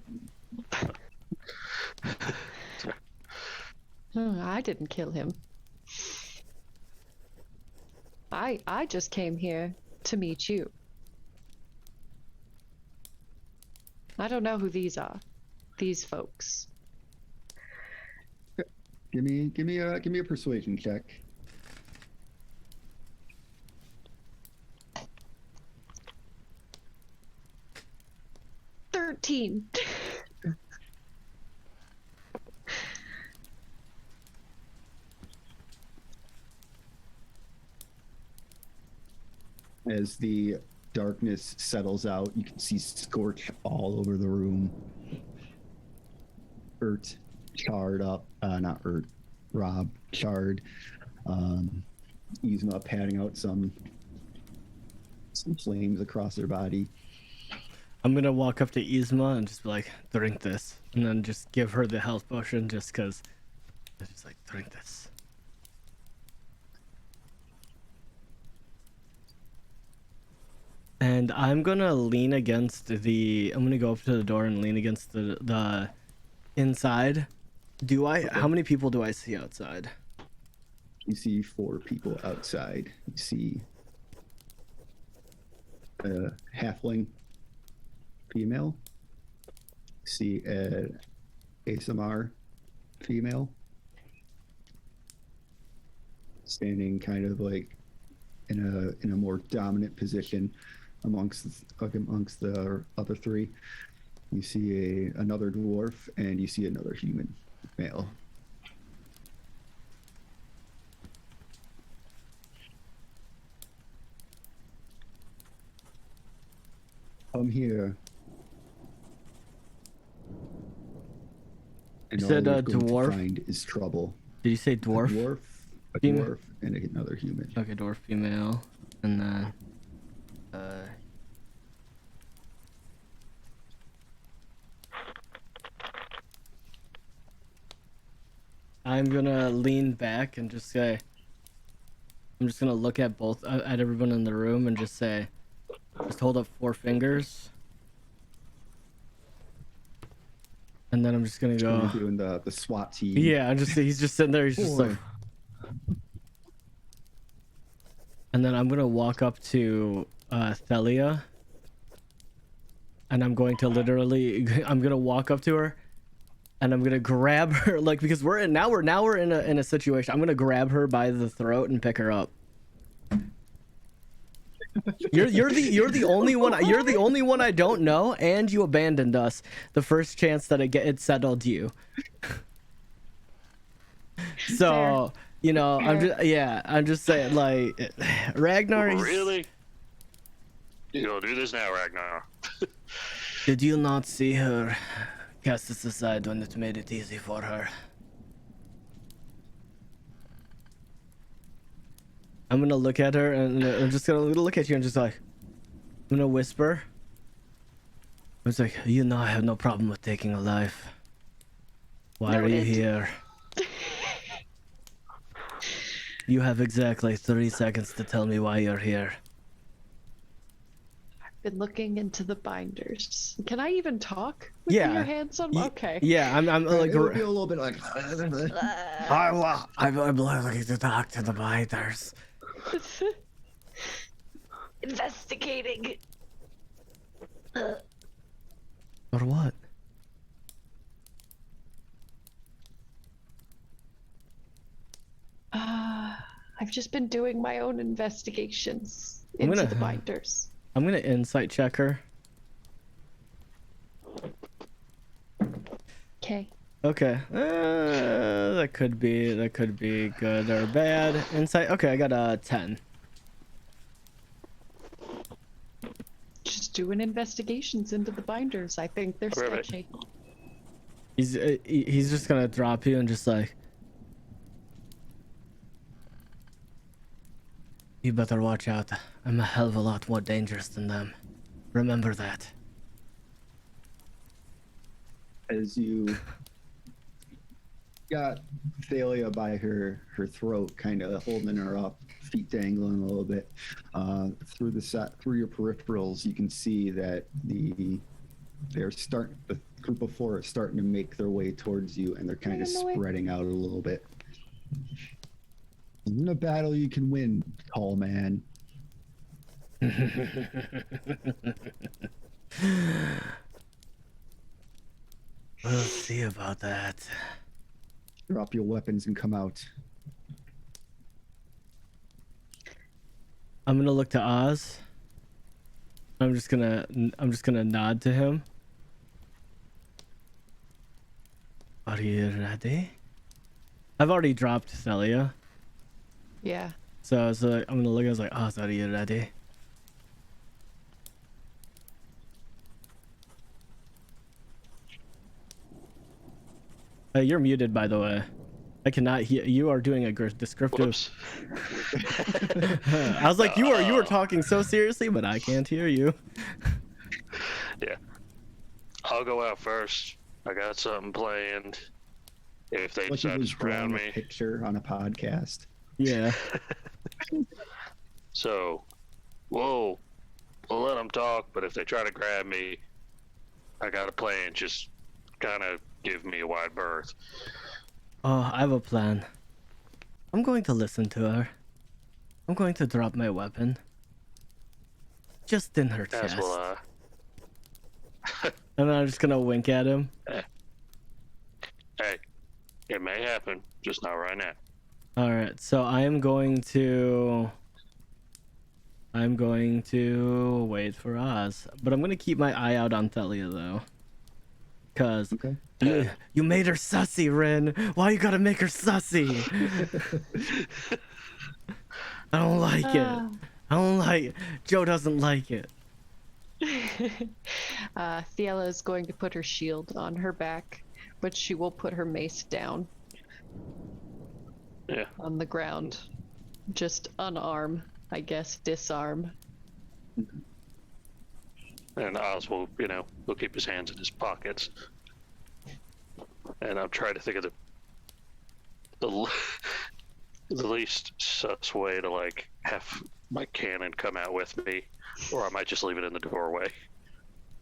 I didn't kill him. I just came here to meet you. I don't know who these are. These folks. Give me a persuasion check. 13. As the darkness settles out, you can see scorch all over the room. Ert charred up, not Ert, Rob charred. Yzma patting out some flames across their body. I'm gonna walk up to Yzma and just be like, drink this, and then just give her the health potion, just cause. I'm just like, drink this. And I'm gonna lean against the. I'm gonna go up to the door and lean against the inside. Do I? Okay. How many people do I see outside? You see 4 people outside. You see a halfling female. You see a ASMR female standing kind of like in a more dominant position amongst the other 3. You see another dwarf and you see another human male. Come here. And You all said you're a going to dwarf? find is trouble. Did you say dwarf? A Female? dwarf, and another human. Okay, dwarf female, and then. I'm gonna lean back and just say, I'm just gonna look at at everyone in the room and just say, just hold up 4 fingers. And then I'm just gonna go. Doing the SWAT team. Yeah, he's just sitting there. He's just like. And then I'm gonna walk up to Thelia. And I'm going to I'm gonna walk up to her, and I'm gonna grab her, like, because we're in a situation. I'm gonna grab her by the throat and pick her up. You're the only one I don't know, and you abandoned us the first chance that it settled you. So I'm just saying, like, Ragnar. Really? You gonna do this now, Ragnar? Did you not see her cast us aside when it made it easy for her? I'm gonna look at her and I'm just gonna look at you and just like, I'm gonna whisper. It's like, you know I have no problem with taking a life. Why are you here? You have exactly 30 seconds to tell me why you're here. Been looking into the binders. Can I even talk with Yeah. your hands on? Okay. Yeah, I'm like, It'll be a little bit like. I'm looking to talk to the binders. Investigating. Or what? I've just been doing my own investigations I'm into gonna- the binders. I'm gonna insight check her. Okay. Okay. That could be good or bad. Insight. Okay, I got a 10. Just doing investigations into the binders. I think they're Perfect. sketchy. He's just gonna drop you and just like, you better watch out. I'm a hell of a lot more dangerous than them. Remember that. As you got Thalia by her throat, kind of holding her up, feet dangling a little bit, through your peripherals, you can see that the group of 4 are starting to make their way towards you, and they're kind of spreading out a little bit. In a battle you can win, tall man. We'll see about that. Drop your weapons and come out. I'm gonna look to Oz. I'm just gonna nod to him. Are you ready? I've already dropped Celia. Yeah. So I'm gonna look. I was like, "Oh, are you ready?" You're muted, by the way. I cannot hear. You are doing a descriptive. Whoops. I was like, you were talking so seriously, but I can't hear you. Yeah. I'll go out first. I got something planned. If they Like he decide to was surround drawing a me. picture on a podcast. Yeah. So, we'll let them talk, but if they try to grab me, I got a plan. Just kind of give me a wide berth. Oh, I have a plan. I'm going to listen to her. I'm going to drop my weapon. Just in her As chest. will I. And then I'm just gonna wink at him. Hey, it may happen, just not right now. Alright, so I'm going to wait for Oz. But I'm gonna keep my eye out on Thelia though. Cause Okay. you made her sussy, Rin. Why you gotta make her sussy? I don't like it. I don't like it. Joe doesn't like it. Thiela is going to put her shield on her back, but she will put her mace down Yeah. on the ground. Just unarm, I guess, disarm. And Oz will, will keep his hands in his pockets. And I'm trying to think of the the least sus way to like have my cannon come out with me, or I might just leave it in the doorway.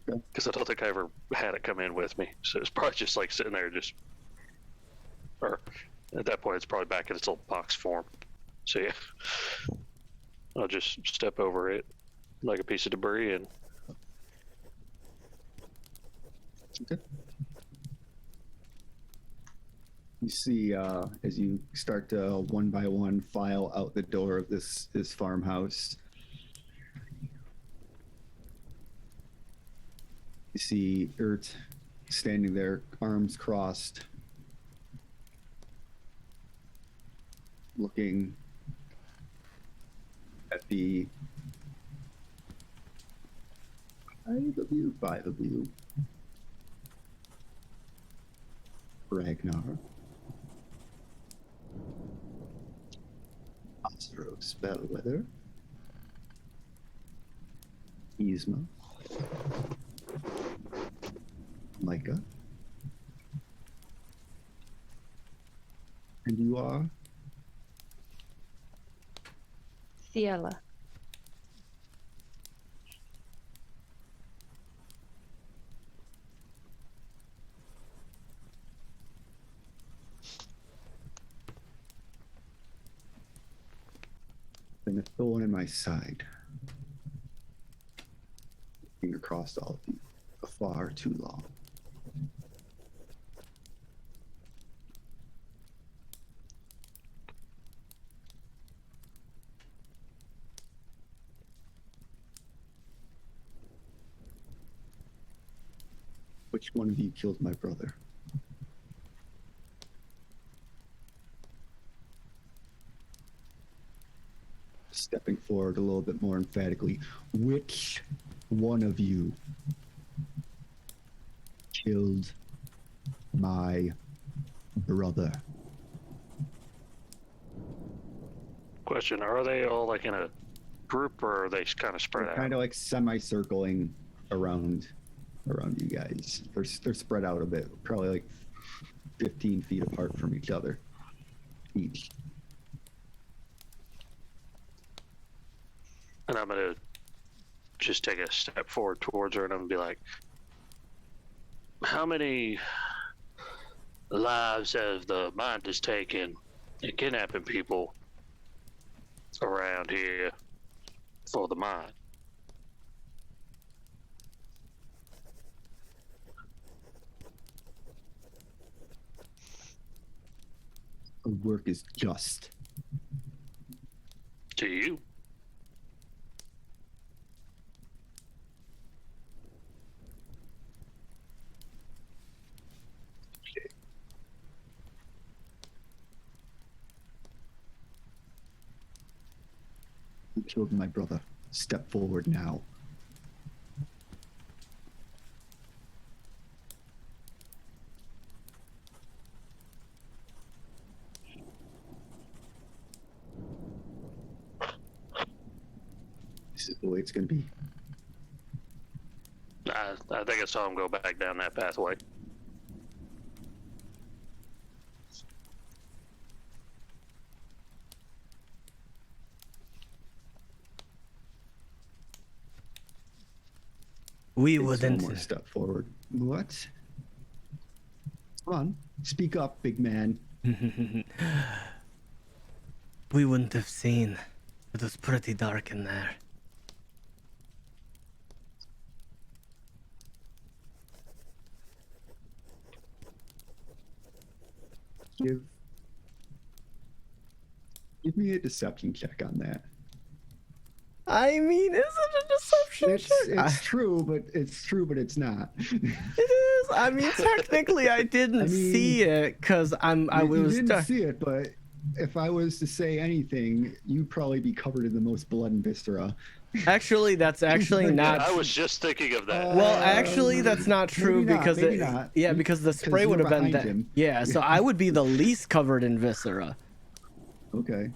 Okay. Because I don't think I ever had it come in with me, so it's probably just like sitting there, just, or at that point it's probably back in its old box form. So yeah, I'll just step over it like a piece of debris and. Okay. You see, as you start to one by one file out the door of this farmhouse, you see Ert standing there, arms crossed, looking at the five of you. Ragnar, Osteros Bellwether, Yzma, Micah, and you are Ciela. been a thorn in my side. Looking across all of you for far too long. Which one of you killed my brother? Stepping forward a little bit more emphatically, which one of you killed my brother? Question: are they all like in a group, or are they kind of spread out? Kind of like semi-circling around you guys. They're spread out a bit, probably like 15 feet apart from each other, each. And I'm gonna just take a step forward towards her, and I'm gonna be like, "How many lives have the mind has taken in kidnapping people around here for the mind?" Our work is just. To you? You killed my brother. Step forward now. This is the way it's going to be. I think I saw him go back down that pathway. We Takes one wouldn't. more step forward. What? Come on, speak up, big man. We wouldn't have seen. It was pretty dark in there. Give me a deception check on that. I mean, is it a deception It's check? true, but it's not. It is. I mean, technically, I didn't see it because I You was. didn't see it, but if I was to say anything, you'd probably be covered in the most blood and viscera. Actually, that's actually not. I was just thinking of that. Well, actually, that's not true maybe not, because maybe it. not. Yeah, because the spray you're would have been behind that. him. Yeah, so I would be the least covered in viscera. Okay.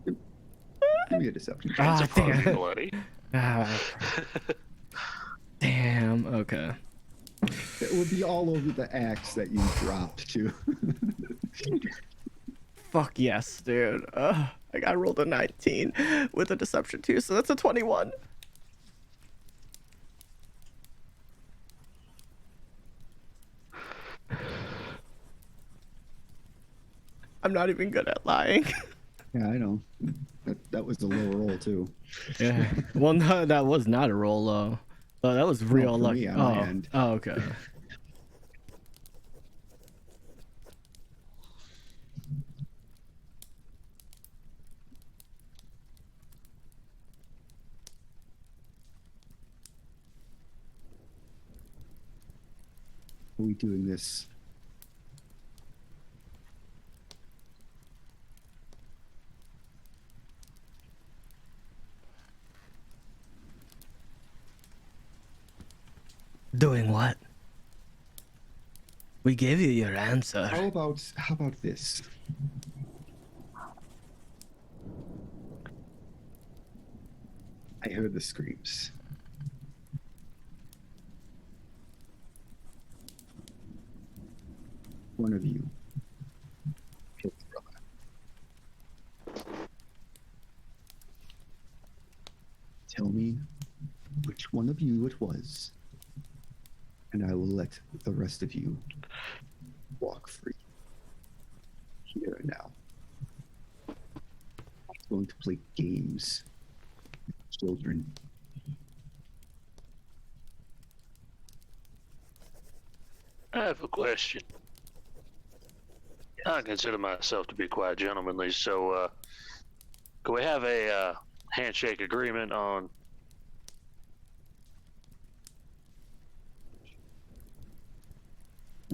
Give me a deception check. Ah, It's probably damn. bloody. Ah, damn. Okay. It would be all over the axe that you dropped too. Fuck yes, dude. I rolled a 19 with a deception too, so that's a 21. I'm not even good at lying. Yeah, I know. That was the low roll too. Yeah. Well, no, that was not a roll though. Oh, that was real for luck. me on my end. Oh, okay. Are we doing this? Doing what? We gave you your answer. How about this? I heard the screams. One of you killed the brother. Tell me which one of you it was, and I will let the rest of you walk free. Here and now. I'm going to play games with children. I have a question. I consider myself to be quite gentlemanly, so can we have a handshake agreement on?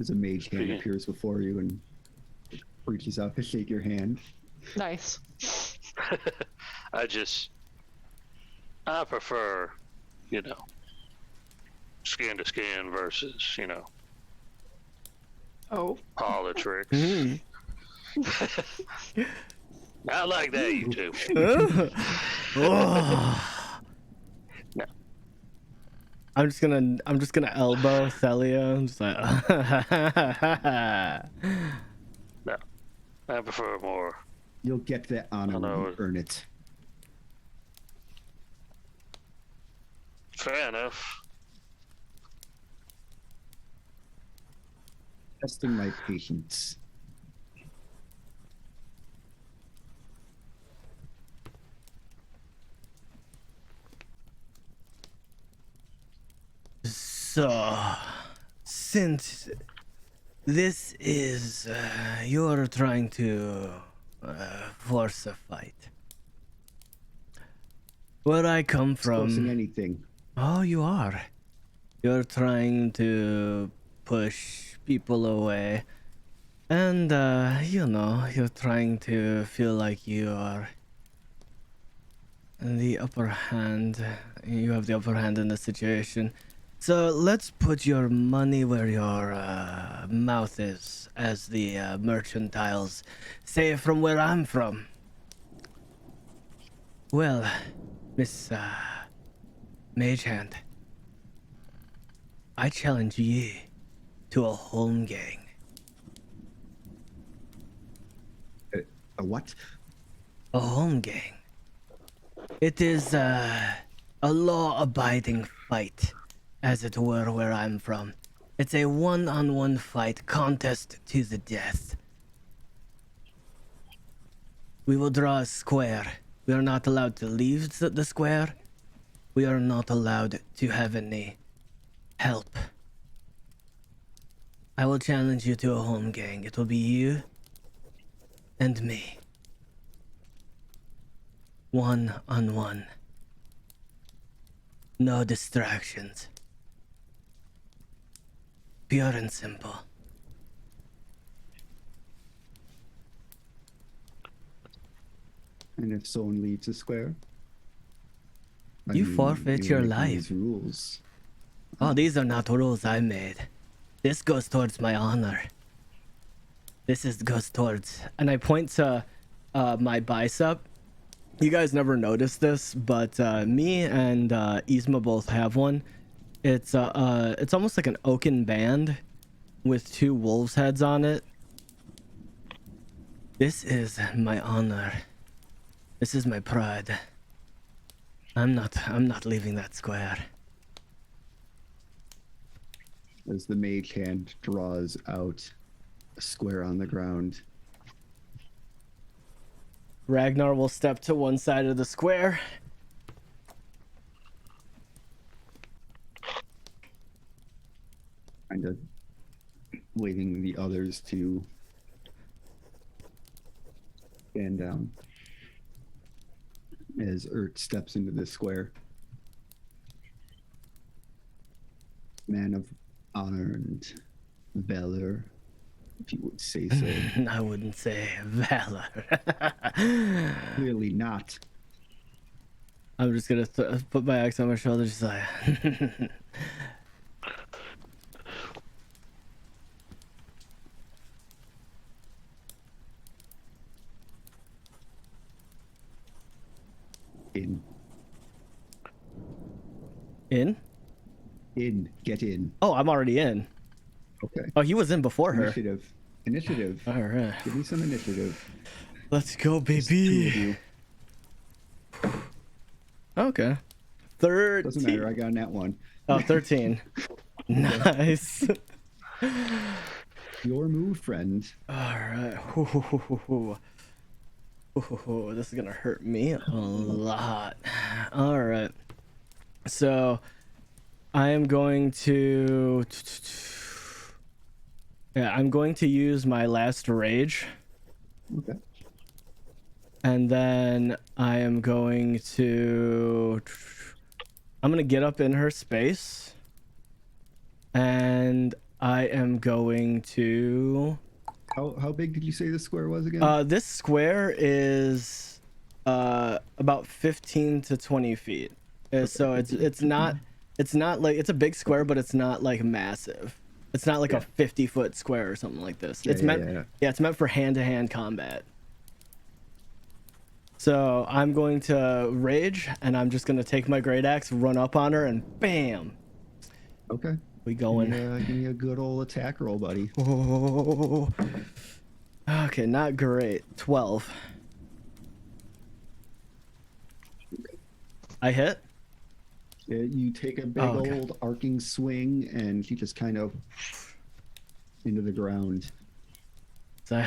As a mage hand appears before you and reaches out to shake your hand. Nice. I prefer, skin to skin versus, Oh. politics. Mm. I like that, you two. Oh. No. I'm just gonna elbow Celia. I'm just like, No, I prefer more. You'll get that honor when you earn it. Fair enough. Testing my patience. so, since this is you're trying to force a fight, where I come Forcing from. anything. Oh, you are. You're trying to push people away. And, you're trying to feel like you are the upper hand. You have the upper hand in the situation. So let's put your money where your mouth is, as the mercantiles say from where I'm from. Well, Miss Mage Hand, I challenge ye to a Holmgang. A what? A Holmgang. It is a law-abiding fight, as it were, where I'm from. It's a one-on-one fight, contest to the death. We will draw a square. We are not allowed to leave the square. We are not allowed to have any help. I will challenge you to a Holmgang. It will be you and me. One-on-one. No distractions. Pure and simple. And if someone leaves the square? You forfeit your making life. these rules. Oh, these are not rules I made. This goes towards my honor. Goes towards... And I point to my bicep. You guys never noticed this, but me and Yzma both have one. It's almost like an oaken band with two wolves' heads on it. This is my honor. This is my pride. I'm not leaving that square. As the mage hand draws out a square on the ground. Ragnar will step to one side of the square. Kind of waiting the others to stand down as Urt steps into the square. Man of honor and valor, if you would say so. I wouldn't say valor. Clearly not. I'm just gonna put my axe on my shoulder, just like. In. In? In. Get in. Oh, I'm already in. Okay. Oh, he was in before her. Initiative. Initiative. All right. Give me some initiative. Let's go, There's two of baby. you. Okay. 13. Doesn't matter. I got a nat one. Oh, 13. Nice. Your move, friend. All right. This is gonna hurt me a lot. All right. So I am going to. Yeah, I'm going to use my last rage. Okay. And then I am going to. I'm gonna get up in her space. And I am going to. How big did you say the square was again? This square is about 15 to 20 feet. So it's not like it's a big square, but it's not like massive. It's not like a 50-foot square or something like this. It's meant it's meant for hand-to-hand combat. So I'm going to rage, and I'm just gonna take my great axe, run up on her, and bam. Okay. We going. Give me a good old attack roll, buddy. Oh. Okay, not great. 12. I hit. You take a big okay. old arcing swing, and she just kind of into the ground. So,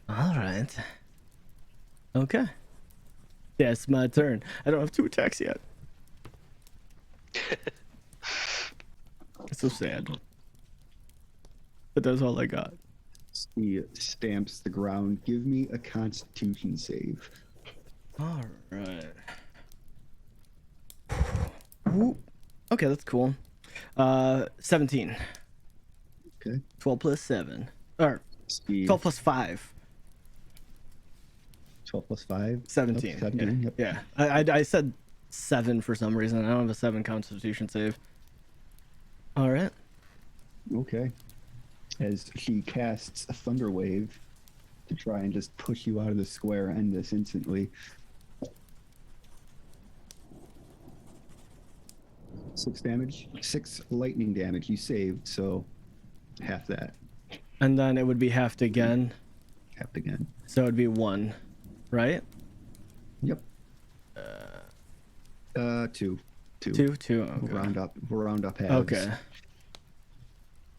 all right. Okay. Yeah, it's my turn. I don't have 2 attacks yet. It's so sad. But that's all I got. He stamps the ground. Give me a Constitution save. All right. Whoop. Okay, that's cool. 17. Okay. 12 plus 7. Or Speed. 12 plus 5. 12 plus 5? 17. Oh, 17. Yep. Yeah. I said 7 for some reason. I don't have a 7 Constitution save. All right. Okay. As she casts a thunder wave to try and just push you out of the square, end this instantly. 6 damage. 6 lightning damage. You saved, so half that. And then it would be halved again. Half again. So it'd be 1, right? Yep. 2. 2. Okay. We'll round up halves. Okay.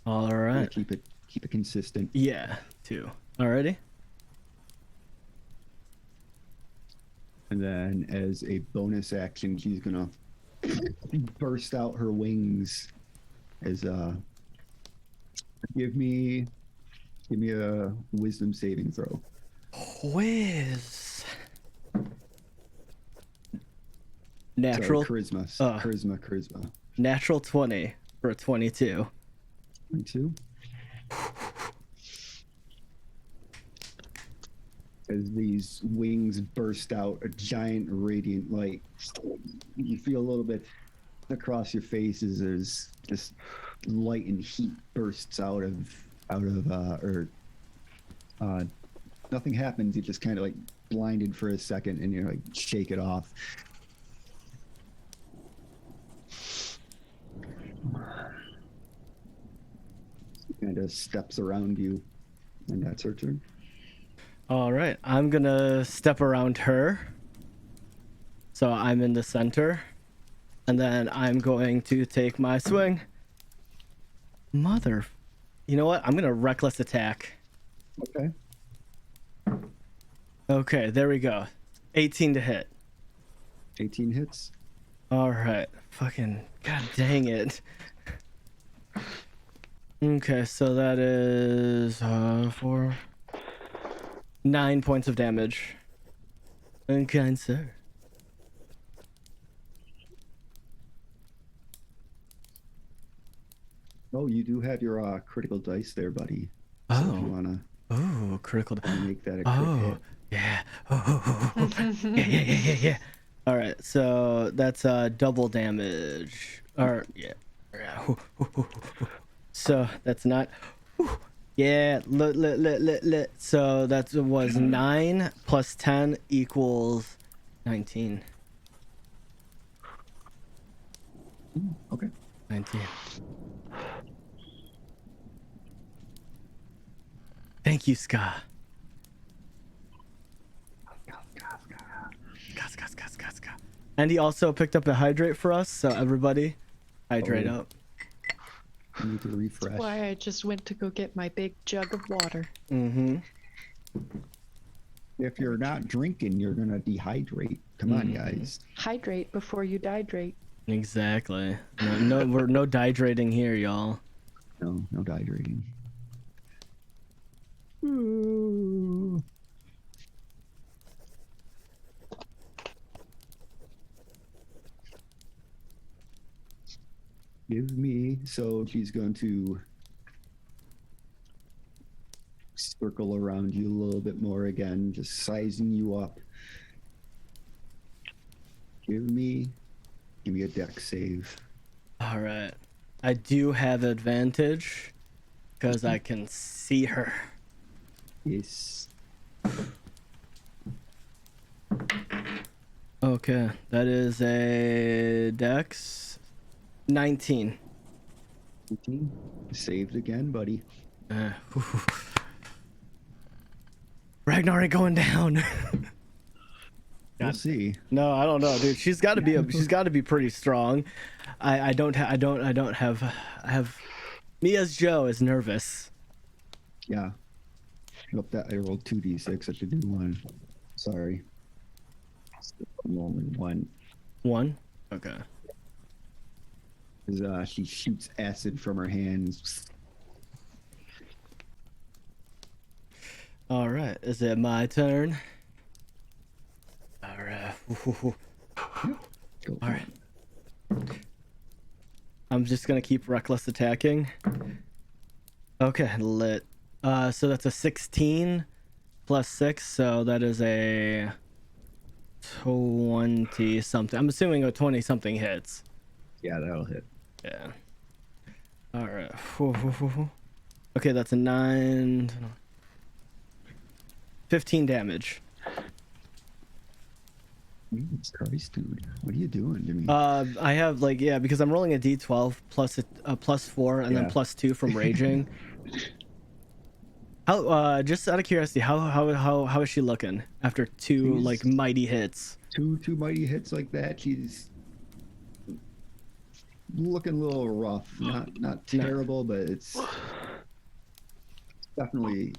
All right. Keep it consistent. Yeah, 2. Alrighty. And then as a bonus action, she's gonna burst out her wings as give me a wisdom saving throw. Whiz. Natural. Sorry, charisma. Charisma. Natural 20 for a 22. 22. As these wings burst out a giant radiant light, you feel a little bit across your faces as this light and heat bursts out of Earth. Nothing happens. You just kind of like blinded for a second, and you're like shake it off. Kind of steps around you, and that's her turn. All right, I'm gonna step around her. So I'm in the center. And then I'm going to take my swing. Mother. You know what? I'm gonna reckless attack. Okay. Okay, there we go. 18 to hit. 18 hits. All right. Fucking god dang it. Okay, so that is 9 points of damage. Unkind sir. Oh, you do have your critical dice there, buddy. So if you Oh. wanna Oh, critical. make that a crit Oh, hit. yeah. Oh, yeah. All right, so that's double damage. Or yeah. So that's not. Yeah, lit. So that was 9 plus 10 equals 19. Okay. 19. Thank you, Ska. Ska. And he also picked up a hydrate for us, so everybody hydrate Oh. up. I need to refresh. Why I just went to go get my big jug of water. Mm-hmm. If you're not drinking, you're gonna dehydrate. Come on, Mhm. guys. Hydrate before you dehydrate. Exactly. No, we're no dehydrating here, y'all. No dehydrating. Ooh. Give me. So she's going to circle around you a little bit more again, just sizing you up. Give me a dex save. All right. I do have advantage because I can see her. Yes. Okay, that is a dex 19. 18. Saved again, buddy. Whew. Ragnar ain't going down. We'll see. No, I don't know, dude. She's got to be pretty strong. I have me as Joe is nervous. Yeah. Nope, that I rolled 2d6. I should do one. Sorry. Only one. One. Okay. 'Cause, she shoots acid from her hands. All right. Is it my turn? All right. Go All right. I'm just gonna keep reckless attacking. Okay, lit. So that's a 16 plus 6, so that is a 20 something. I'm assuming a 20 something hits. Yeah, that'll hit. Yeah. All right. Okay, that's a 9. 15 damage. Jesus Christ, dude. What are you doing to me? I have because I'm rolling a d12 plus a plus 4 and then Yeah. plus 2 from raging. How just out of curiosity, how is she looking after two She's- like mighty hits? Two mighty hits like that. She's looking a little rough. Not terrible, but it's definitely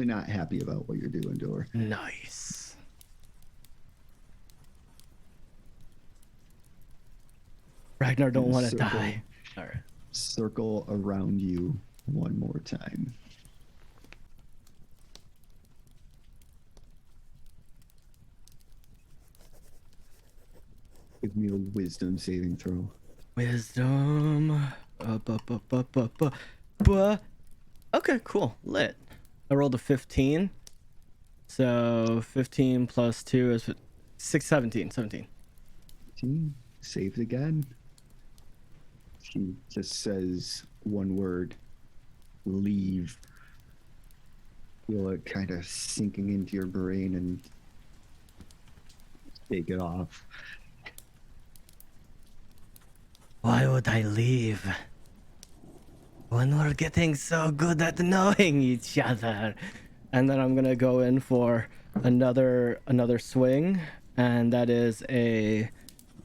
not happy about what you're doing to her. Nice. Ragnar don't want to Circle. die. All right. Circle around you one more time. Give me a wisdom saving throw. Wisdom. Okay, cool. Lit. I rolled a 15. So 15 plus 2 is 17. 15. Saved again. She just says one word. Leave. Feel it kind of sinking into your brain and take it off. Why would I leave? when we're getting so good at knowing each other. And then I'm gonna go in for another swing, and that is a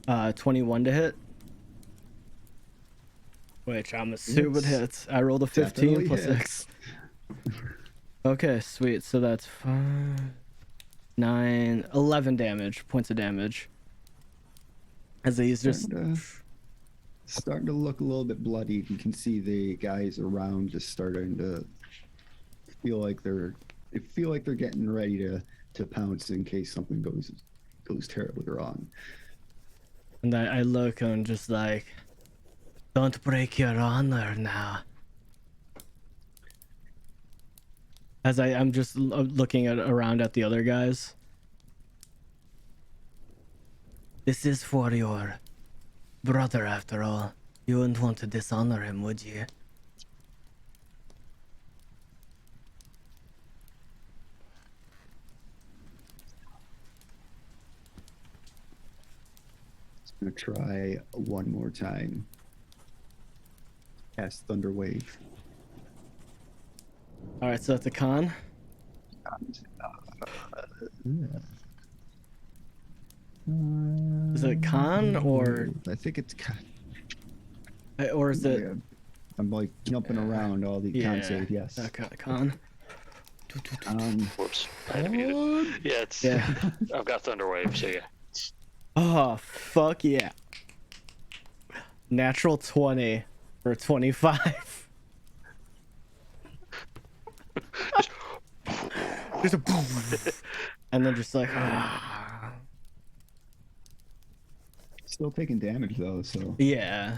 21 to hit, which I'm assuming hits. I rolled a 15 Definitely plus hits. 6. Okay, sweet. So that's 5, 9, 11 points of damage. As he's just Starting to look a little bit bloodied. You can see the guys around just starting to feel like they're getting ready to pounce in case something goes terribly wrong. And I look and just like, don't break your honor now. As I'm just looking around at the other guys. This is for your brother, after all. You wouldn't want to dishonor him, would you? I'm gonna try one more time. Cast Thunder Wave. All right, so that's a con. Is it con or I think it's con. is it? Yeah. I'm like jumping around all the con save. Yes. Okay, con. Whoops. I had to mute it. Yeah, it's. Yeah. I've got Thunderwave, so yeah. Oh fuck yeah! Natural 20 for 25. Just a and then just like Still taking damage though, so yeah.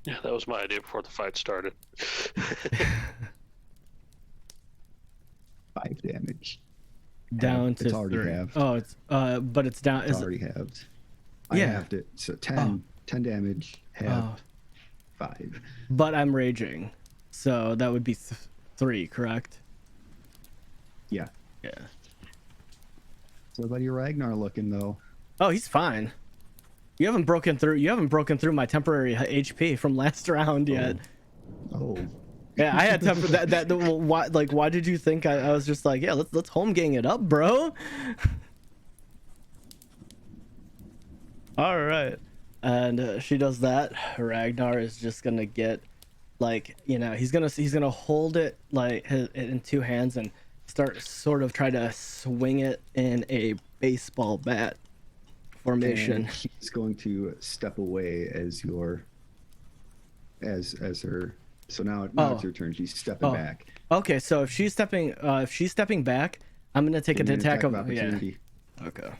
Yeah, that was my idea before the fight started. 5 damage. Down to it's already 3. halved. Oh, it's but it's down. It's Is already halved. Yeah. I halved it. So 10 damage, halved, 5. But I'm raging, so that would be 3, correct? Yeah. Yeah. So about your Ragnar looking though? Oh, he's fine. You haven't broken through my temporary HP from last round yet. Oh. Yeah, I had why did you think I was just like, yeah, let's Holmgang it up, bro? All right. And she does that. Ragnar is just gonna get, like, he's gonna hold it like in 2 hands and sort of try to swing it in a baseball bat formation. And she's going to step away as her. So now it's your turn. She's stepping back. Okay, so if she's stepping back, I'm gonna take an attack of opportunity. Yeah. Okay.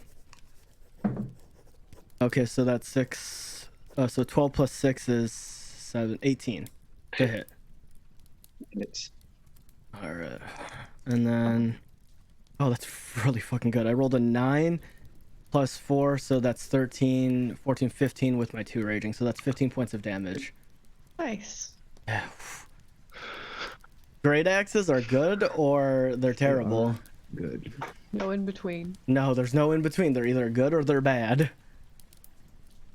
Okay, so that's 6. So 12 plus 6 is 18 to hit. It's All right, and then that's really fucking good. I rolled a 9 plus 4, so that's 13, 14, 15 with my 2 raging, so that's 15 points of damage. Nice. Yeah. Great axes are good or they're terrible. good. No in between. No, there's no in between. They're either good or they're bad.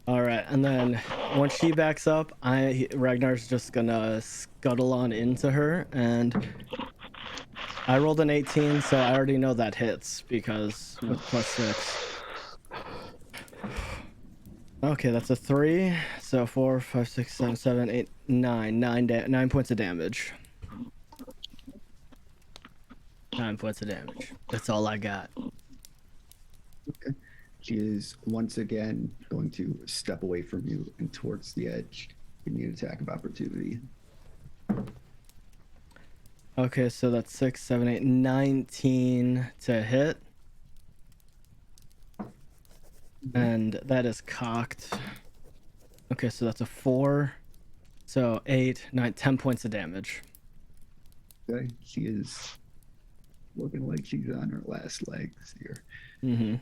All right, and then once she backs up, Ragnar's just gonna scuttle on into her, and I rolled an 18, so I already know that hits because with plus 6. Okay, that's a 3. So 4, 5, 6, 7, 7, 8, 9. 9 points of damage. 9 points of damage. That's all I got. Okay. She is once again going to step away from you and towards the edge. Give me an attack of opportunity. Okay, so that's 6, 7, 8, 19 to hit. And that is cocked. Okay, so that's a 4. So 8, 9, 10 points of damage. Okay. She is looking like she's on her last legs here. Mm-hmm.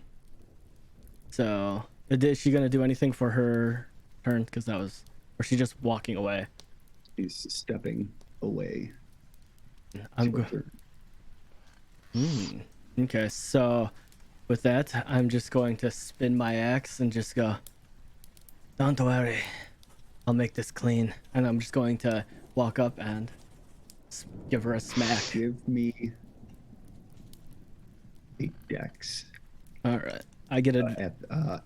So, is she gonna do anything for her turn? Because or is she just walking away? She's stepping away. I'm good. Okay, so with that, I'm just going to spin my axe and just go, Don't worry. I'll make this clean. And I'm just going to walk up and give her a smack. Give me a dex. All right. I get a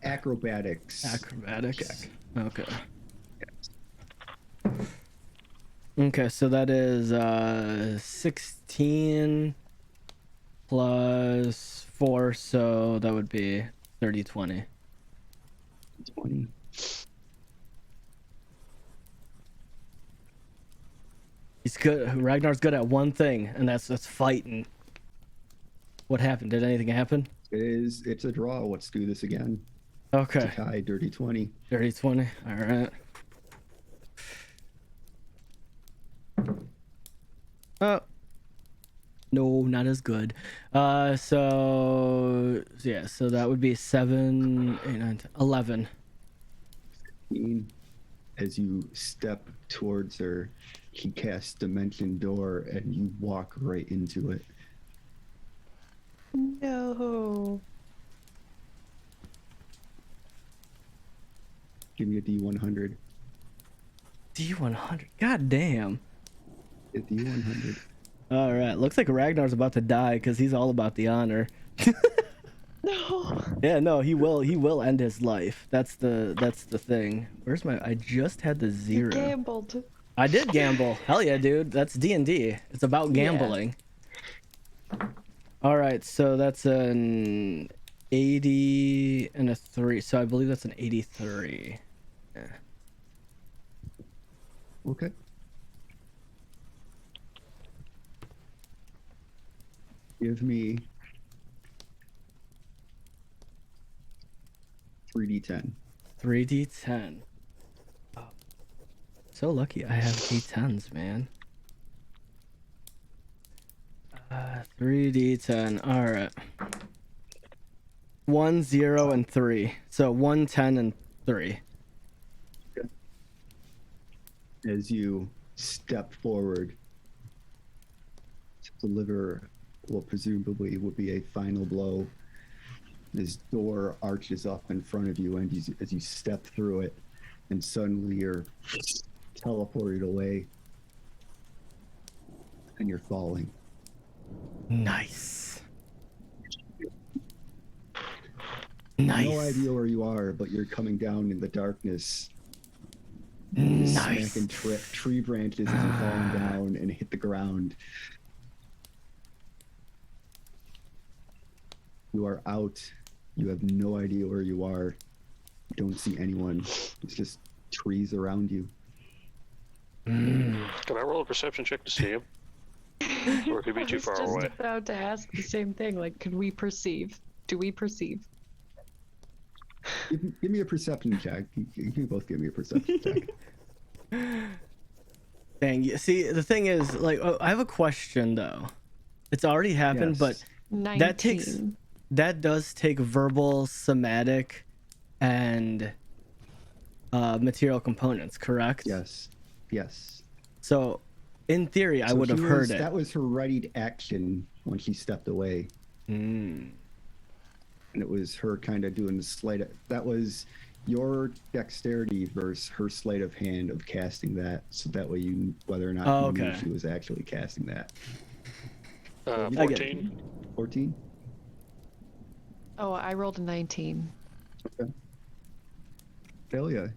Acrobatics. acrobatics. check. Okay. Okay, so that is 16 plus 4, so that would be 30, 20. 20. He's good. Ragnar's good at one thing, and that's fighting. What happened? Did anything happen? It's a draw. Let's do this again. Okay. Tie, dirty 20. 30, 20. All right. Oh. No, not as good. So yeah, so that would be 7, 8, 9, 10, 11. As you step towards her, he casts Dimension Door, and you walk right into it. No. Give me a D100. D100. God damn. A D100. All right. Looks like Ragnar's about to die because he's all about the honor. No. Yeah, no, he will end his life. That's the thing. Where's my? I just had the You 0. gambled. I did gamble. Hell yeah, dude. That's D&D. It's about gambling. All right, so that's an 80 and a 3. So I believe that's an 83. Yeah. Okay. Give me 3d10. 3d10. Oh. So lucky I have d10s, man. 3d10. All right. 1, 0, and 3. So 1, 10, and 3. As you step forward to deliver what presumably would be a final blow, this door arches up in front of you, and as you step through it, and suddenly you're teleported away, and you're falling. Nice. Nice. No idea where you are, but you're coming down in the darkness. Nice. Smacking tree branches as you're falling down and hit the ground. You are out. You have no idea where you are. You don't see anyone. It's just trees around you. Can I roll a perception check to see him? Or it could be too far I was away. just about to ask the same thing. Like, could we perceive? Do we perceive? Give me a perception check. You can both give me a perception check. Dang. See, the thing is, like, I have a question though. It's already happened, Yes. but 19. that does take verbal, somatic, and material components, correct? Yes. Yes. So, in theory, I So would have heard it. That was her readied action when she stepped away. Mm. And it was her kind of doing the sleight of, that was your dexterity versus her sleight of hand of casting that, so that way you whether or not you knew okay. she was actually casting that. I get it. 14. 14. Oh, I rolled a 19. Okay. Delia, you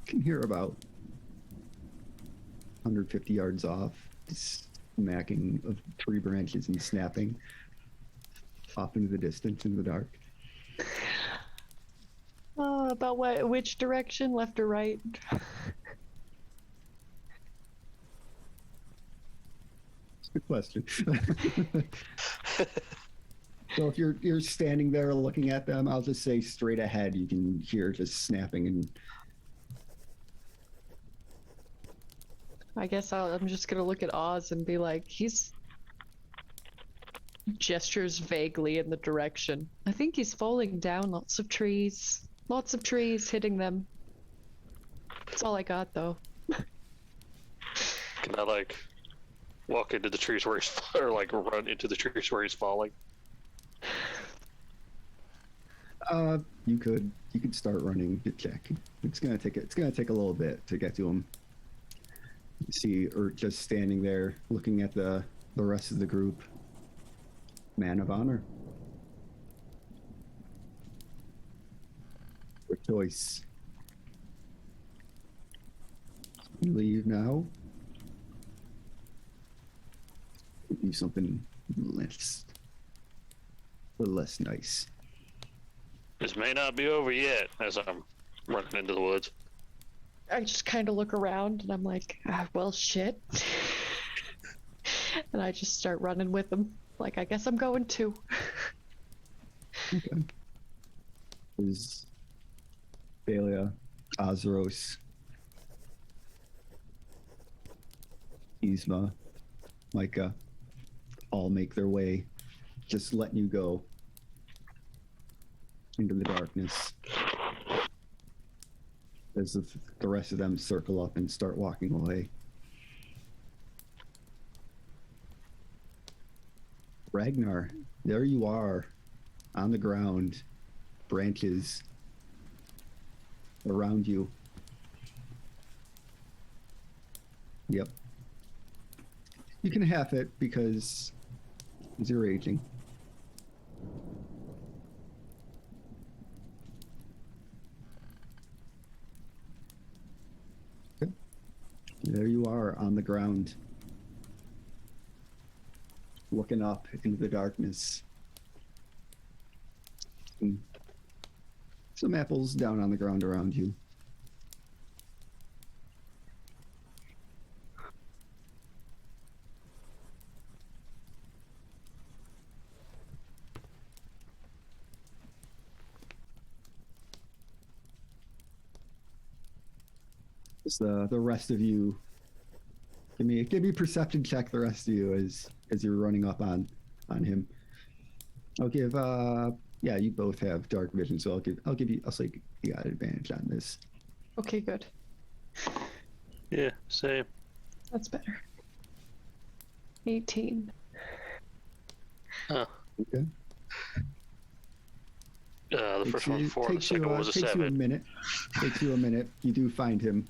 can hear about 150 yards off, just smacking of tree branches and snapping off into the distance in the dark. Oh, about what? Which direction? Left or right? Good question. So if you're standing there looking at them, I'll just say straight ahead. You can hear just snapping and. I guess I'm just gonna look at Oz and be like, he's gestures vaguely in the direction. I think he's falling down lots of trees hitting them. That's all I got though. Can I, like, walk into the trees where he's or, like, run into the trees where he's falling? You could start running to check. It's gonna take a little bit to get to him. You see Urt just standing there looking at the rest of the group. Man of honor. Your choice. You leave now. Do something less, a little less nice. This may not be over yet. As I'm running into the woods. I just kind of look around and I'm like, well, shit. And I just start running with them. Like, I guess I'm going too. Okay. Is Balia, Azeros, Yzma, Micah all make their way, just letting you go into the darkness. As the rest of them circle up and start walking away. Ragnar, there you are, on the ground, branches around you. Yep. You can half it because you're raging. Okay. There you are on the ground, looking up into the darkness. Some apples down on the ground around you. Just the rest of you, give me a perception check. The rest of you as you're running up on him. I'll give yeah, you both have dark vision, so I'll say you got advantage on this. Okay, good. Yeah, same. That's better. 18. Huh. Okay. The first one 4, the second one was a takes 7. you a minute. Takes you a minute. You do find him.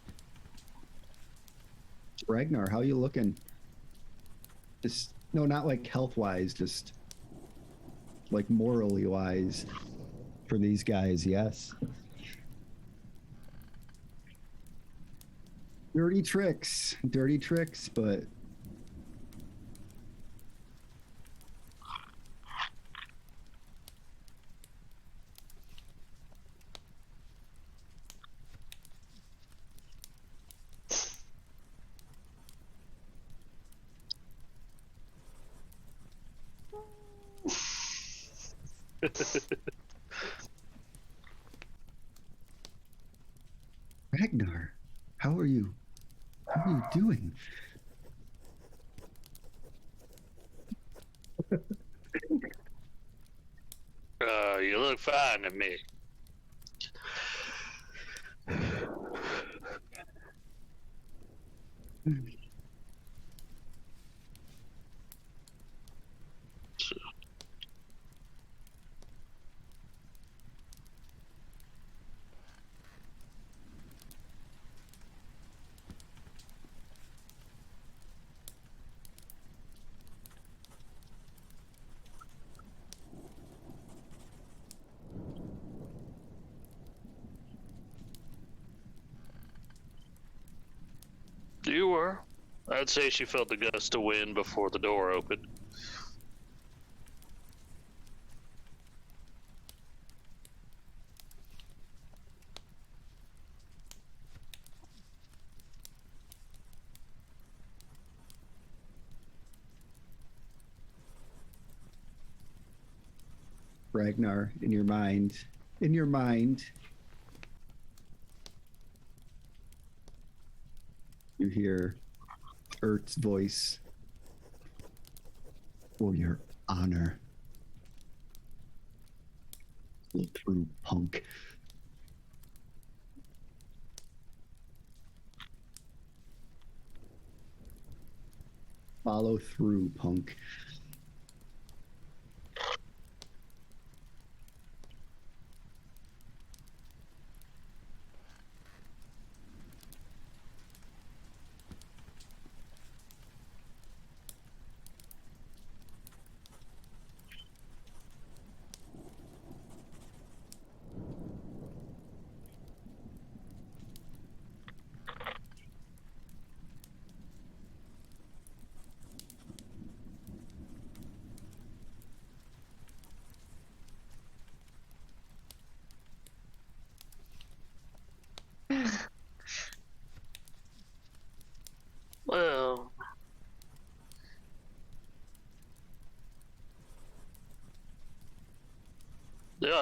Ragnar, how you looking? Just no, not like health wise, just like morally wise. For these guys, yes. Dirty tricks, but Ragnar, how are you? How are you doing? You look fine to me. You were. I'd say she felt the gust of wind before the door opened. Ragnar, in your mind, you hear Urt's voice. For your honor. Look through, punk. Follow through, punk.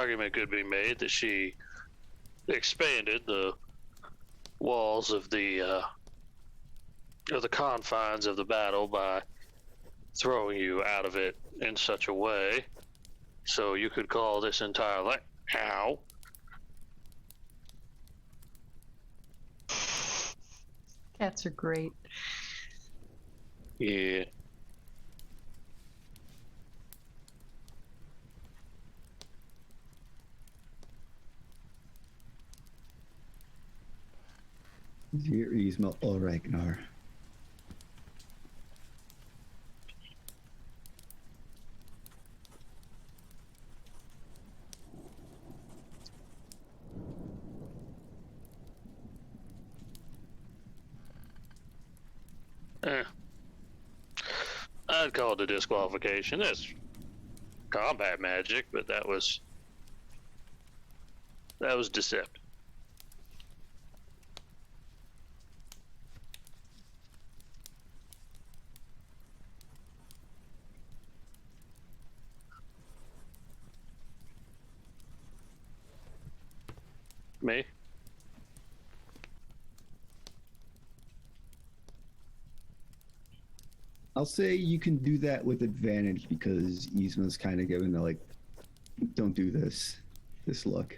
argument could be made that she expanded the walls of the confines of the battle by throwing you out of it in such a way. So you could call this entire ow. Cats are great. Yeah. Here, Yzma or Ragnar. Eh. I'd call it a disqualification. That's combat magic, but that was deceptive. Me? I'll say you can do that with advantage because Yzma's kind of giving the like, don't do this look.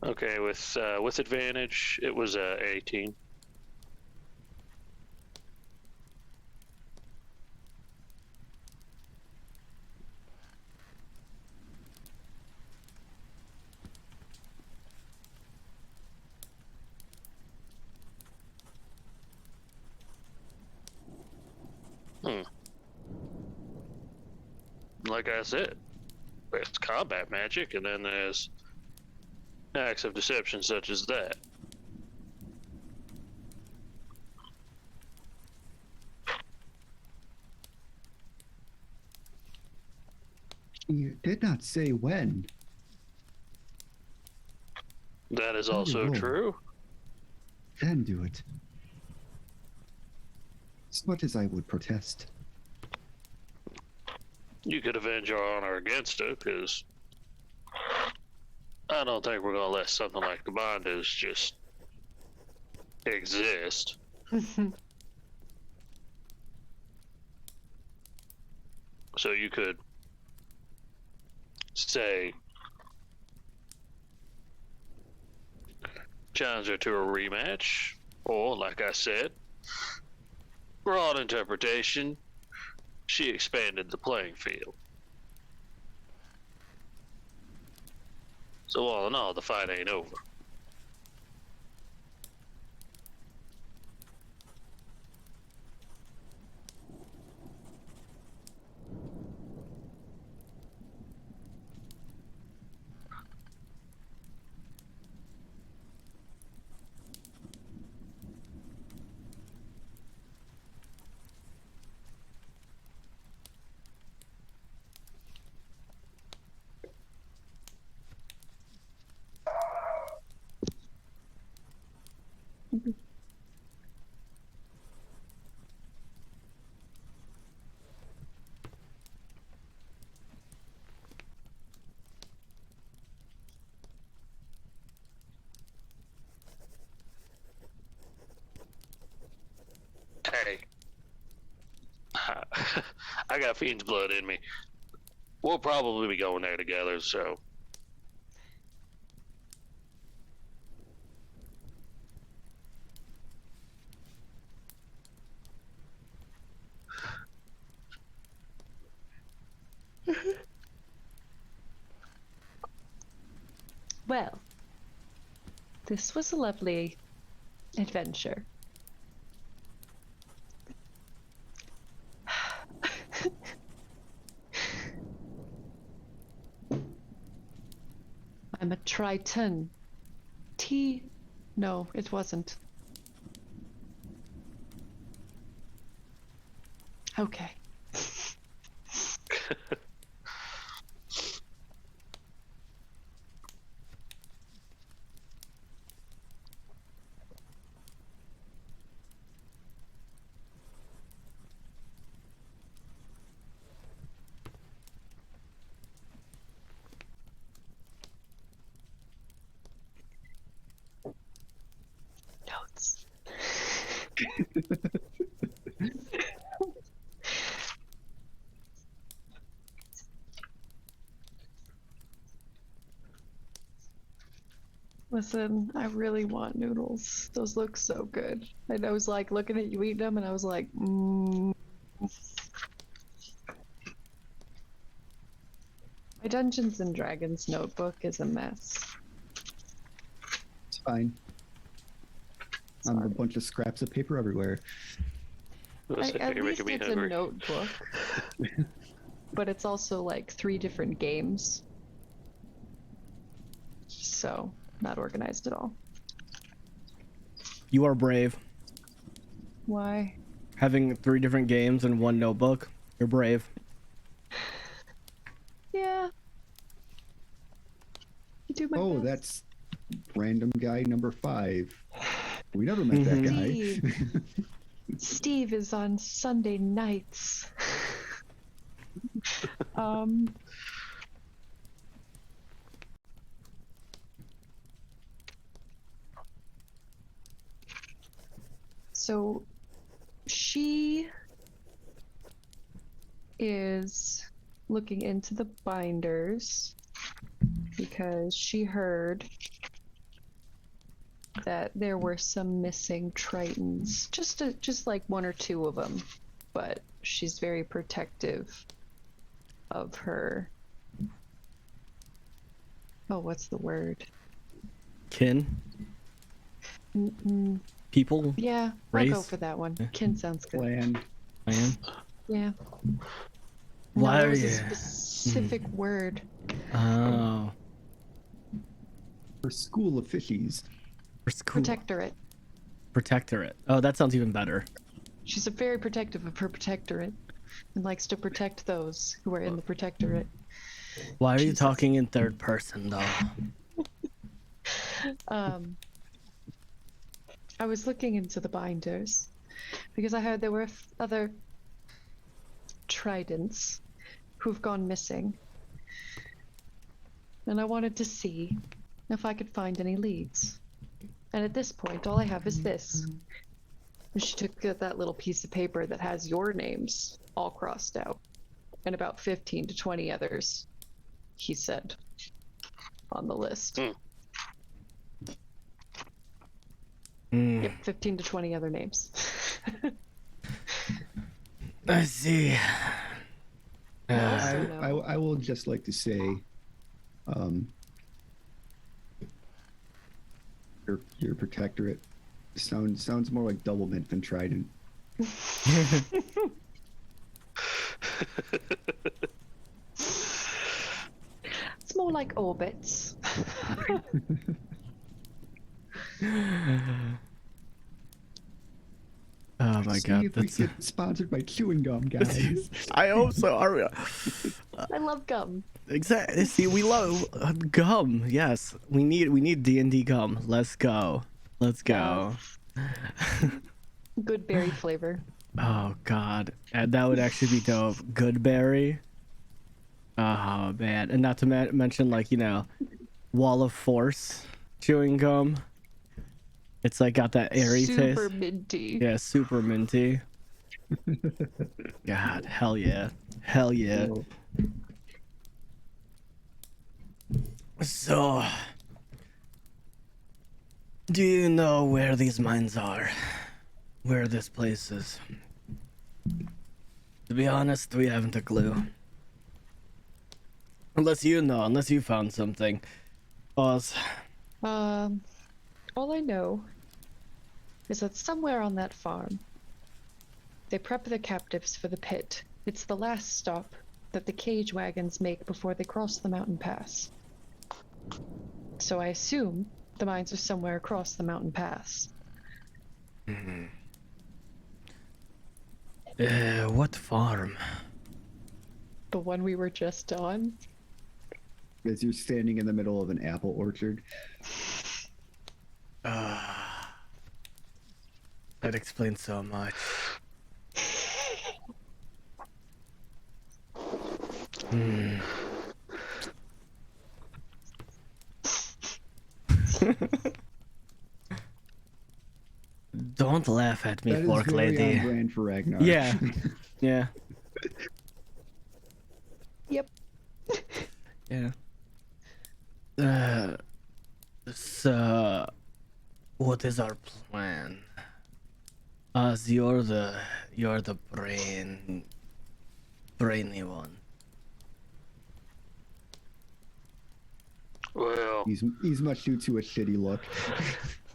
Okay, with advantage, it was 18. Like I said, it's combat magic, and then there's acts of deception such as that. You did not say when. That is How do you also roll? true. Then do it. As much as I would protest. You could avenge your honor against it, because I don't think we're gonna let something like the bondage just exist. So you could say, challenge her to a rematch, or like I said, broad interpretation, she expanded the playing field. So all in all, the fight ain't over. Hey, I got fiend's blood in me. We'll probably be going there together, so. Well, this was a lovely adventure. I'm a Triton. No, it wasn't. Okay. Listen, I really want noodles. Those look so good. And I was like looking at you eating them, and I was like, My Dungeons and Dragons notebook is a mess. It's fine. I have a bunch of scraps of paper everywhere. At You're least making me it's a hungry. notebook. But it's also like 3 different games. So, not organized at all. You are brave. Why? Having 3 different games in one notebook. You're brave. Yeah. You do my Oh, best. that's random guy number 5. We never met that guy. Steve. Steve is on Sunday nights. So she is looking into the binders because she heard that there were some missing tritons, just like 1 or 2 of them, but she's very protective of her. Oh, what's the word? Kin? People? Yeah, I'll go Race? for that one. Yeah. Kin sounds good. Land. Man? Yeah. Why no, are it was you- a specific word. Oh. For school of fishies. For school. Protectorate. Protectorate. Oh, that sounds even better. She's very protective of her protectorate and likes to protect those who are in the protectorate. Why are you Jesus. talking in third person, though? I was looking into the binders because I heard there were other tridents who've gone missing. And I wanted to see if I could find any leads. And at this point, all I have is this. And she took that little piece of paper that has your names all crossed out and about 15 to 20 others, he said, on the list. Yep, 15 to 20 other names. I see. Also no. I will just like to say, your protectorate sounds more like doublemint than trident. It's more like orbits. Oh my See god, if we that's. get sponsored by chewing gum, guys. I hope so. Are we... I love gum. Exactly. See, we love gum. Yes, we need D&D gum. Let's go. Let's go. Good berry flavor. Oh god, and that would actually be dope. Good berry. Oh man, and not to mention, like, you know, Wall of Force chewing gum. It's like got that airy taste. Super minty. Yeah, super minty. God, hell yeah. Hell yeah. So, do you know where these mines are? Where this place is? To be honest, we haven't a clue. Unless you know, unless you found something. Oz. All I know is that somewhere on that farm, they prep the captives for the pit. It's the last stop that the cage wagons make before they cross the mountain pass. So I assume the mines are somewhere across the mountain pass. What farm? The one we were just on? As you're standing in the middle of an apple orchard. That explains so much. Don't laugh at me, That is fork very lady. on brand for Ragnar. Yeah. Yeah. Yep. Yeah. So, what is our plan? As you're the brainy one. Well, He's much due to a shitty look.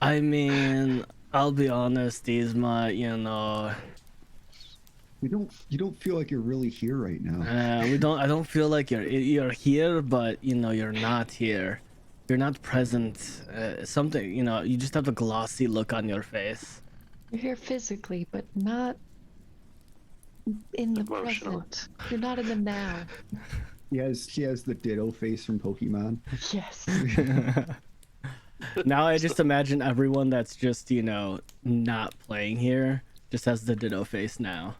I mean, I'll be honest, he's my, You don't feel like you're really here right now. I don't feel like you're here, but you're not here. You're not present. Something, you just have a glossy look on your face. You're here physically, but not in the Emotionally. present. You're not in the now. She has the Ditto face from Pokemon. Yes. Now I just imagine everyone that's just, not playing here just has the Ditto face now.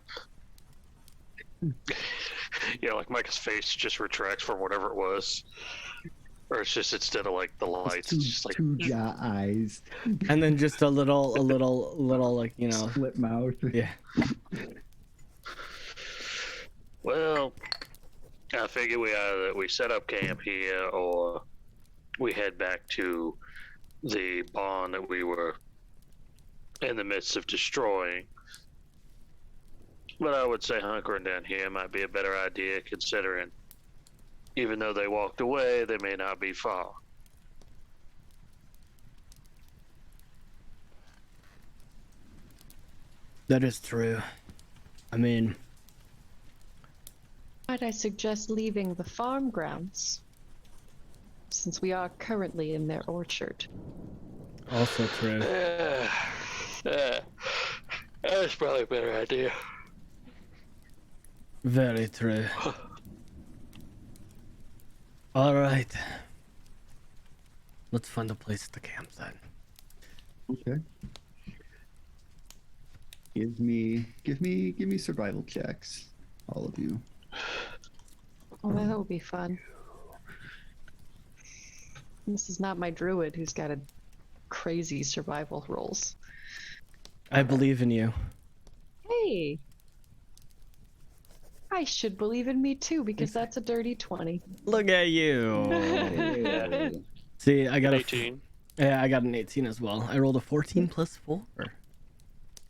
yeah, like Micah's face just retracts from whatever it was. Or it's just instead of like the lights, it's just like Two jaw eyes, And then just a little like, split mouth. yeah. well, I figure we either we set up camp here or we head back to the barn that we were in the midst of destroying. But I would say hunkering down here might be a better idea, considering even though they walked away, they may not be far. That is true. I mean, Might I suggest leaving the farm grounds? Since we are currently in their orchard. also true. That's probably a better idea. Very true. All right. Let's find a place to camp then. Okay. Give me survival checks, all of you. Oh, that would be fun. This is not my druid who's got a crazy survival rolls. I believe in you. Hey! I should believe in me too, because that's a dirty 20. Look at you. Hey. See, I got 18. I got an 18 as well. I rolled a 14 plus 4.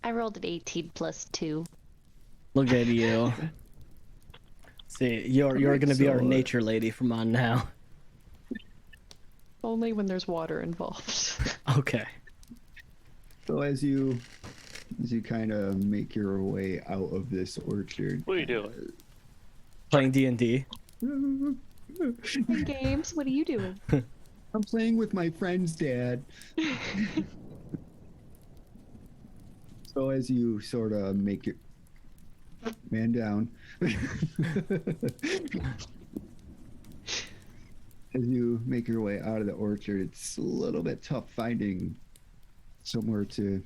I rolled an 18 plus 2. Look at you. See, you're gonna be our So, nature lady from on now. Only when there's water involved. Okay. So as you kind of make your way out of this orchard, What are you doing? Playing D&D. Playing games? What are you doing? I'm playing with my friend's dad. So as you sort of make it, man down. As you make your way out of the orchard, it's a little bit tough finding somewhere to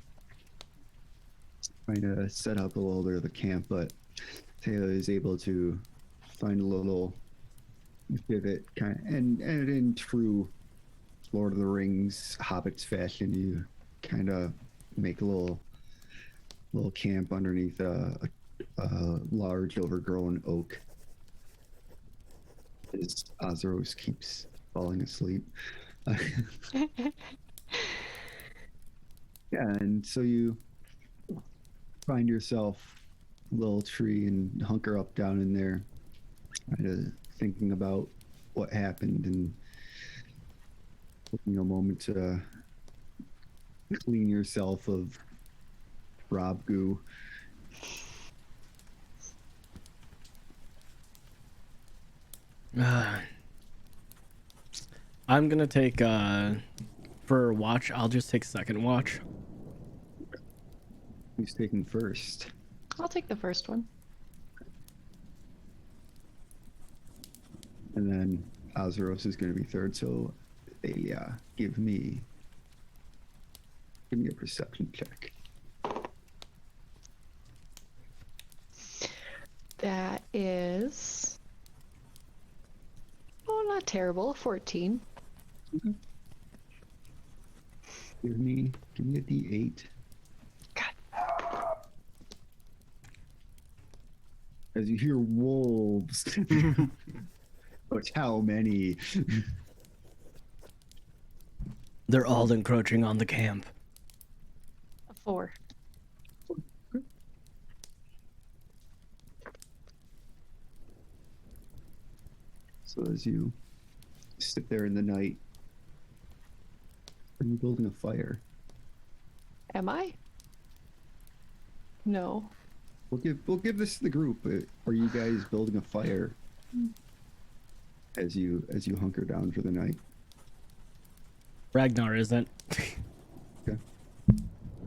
kind of set up a little bit of the camp, but Taylor is able to find a little divot, and in true Lord of the Rings Hobbits fashion, you kind of make a little camp underneath a large overgrown oak. As Azeros keeps falling asleep. Yeah, and so you find yourself a little tree and hunker up down in there, kind of thinking about what happened and taking a moment to clean yourself of Rob goo. I'm gonna take for watch. I'll just take second watch. Who's taking first? I'll take the first one. And then Azeros is going to be third. So, give me a perception check. That is... Oh, not terrible. 14. Give me a D8. God as you hear wolves. Which, how many? They're all encroaching on the camp. A 4. So as you sit there in the night, are you building a fire? Am I? No. We'll give this to the group. Are you guys building a fire as you hunker down for the night? Ragnar isn't. Okay.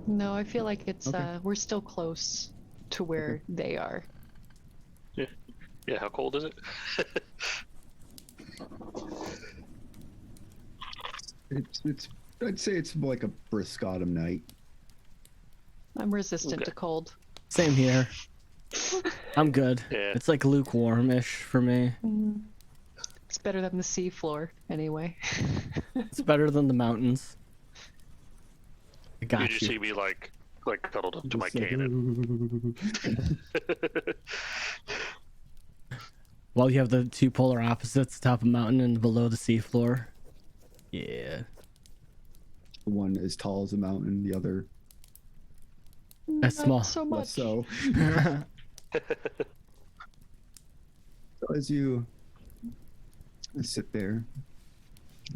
No, I feel like it's Okay. we're still close to where they are. Yeah, how cold is it? It's I'd say it's like a brisk autumn night. I'm resistant Okay. to cold. Same here. I'm good. Yeah. It's like lukewarm-ish for me. It's better than the sea floor, anyway. It's better than the mountains. I You got just you. see me like cuddled up to my Just like, cannon. While you have the two polar opposites, top of mountain and below the seafloor. Yeah. one as tall as a mountain, the other That's small. Not so much. less so. So as you sit there,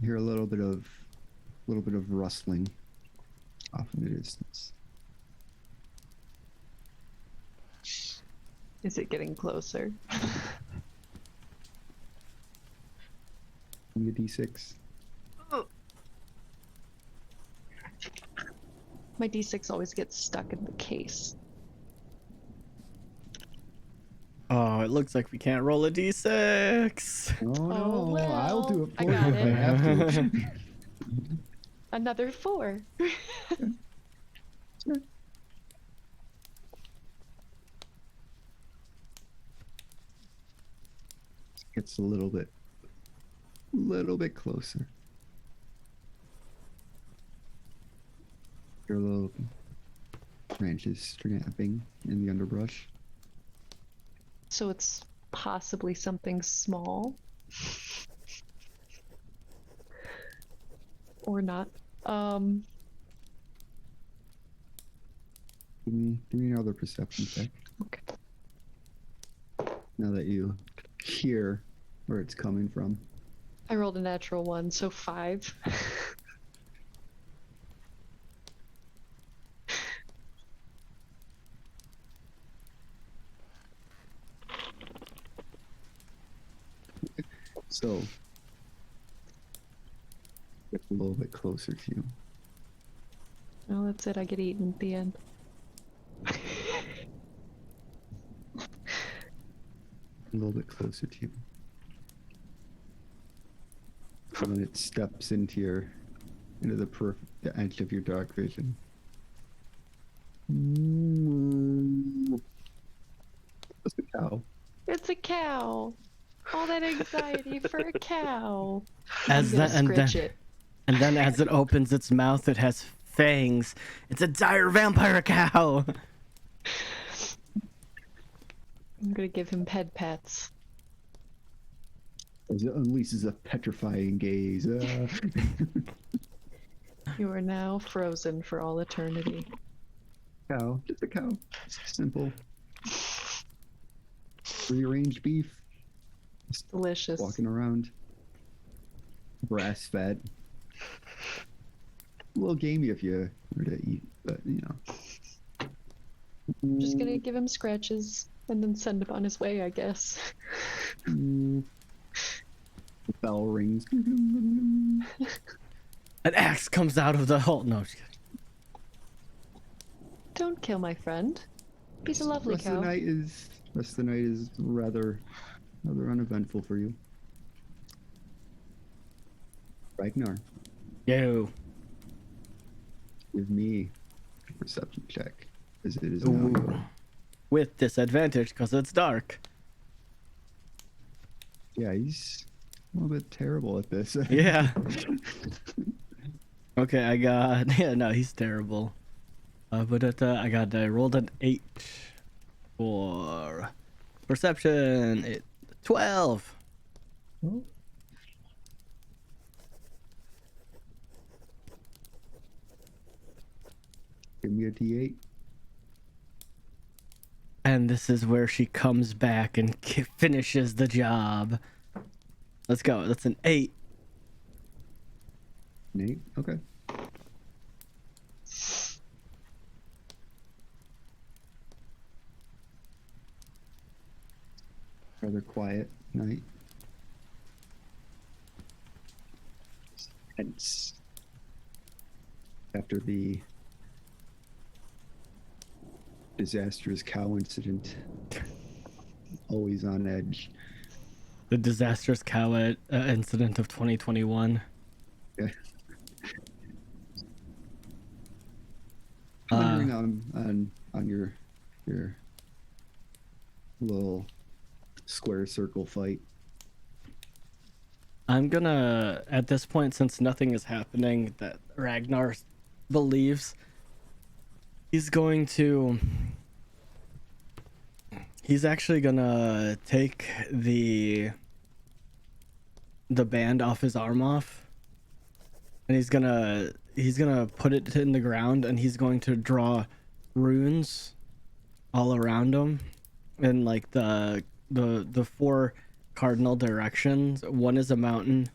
you hear a little bit of rustling off in the distance. Is it getting closer? On the D6. My D6 always gets stuck in the case. Oh, it looks like we can't roll a d6. Oh no, I'll do it I for you got if I it. have to. Another 4. Gets a little bit closer. Your little branches snapping in the underbrush. So it's possibly something small. Or not. Give me another perception check. Okay. Now that you hear where it's coming from. I rolled a natural 1, so 5. So get a little bit closer to you. Oh, that's it. I get eaten at the end. A little bit closer to you. And then it steps into the edge of your dark vision. That's a cow. It's a cow. All that anxiety for a cow. As I'm gonna and then, scritch it. and then as it opens its mouth, it has fangs. It's a dire vampire cow. I'm gonna give him ped pats. As it unleashes a petrifying gaze. You are now frozen for all eternity. Cow. Just a cow. Simple. Free-range beef. It's delicious. Walking around. Grass fed. A little gamey if you were to eat, but you know. I'm just gonna give him scratches and then send him on his way, I guess. The bell rings. An axe comes out of the hole. No, just kidding. Don't kill my friend. He's a lovely Rest cow. of the night is rather uneventful for you. Ragnar, Yo. give me a perception check, as it is Ooh. now. With disadvantage because it's dark. Yeah, he's a little bit terrible at this. Yeah. Okay, I got. Yeah, no, he's terrible. I rolled an 8 for Perception. 12. Oh. Give me a D8. And this is where she comes back and finishes the job. Let's go. That's an 8. Nate. Okay. Rather quiet night. Tense. After the disastrous cow incident. Always on edge. The disastrous cow incident of 2021. Yeah. Wondering on your little square circle fight. I'm gonna, at this point, since nothing is happening that Ragnar believes, he's actually gonna take the band off his arm off, and he's gonna put it in the ground, and he's going to draw runes all around him in like the 4 cardinal directions. One is a mountain,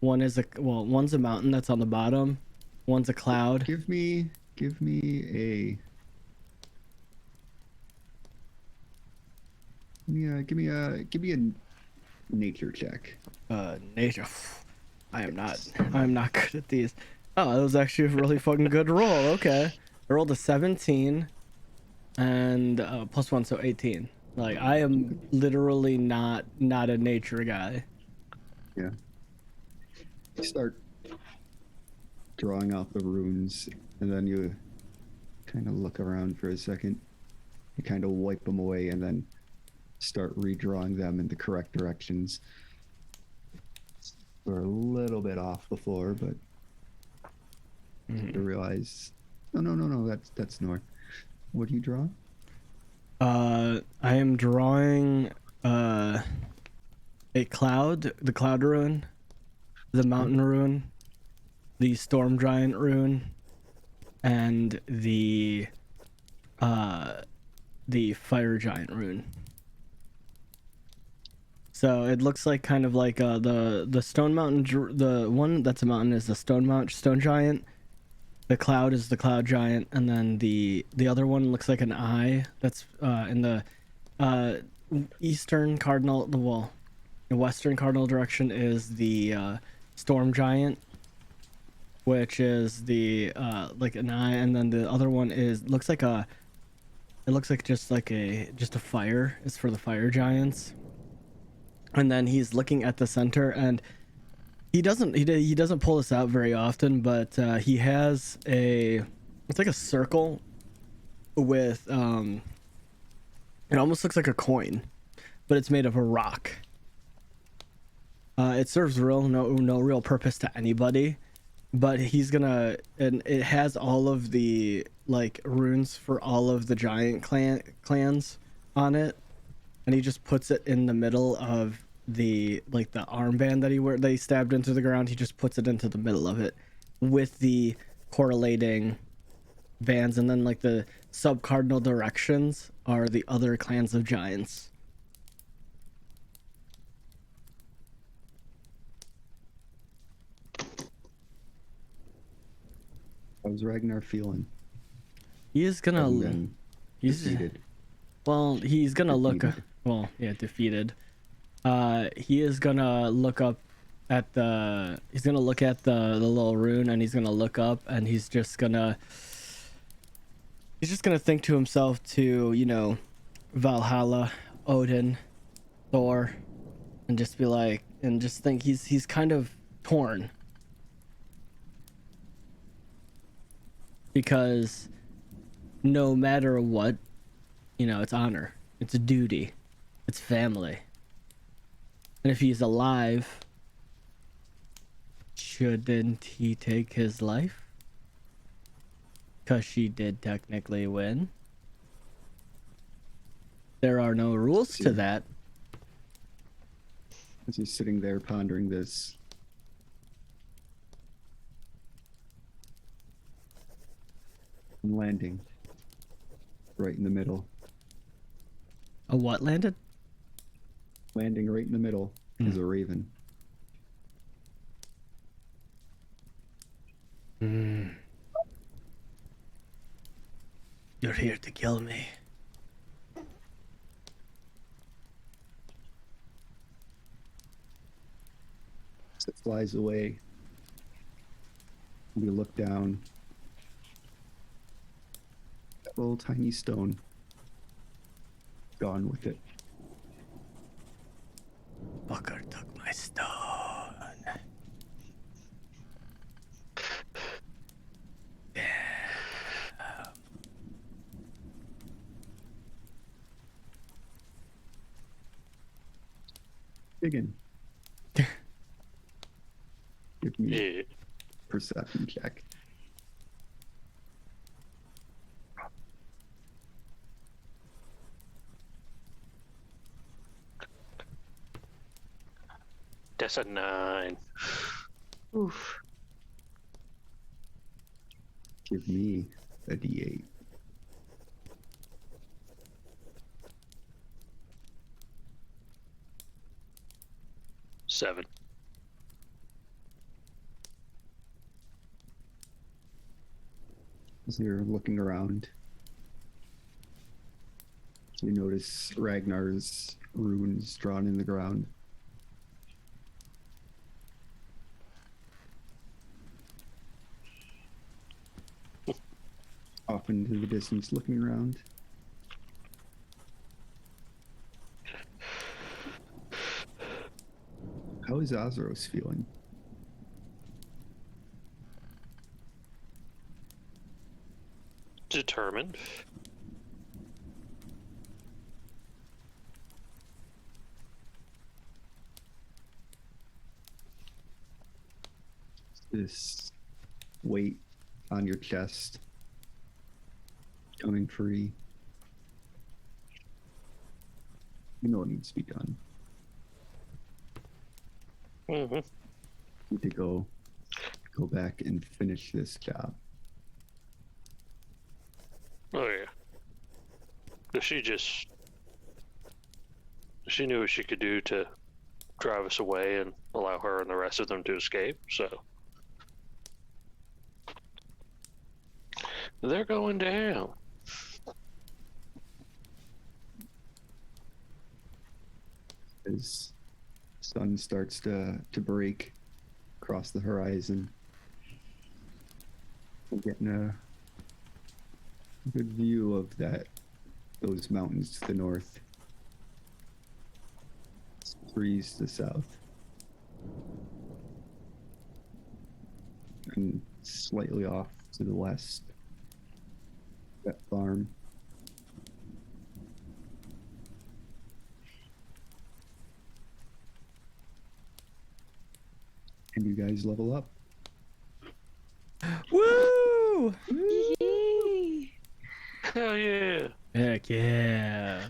one's a mountain that's on the bottom, one's a cloud. Give me a nature check. Nature. I'm not good at these. Oh, that was actually a really fucking good roll. Okay, I rolled a 17 and +1, so 18. Like, I am literally not a nature guy. Yeah. You start drawing out the runes, and then you kind of look around for a second. You kind of wipe them away, and then start redrawing them in the correct directions. We're a little bit off before, but you realize, no, that's north. What do you draw? I am drawing a cloud, the cloud rune, the mountain rune, the storm giant rune, and the fire giant rune. So it looks like kind of like the stone mountain, the one that's a mountain is the stone giant. The cloud is the cloud giant, and then the other one looks like an eye. That's in the eastern cardinal. Well, the western cardinal direction is the storm giant, which is the like an eye, and then the other one looks like just a fire. It's for the fire giants. And then he's looking at the center, and he doesn't pull this out very often, but he has it's like a circle with it almost looks like a coin, but it's made of a rock. It serves no real purpose to anybody, but and it has all of the like runes for all of the giant clans on it, and he just puts it in the middle of the armband that he stabbed into the ground. He just puts it into the middle of it with the correlating bands, and then like the sub cardinal directions are the other clans of giants. How's Ragnar feeling? He is gonna he's defeated. Well, he's gonna Defeated. defeated. He is gonna look up at the little rune, and he's gonna look up, and he's just gonna think to himself to, Valhalla, Odin, Thor, and just be like, and just think he's kind of torn, because no matter what, it's honor, it's a duty, it's family. And if he's alive, shouldn't he take his life? Because she did technically win. There are no rules to that. As he's sitting there pondering this, I'm landing right in the middle. A what landed? Landing right in the middle is a raven. You're here to kill me. As it flies away, we look down. That little tiny stone. Gone with it. Fucker took my stone. Digging. Give me Yeah. a perception check. That's a 9. Oof. Give me a D8. Seven. As you're looking around, you notice Ragnar's runes drawn in the ground. Off into the distance, looking around. How is Azeros feeling? Determined. This weight on your chest coming free. You know what needs to be done. Mm-hmm. Need to go back and finish this job. Oh yeah. She knew what she could do to drive us away and allow her and the rest of them to escape, so they're going down. As sun starts to break across the horizon, we're getting a good view of those mountains to the north. Trees to the south. And slightly off to the west, that farm. And you guys level up. Woo! Yee. Hell yeah. Heck yeah.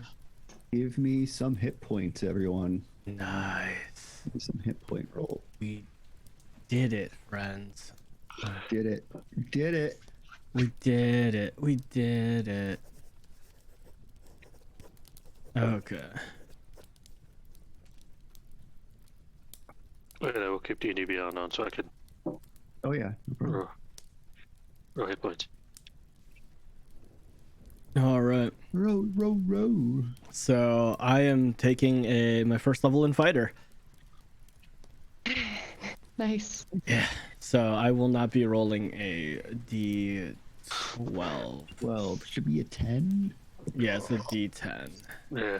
Give me some hit points, everyone. Nice. Give me some hit point roll. We did it, friends. Did it. Did it. We did it. We did it. Okay. Wait, I will keep D&D Beyond on so I can Oh yeah. No problem. roll hit points. All right. Row, row, row. So I am taking my first level in fighter. Nice. Yeah. So I will not be rolling a D12. 12. Should be a 10. Yeah, it's a D10. Yeah.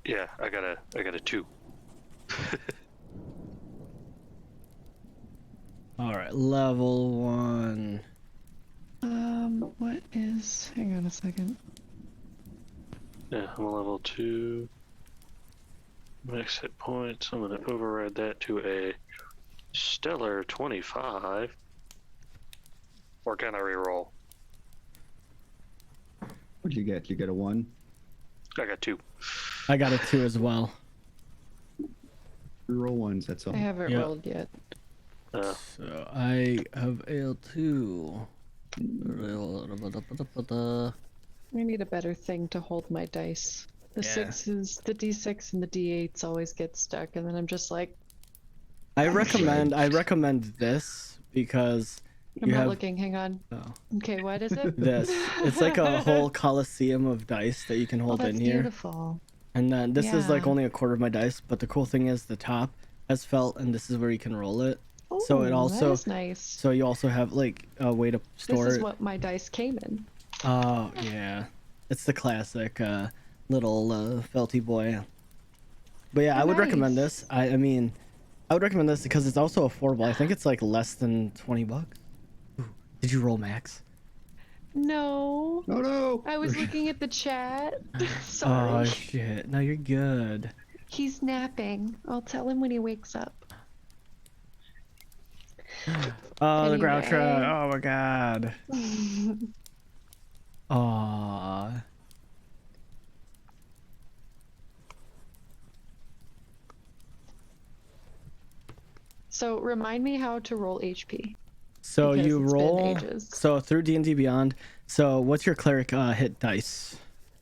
Yeah, I got a 2. All right, level 1. What is? Hang on a second. Yeah, I'm a level 2. Max hit points. I'm gonna override that to a stellar 25. Or can I reroll? What'd you get? You get a 1? I got 2. I got a 2 as well. You roll 1s, that's all. I haven't Yep. rolled yet. So I have a 2. I need a better thing to hold my dice. The Yeah. sixes, the d6 and the d8s always get stuck, and then I'm just like, I recommend this because I'm you not have looking. Hang on. oh, Okay, what is it? this. It's like a whole coliseum of dice that you can Oh, hold that's in here. beautiful. And then this is like Yeah. only a quarter of my dice, but the cool thing is the top has felt, and this is where you can roll it. So it Ooh, also that is nice. so you also have like a way to store This is it. what my dice came in. Oh yeah, it's the classic little felty boy. But yeah, I would recommend Nice. this. I mean, I would recommend this because it's also affordable. I think it's like less than $20. Ooh, did you roll max? No, Oh no! I was looking at the chat. Oh Sorry. shit! No, you're good. He's napping. I'll tell him when he wakes up. Oh, the growl Anyway. truck. Oh my god. Aww. So remind me how to roll HP. So Because you it's been roll. ages. So through D&D Beyond. So what's your cleric hit dice?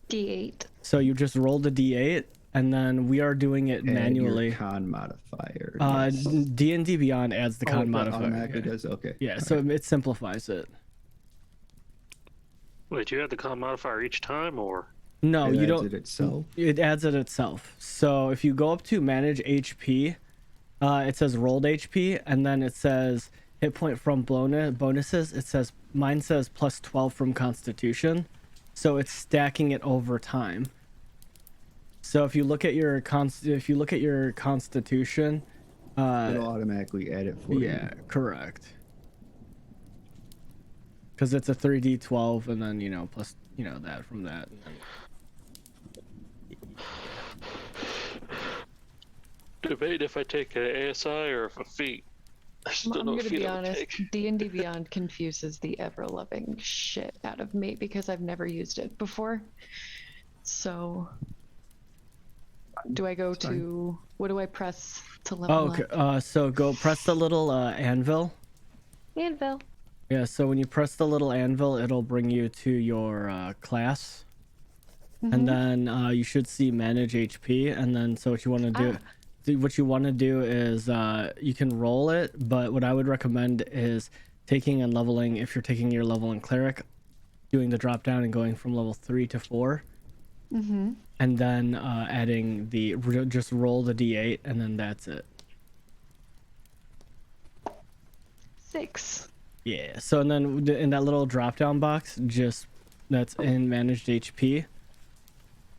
D8. So you just roll the D8, and then we are doing it Add your manually. con modifier. yes. D&D Beyond adds the Oh, con it modifier. automatically Yeah, does? Okay. yeah, All so right. it simplifies it. Wait, you add the con modifier each time, or No, It you adds don't. it itself. It adds it itself. So if you go up to manage HP, it says rolled HP, and then it says hit point from bonuses. It says mine says plus 12 from Constitution, so it's stacking it over time. So if you look at your Constitution, It'll automatically add it for you. yeah, correct. Because it's a 3d12, and then plus that from that. And then... debate if I take an ASI or if a feat. I still I'm don't gonna feel be I would honest. take. D&D Beyond confuses the ever-loving shit out of me because I've never used it before. So, do I go It's fine. to what do I press to level Oh, okay. up? So go press the little anvil. Anvil. Yeah, so when you press the little anvil, it'll bring you to your class. And then you should see manage HP. And then so what you want to do, what you want to do is you can roll it. But what I would recommend is taking and leveling, if you're taking your level in cleric, doing the drop down and going from level 3 to 4. And then adding just roll the d8, and then that's it. 6. Yeah, so and then in that little drop down box, that's in managed HP.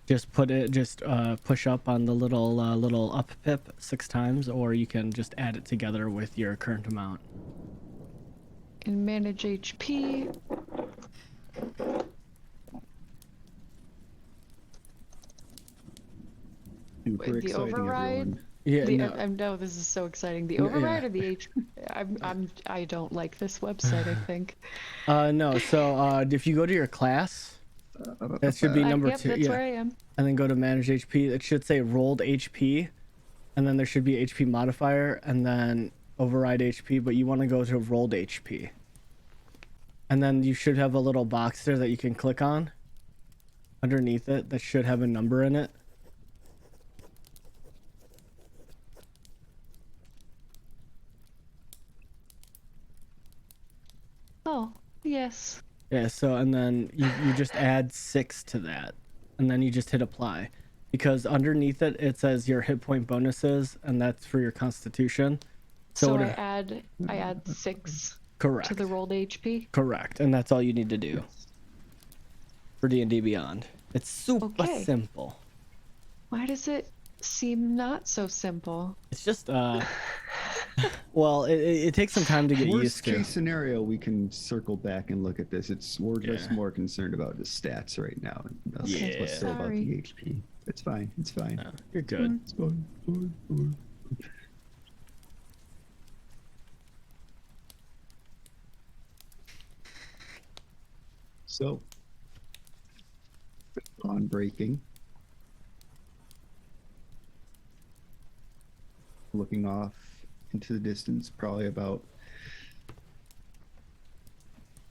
Just push up on the little up pip 6 times, or you can just add it together with your current amount. And manage HP. Super The exciting, override? everyone. Yeah, The, no, I know this is so exciting. The Yeah. override or the HP? I don't like this website. I think. no. So if you go to your class, that should be number Yep, 2. that's Yeah, where I am. and then go to manage HP. It should say rolled HP, and then there should be HP modifier, and then override HP. But you want to go to rolled HP, and then you should have a little box there that you can click on. Underneath it, that should have a number in it. Oh, yes. Yeah, so and then you just add 6 to that, and then you just hit apply, because underneath it it says your hit point bonuses, and that's for your Constitution. So what I it- add 6 correct, to the rolled HP. correct, and that's all you need to do for D&D Beyond. It's super Okay. simple. Why does it seem not so simple? It's just well, it takes some time to get Worst used to. case scenario, we can circle back and look at this. We're just Yeah. more concerned about the stats right now. Nothing Okay, whatsoever about sorry. the HP. It's fine. It's fine. No, you're good. It's fine. Fine. So, dawn breaking. Looking off into the distance, probably about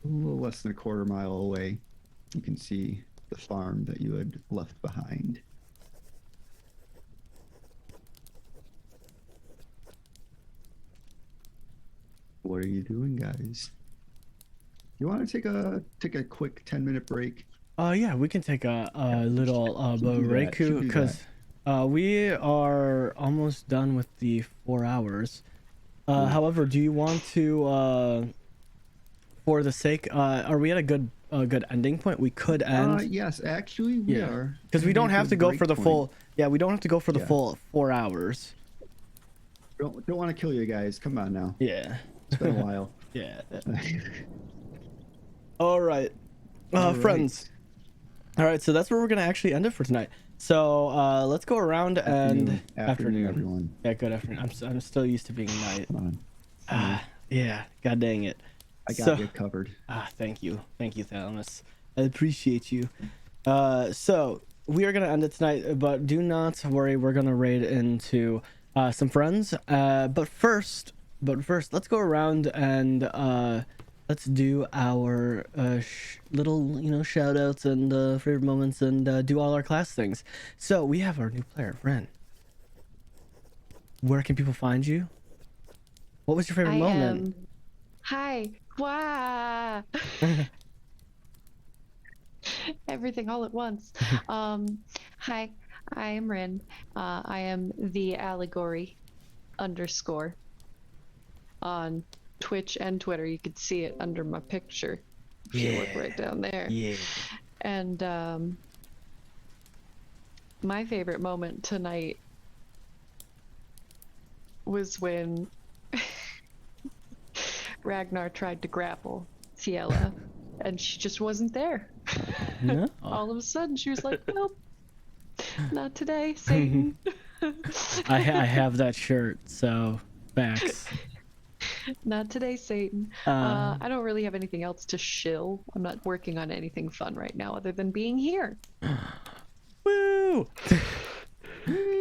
a little less than a quarter mile away, you can see the farm that you had left behind. What are you doing, guys? You want to take a quick 10-minute break? Yeah, we can take a little do that. break Should do because we are almost done with the 4 hours. However, do you want to, for the sake, are we at a good ending point? We could end. Yes, actually, we are. Because we don't have to go for the break full. Yeah, we don't have to go for the Yeah. full 4 hours. Don't want to kill you guys. Come on now. Yeah. It's been a while. Yeah. All right, All right. friends. All right, so that's where we're gonna actually end it for tonight. So let's go around and Afternoon, everyone. Yeah, good afternoon. I'm still used to being night. Come on. Yeah, god dang it. I got you covered. Thank you, Thalamus. I appreciate you. So we are gonna end it tonight, but do not worry. We're gonna raid into some friends. But first, let's go around and let's do our little, shout outs and favorite moments and do all our class things. So we have our new player, Ren. Where can people find you? What was your favorite moment? Hi. Wow. Everything all at once. Hi, I am Rin. I am the allegory _ on Twitch and Twitter. You could see it under my picture if you look right down there. Yeah. And my favorite moment tonight was when Ragnar tried to grapple Ciela and she just wasn't there. No. All of a sudden she was like, nope, not today, Satan. I have that shirt, so facts. Not today, Satan. I don't really have anything else to shill. I'm not working on anything fun right now other than being here. Woo!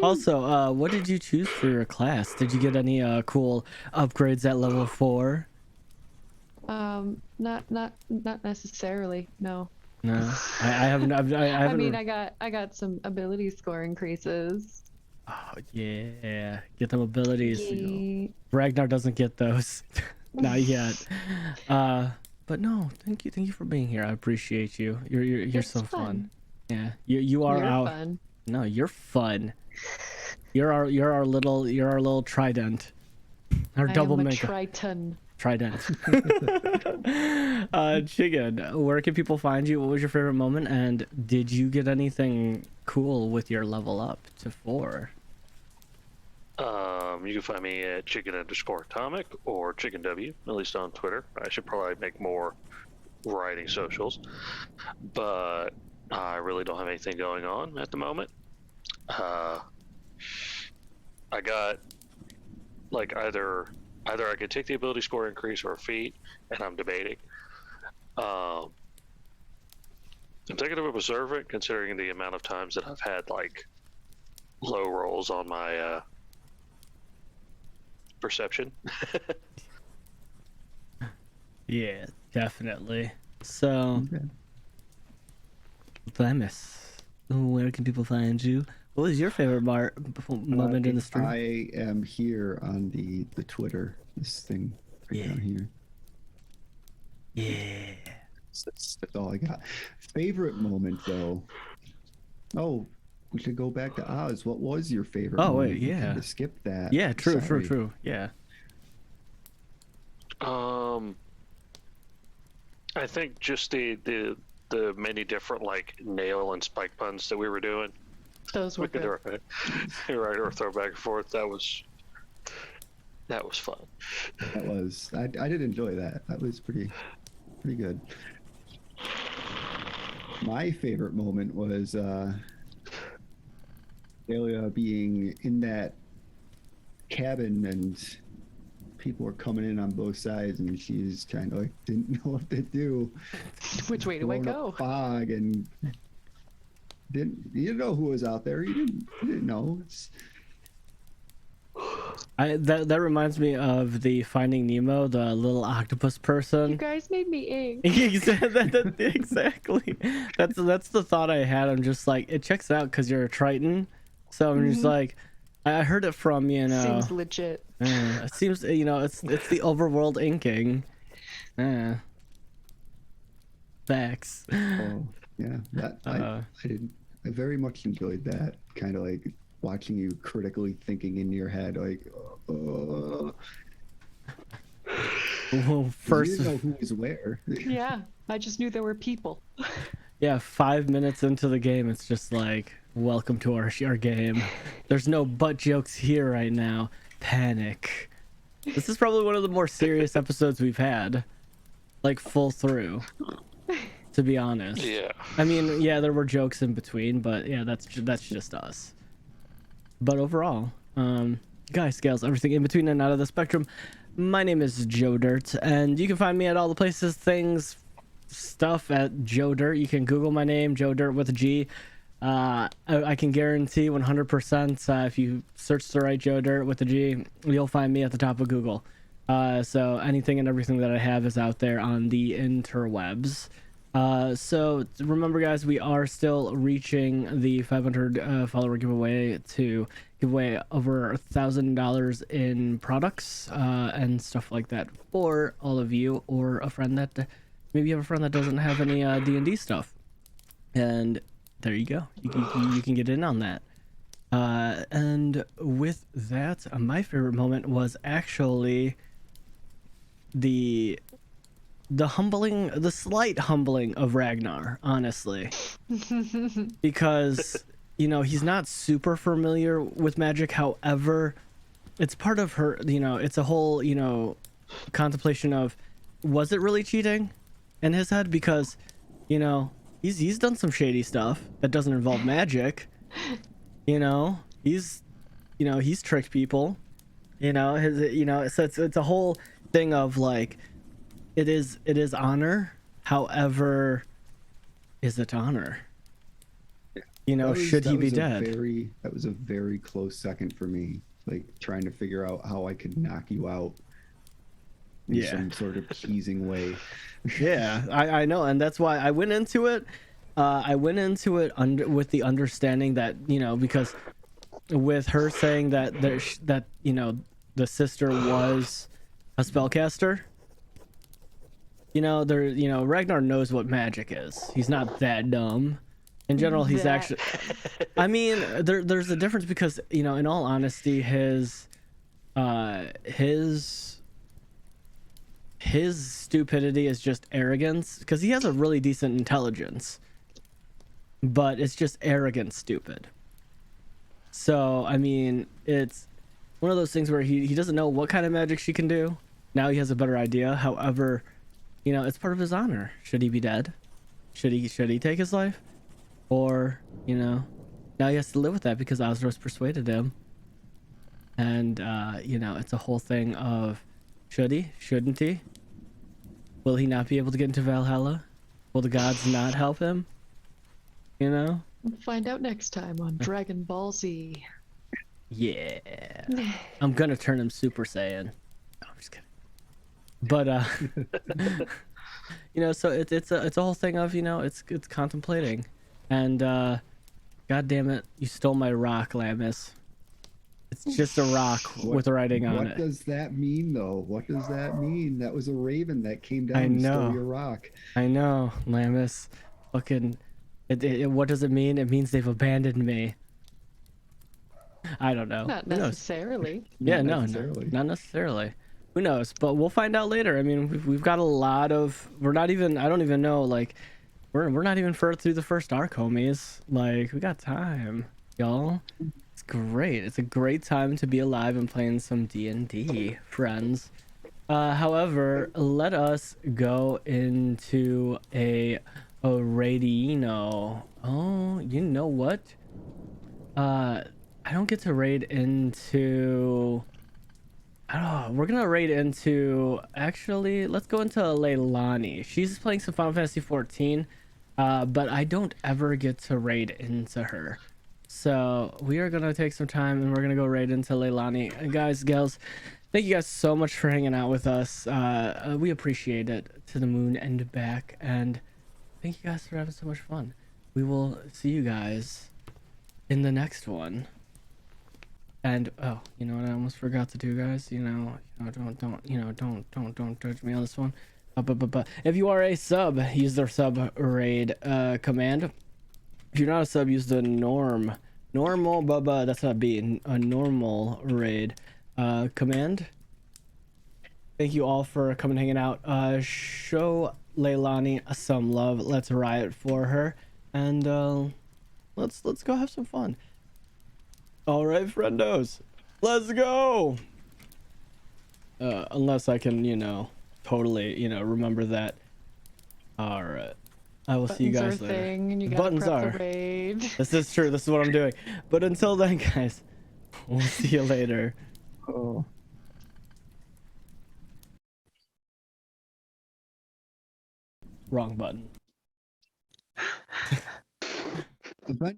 Also, what did you choose for your class? Did you get any cool upgrades at level 4? Not necessarily. No. No, I haven't. I I haven't. mean, I got some ability score increases. Oh yeah, get them abilities. Yeah. Ragnar doesn't get those, not yet. But no, thank you for being here. I appreciate you. You're It's so fun. fun. Yeah, you are You're our. fun. No, you're fun. You're our little trident. Our double I am a mega Triton. trident. Chicken, where can people find you? What was your favorite moment? And did you get anything cool with your level up to 4? You can find me at chicken_atomic or chicken W, at least on Twitter. I should probably make more writing socials, but I really don't have anything going on at the moment. I got like either I could take the ability score increase or a feat, and I'm debating. I'm thinking of observant, considering the amount of times that I've had like low rolls on my perception. Yeah, definitely. So, Okay. Themis, where can people find you? What was your favorite moment in the stream? I am here on the Twitter. This thing right down here. Yeah. That's all I got. Favorite moment though. Oh, we should go back to Oz. What was your favorite? Oh, wait, moment? We yeah. kinda skipped that. Yeah, true. Sorry. Yeah. I think just the many different like nail and spike puns that we were doing. Those were We could good. right or throw back and forth. That was fun. That was. I did enjoy that. That was pretty good. My favorite moment was Delia being in that cabin and people were coming in on both sides and she's kind of like didn't know what to do. Which way do I Blowing up go? Fog and You didn't know who was out there. You didn't know. That reminds me of the Finding Nemo, the little octopus You person. guys made me ink. Exactly. That's the thought I had. I'm just like, it checks out because you're a Triton, so I'm just like, I heard it from Seems legit. it seems it's the overworld inking. Facts. Oh, yeah. I didn't. I very much enjoyed that. Kind of like watching you critically thinking in your head, like, Well, 'cause first, you didn't know who was where. Yeah, I just knew there were people. yeah, 5 minutes into the game, it's just like, welcome to our game. There's no butt jokes here right now. Panic. This is probably one of the more serious episodes we've had, like full through. To be honest. Yeah. I mean, yeah, there were jokes in between, but yeah, that's just us. But overall, guys, scales, everything in between and out of the spectrum. My name is Joe Dirt, and you can find me at all the places, things, stuff at Joe Dirt. You can Google my name, Joe Dirt with a G. I can guarantee 100% if you search the right Joe Dirt with a G, you'll find me at the top of Google. So anything and everything that I have is out there on the interwebs. So remember, guys, we are still reaching the 500 follower giveaway to give away over $1,000 in products and stuff like that for all of you, or a friend that maybe you have a friend that doesn't have any D&D stuff, and there you go. You can get in on that. And with that, my favorite moment was actually the slight humbling of Ragnar, honestly. Because, he's not super familiar with magic. However, it's part of her, it's a whole, contemplation of, was it really cheating in his head? Because, he's done some shady stuff that doesn't involve magic. He's tricked people. So it's a whole thing of like, it is honor. However, is it honor? Should he be dead? That was a very close second for me. Like trying to figure out how I could knock you out in some sort of teasing way. Yeah, I know, and that's why I went into it. With the understanding that because with her saying that the sister was a spellcaster. Ragnar knows what magic is. He's not that dumb. In general, he's actually. I mean, there's a difference because in all honesty, his stupidity is just arrogance, because he has a really decent intelligence, but it's just arrogant stupid. So I mean, it's one of those things where he doesn't know what kind of magic she can do. Now he has a better idea. However, it's part of his honor. Should he be dead? Should he take his life? Or, now he has to live with that because Osros persuaded him. And, it's a whole thing of, should he? Shouldn't he? Will he not be able to get into Valhalla? Will the gods not help him? We'll find out next time on Dragon Ball Z. Yeah. I'm gonna turn him Super Saiyan. No, I'm just kidding. But so it's a whole thing of it's contemplating, and god damn it, you stole my rock, Lamus. It's just a rock with writing on it. What does that mean, though? What does that mean? That was a raven that came down and stole your rock. I know, Lamus. Fucking, what does it mean? It means they've abandoned me. I don't know. Not necessarily. Yeah, Not not necessarily. Who knows? But we'll find out later. I mean, we've got a lot of. We're not even. I don't even know. Like, we're not even through the first arc, homies. Like, we got time, y'all. It's great. It's a great time to be alive and playing some D&D, friends. However, let us go into a raidino. Oh, you know what? I don't get to raid into. Oh, we're gonna raid into. Actually, let's go into Leilani. She's playing some Final Fantasy 14. but I don't ever get to raid into her. So we are gonna take some time and we're gonna go raid into Leilani. And guys, gals, thank you guys so much for hanging out with us. We appreciate it to the moon and back. And thank you guys for having so much fun. We will see you guys in the next one. And oh, you know what I almost forgot to do, guys. Don't judge me on this one. But if you are a sub, use their sub raid command. If you're not a sub, use the normal that's not B, a normal raid command. Thank you all for coming hanging out. Show Leilani some love. Let's riot for her, and let's go have some fun. All right, friendos, let's go. Unless I can, totally, remember that. All right. I will see you guys later. And you Buttons are. This is true. This is what I'm doing. But until then, guys, we'll see you later. Oh. Wrong button. But